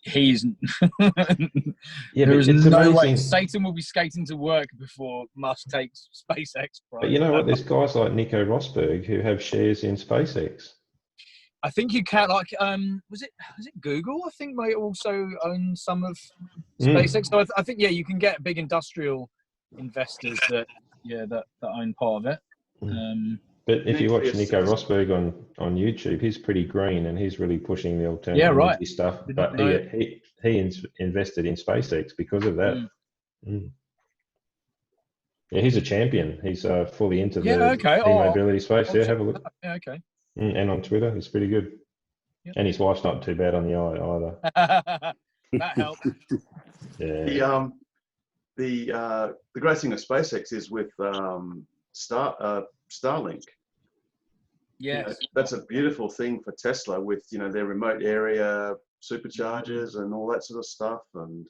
he's there is no way Satan will be skating to work before Musk takes SpaceX private. But you know what? There's guys like Nico Rosberg who have shares in SpaceX. I think you can, like, was it Google? I think they also own some of SpaceX. So I think you can get big industrial investors that own part of it. But if you watch Nico Rosberg on YouTube, he's pretty green and he's really pushing the alternative energy stuff. But he invested in SpaceX because of that. Yeah, he's a champion. He's fully into the e-mobility space. Have a look. Yeah, okay. And on Twitter, he's pretty good. Yep. And his wife's not too bad on the eye either. That helped. Yeah. The great thing with SpaceX is with Starlink. Yes. That's a beautiful thing for Tesla with their remote area superchargers and all that sort of stuff. And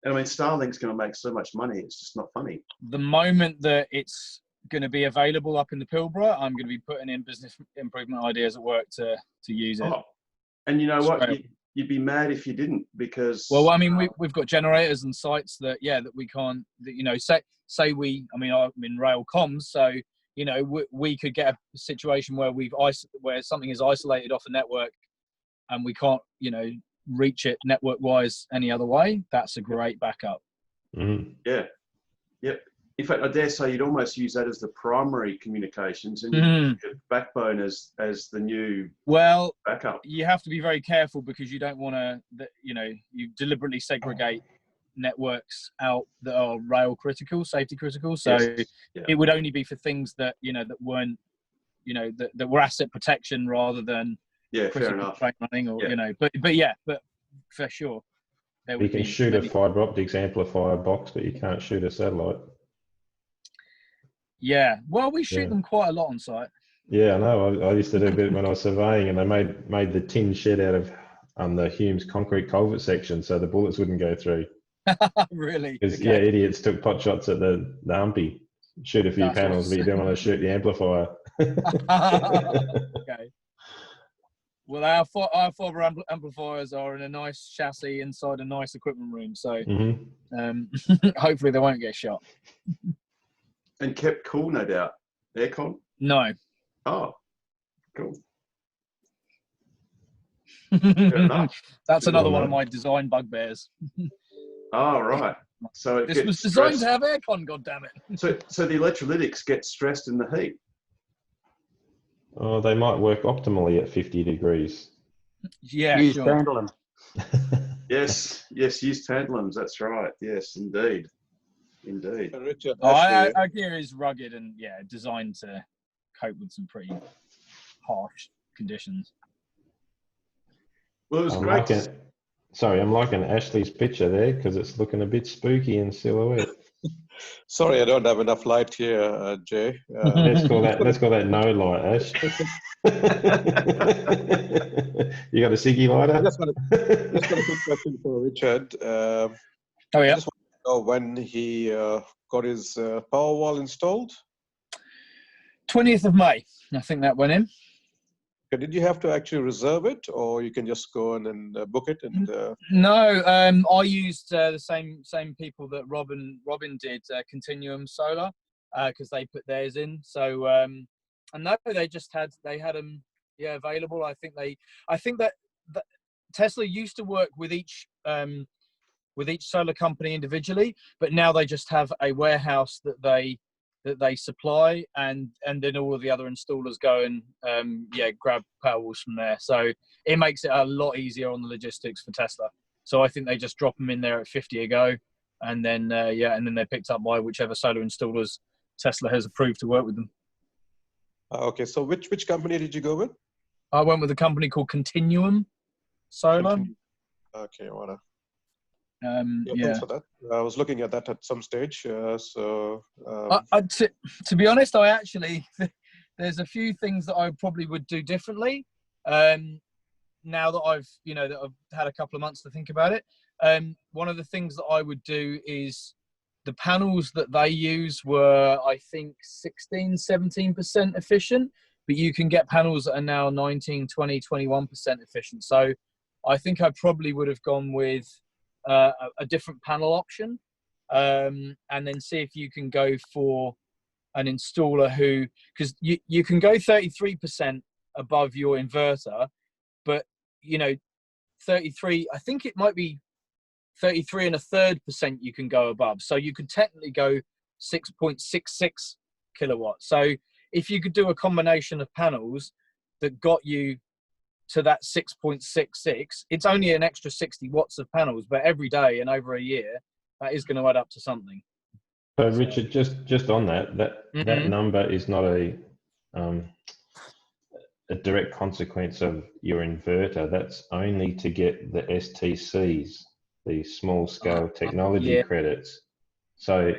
I mean, Starlink's going to make so much money. It's just not funny. The moment that it's going to be available up in the Pilbara, I'm going to be putting in business improvement ideas at work to use it. And you know what? You'd be mad if you didn't, because I mean, we've got generators and sites that we can't, say I'm in rail comms, so we could get a situation where where something is isolated off a network and we can't reach it network wise any other way. That's a great backup. Yeah. Yep. in fact, I dare say you'd almost use that as the primary communications, and the backbone as the new backup. You have to be very careful because you don't want to, you deliberately segregate networks out that are rail critical, safety critical. So it would only be for things that that weren't, that were asset protection rather than fair enough. train running or but for sure. You can shoot a fibre optics amplifier box, but you can't shoot a satellite. Yeah, well, we shoot them quite a lot on site. Yeah, I know. I used to do a bit when I was surveying, and they made the tin shed out of the Humes concrete culvert section, so the bullets wouldn't go through. Really? Because idiots took pot shots at the humpy, shoot a few panels, but you don't want to shoot the amplifier. Okay. Well, our fibre amplifiers are in a nice chassis inside a nice equipment room, so hopefully they won't get shot. And kept cool, no doubt. Aircon? No. Oh, cool. That's another one of my design bugbears. Oh, right. So this was designed to have aircon, goddammit. So the electrolytics get stressed in the heat. Oh, they might work optimally at 50 degrees. Yeah, use sure. tantalum. Yes, use tantalums. That's right. Yes, indeed. Richard, our gear is rugged and designed to cope with some pretty harsh conditions. Well, it was great. I'm liking Ashley's picture there because it's looking a bit spooky in silhouette. Sorry, I don't have enough light here, Jay. Let's call that no light, Ash. You got a ciggy lighter? Just got a quick question for Richard. Oh yeah. I just want to know when he got his Powerwall installed. 20th of May, I think that went in. Okay, did you have to actually reserve it, or you can just go in and book it? And No, I used the same people that Robin did, Continuum Solar, because they put theirs in. So and no, they had them available. I think that Tesla used to work with each solar company individually, but now they just have a warehouse that they supply, and then all of the other installers go and grab Powerwalls from there. So it makes it a lot easier on the logistics for Tesla. So I think they just drop them in there at 50 a go, and then they're picked up by whichever solar installers Tesla has approved to work with them. Okay, so which company did you go with? I went with a company called Continuum Solar. Okay, wanna. Thanks for that. I was looking at that at some stage. To be honest, I actually there's a few things that I probably would do differently. Now that I've had a couple of months to think about it. One of the things that I would do is the panels that they use were, I think, 16-17% efficient, but you can get panels that are now 19, 20, 21% efficient. So I think I probably would have gone with a different panel option, and then see if you can go for an installer because you can go 33% above your inverter, but 33, I think it might be 33 1/3% you can go above. So you could technically go 6.66 kilowatts. So if you could do a combination of panels that got you to that 6.66, it's only an extra 60 watts of panels, but every day and over a year, that is going to add up to something. So Richard, just on that number is not a direct consequence of your inverter. That's only to get the STCs, the small scale technology credits. So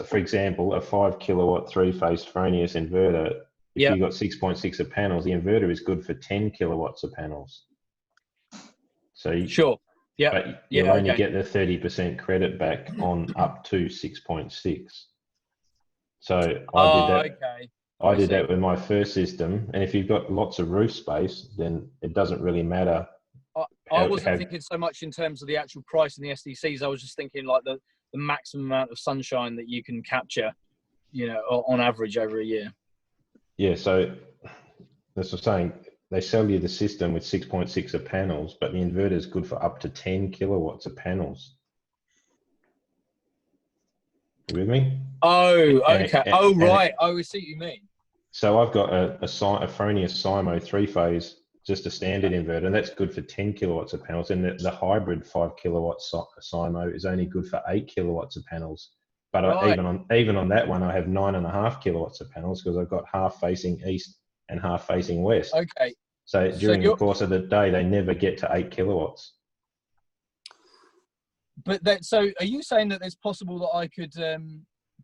for example, a 5 kilowatt 3-phase Fronius inverter, if you've got 6.6 of panels, the inverter is good for 10 kilowatts of panels. So but you'll only get the 30% credit back on up to 6.6. So I did that with my first system, and if you've got lots of roof space, then it doesn't really matter. I wasn't thinking so much in terms of the actual price and the SDCs. I was just thinking like the maximum amount of sunshine that you can capture, on average over a year. Yeah, so that's what I'm saying. They sell you the system with 6.6 of panels, but the inverter is good for up to 10 kilowatts of panels. You with me? Oh, okay. And- Oh, and- right. I see what you mean. So I've got a Fronius Simo 3-phase, just a standard inverter, and that's good for 10 kilowatts of panels. And the hybrid 5 kilowatt Simo is only good for 8 kilowatts of panels. But Right. even on that one, I have 9.5 kilowatts of panels because I've got half facing east and half facing west. Okay. So So during the you're- course of the day, they never get to 8 kilowatts. But that, so are you saying that it's possible that I could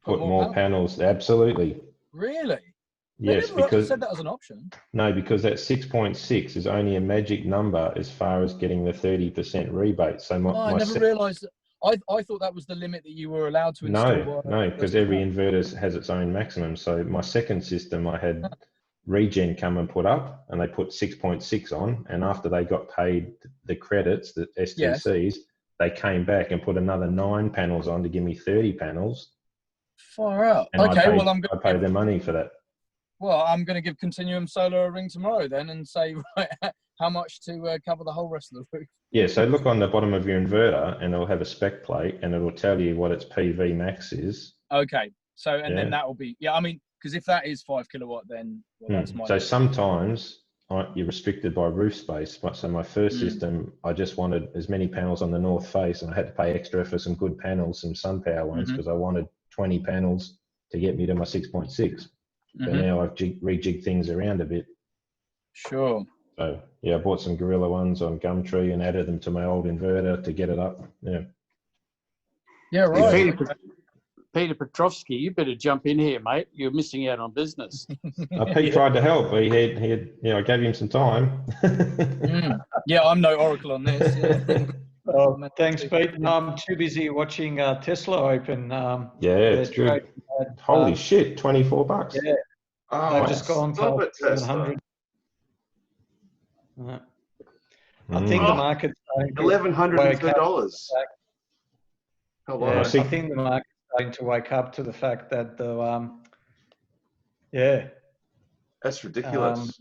Put more panels, absolutely. Really? They Yes, never because said that as an option. no, because that 6.6 is only a magic number as far as getting the 30% rebate. So Oh, I my never realised. I thought that was the limit that you were allowed to install. no, because every inverter has its own maximum. So my second system, I had Regen come and put up, and they put 6.6 on, and after they got paid the credits, the STCs, they came back and put another 9 panels on to give me 30 panels. Far out. And Okay, I paid, well I'm I paid them money for that. Well, I'm going to give Continuum Solar a ring tomorrow then and say right, how much to cover the whole rest of the roof. Yeah, so look on the bottom of your inverter, and it'll have a spec plate, and it'll tell you what its PV max is. Okay, so and then Yeah. that will be I mean, because if that is 5 kilowatt, then well, that's my. So sometimes you're restricted by roof space. So my first system, I just wanted as many panels on the north face, and I had to pay extra for some good panels, some sun power ones, because I wanted 20 panels to get me to my 6.6. But now I've rejigged things around a bit. Sure. So yeah, I bought some Gorilla ones on Gumtree and added them to my old inverter to get it up. Yeah. Yeah, right. Peter Petrovsky, you better jump in here, mate. You're missing out on business. Pete tried to help. He had, I gave him some time. Yeah, I'm no oracle on this. Yeah. Oh, thanks, Pete. No, I'm too busy watching Tesla open. Yeah, it's good. Holy shit, $24. Yeah. Oh, They've just gone stop to it, Tesla. 700. I think the market's starting to wake up. $1,102. Hello. Yeah, I think the market's starting to wake up to the fact that the That's ridiculous.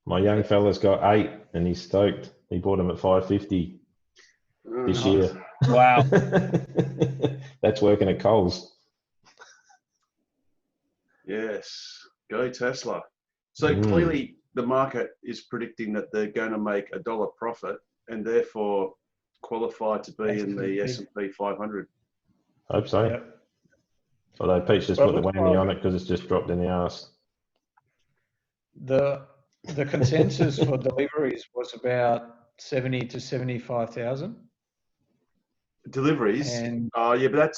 My young fella's got 8 and he's stoked. He bought them at $550 this year. Wow. That's working at Coles. Yes, go Tesla. So clearly the market is predicting that they're going to make $1 profit and therefore qualify to be in the S&P 500. Hope so. Yep. Although Pete's just put the whammy on it because it's just dropped in the arse. The consensus for deliveries was about 70 to 75,000. Deliveries? And yeah, but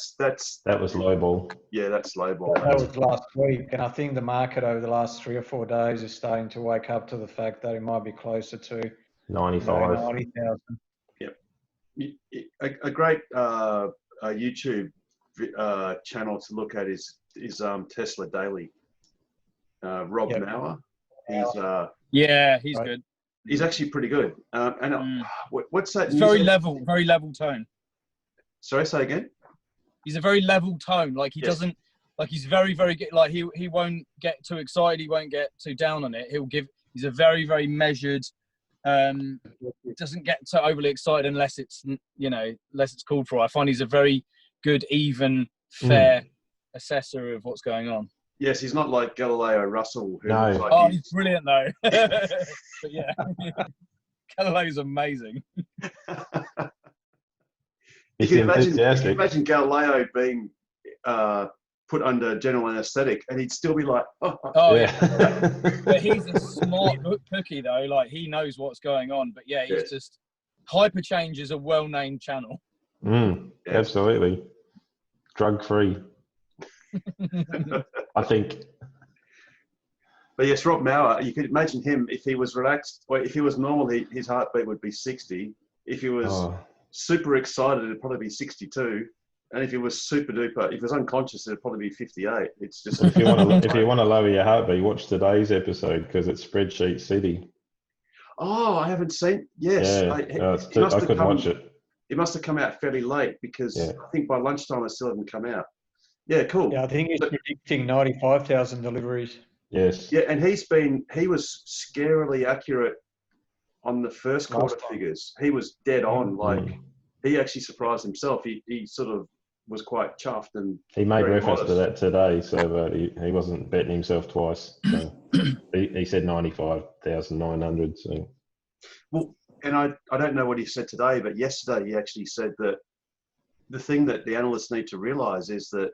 that was low ball. Yeah, that's low ball. That was last week, and I think the market over the last 3 or 4 days is starting to wake up to the fact that it might be closer to 95. 90,000. Yep. A great YouTube channel to look at is Tesla Daily. Rob Mauer. He's good. He's actually pretty good. And what's that? It's very level tone. Sorry, say again. He's a very level tone. Like he doesn't, like he's very, very good. Like he won't get too excited. He won't get too down on it. He's a very, very measured. Doesn't get so overly excited unless it's unless it's called for. I find he's a very good, even, fair assessor of what's going on. Yes, he's not like Galileo Russell. Who No. looks like He's brilliant though. But yeah, Galileo's amazing. You can imagine Galileo being put under general anaesthetic, and he'd still be like, yeah. But he's a smart cookie though. Like he knows what's going on. But yeah, he's just Hyperchange is a well-named channel. Absolutely, drug-free. I think. But yes, Rob Mauer, you could imagine him if he was relaxed, or if he was normal, his heartbeat would be 60. If he was super excited, it'd probably be 62. And if he was super duper, if he was unconscious, it'd probably be 58. It's just if you want to lower your heartbeat, watch today's episode because it's Spreadsheet City. Oh, I haven't seen. Yes, Yeah, I couldn't watch it. It must have come out fairly late because I think by lunchtime it still hadn't come out. Yeah, cool. Yeah, I think he's predicting 95,000 deliveries. Yes. Yeah, and he was scarily accurate on the first quarter figures. He was dead on. Like he actually surprised himself. He sort of was quite chuffed, and He made very reference to modest. that today, so he wasn't betting himself twice. So he said 95,900. So Well, and I don't know what he said today, but yesterday he actually said that the thing that the analysts need to realise is that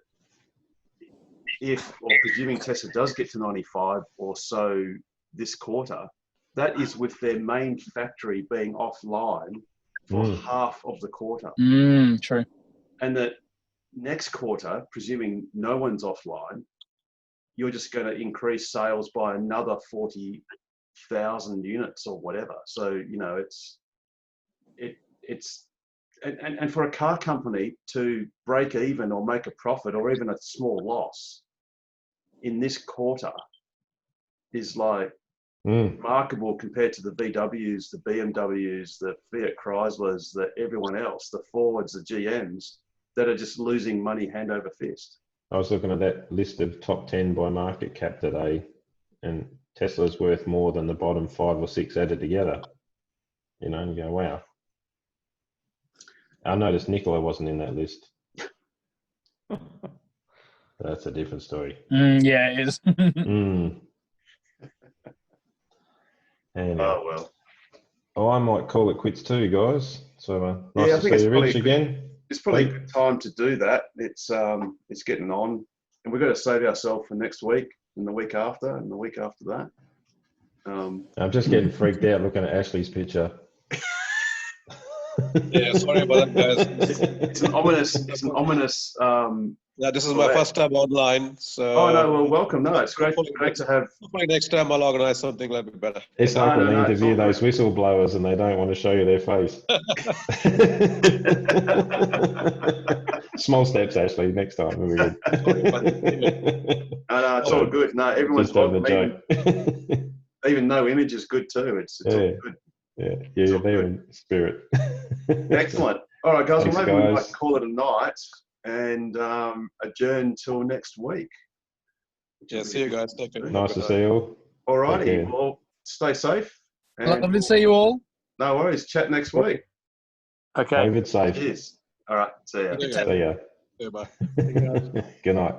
if, or presuming Tesla does get to 95 or so this quarter, that is with their main factory being offline for half of the quarter. True. And that next quarter, presuming no one's offline, you're just going to increase sales by another 40,000 units or whatever. So, you know, and for a car company to break even or make a profit or even a small loss in this quarter is like remarkable compared to the VWs, the BMWs, the Fiat Chryslers, the everyone else, the Fords, the GMs that are just losing money hand over fist. I was looking at that list of top 10 by market cap today, and Tesla's worth more than the bottom 5 or 6 added together. You know, and you go, wow. I noticed Nikola wasn't in that list. That's a different story. Yeah, it is. Anyway. Oh, well. Oh, I might call it quits too, guys. So nice Yeah, I to think see you, Rich, again. It's probably a good time to do that. It's getting on, and we've got to save ourselves for next week and the week after and the week after that. I'm just getting freaked out looking at Ashley's picture. Yeah, sorry about that, guys. It's an ominous. Yeah, this is my first time online, so. Oh no, well, welcome. No, it's great to have. Hopefully next time I'll organize something a little bit better. It's like when they interview those whistleblowers and they don't want to show you their face. Small steps, Ashley. Next time we'll be good. No, it's all good. No, everyone's Just having a welcome. joke. Even no image is good too. It's all good. Yeah, you're there in spirit. Excellent. All right, guys. Thanks, Well, maybe we guys. might call it a night and adjourn till next week. Yeah, see you guys. Take care. Nice to see you all. All Take righty. care. Well, stay safe. and Lovely to see you all. No worries. Chat next week. Okay. COVID safe. Cheers. All right. See ya. See ya. Yeah, bye. Good night.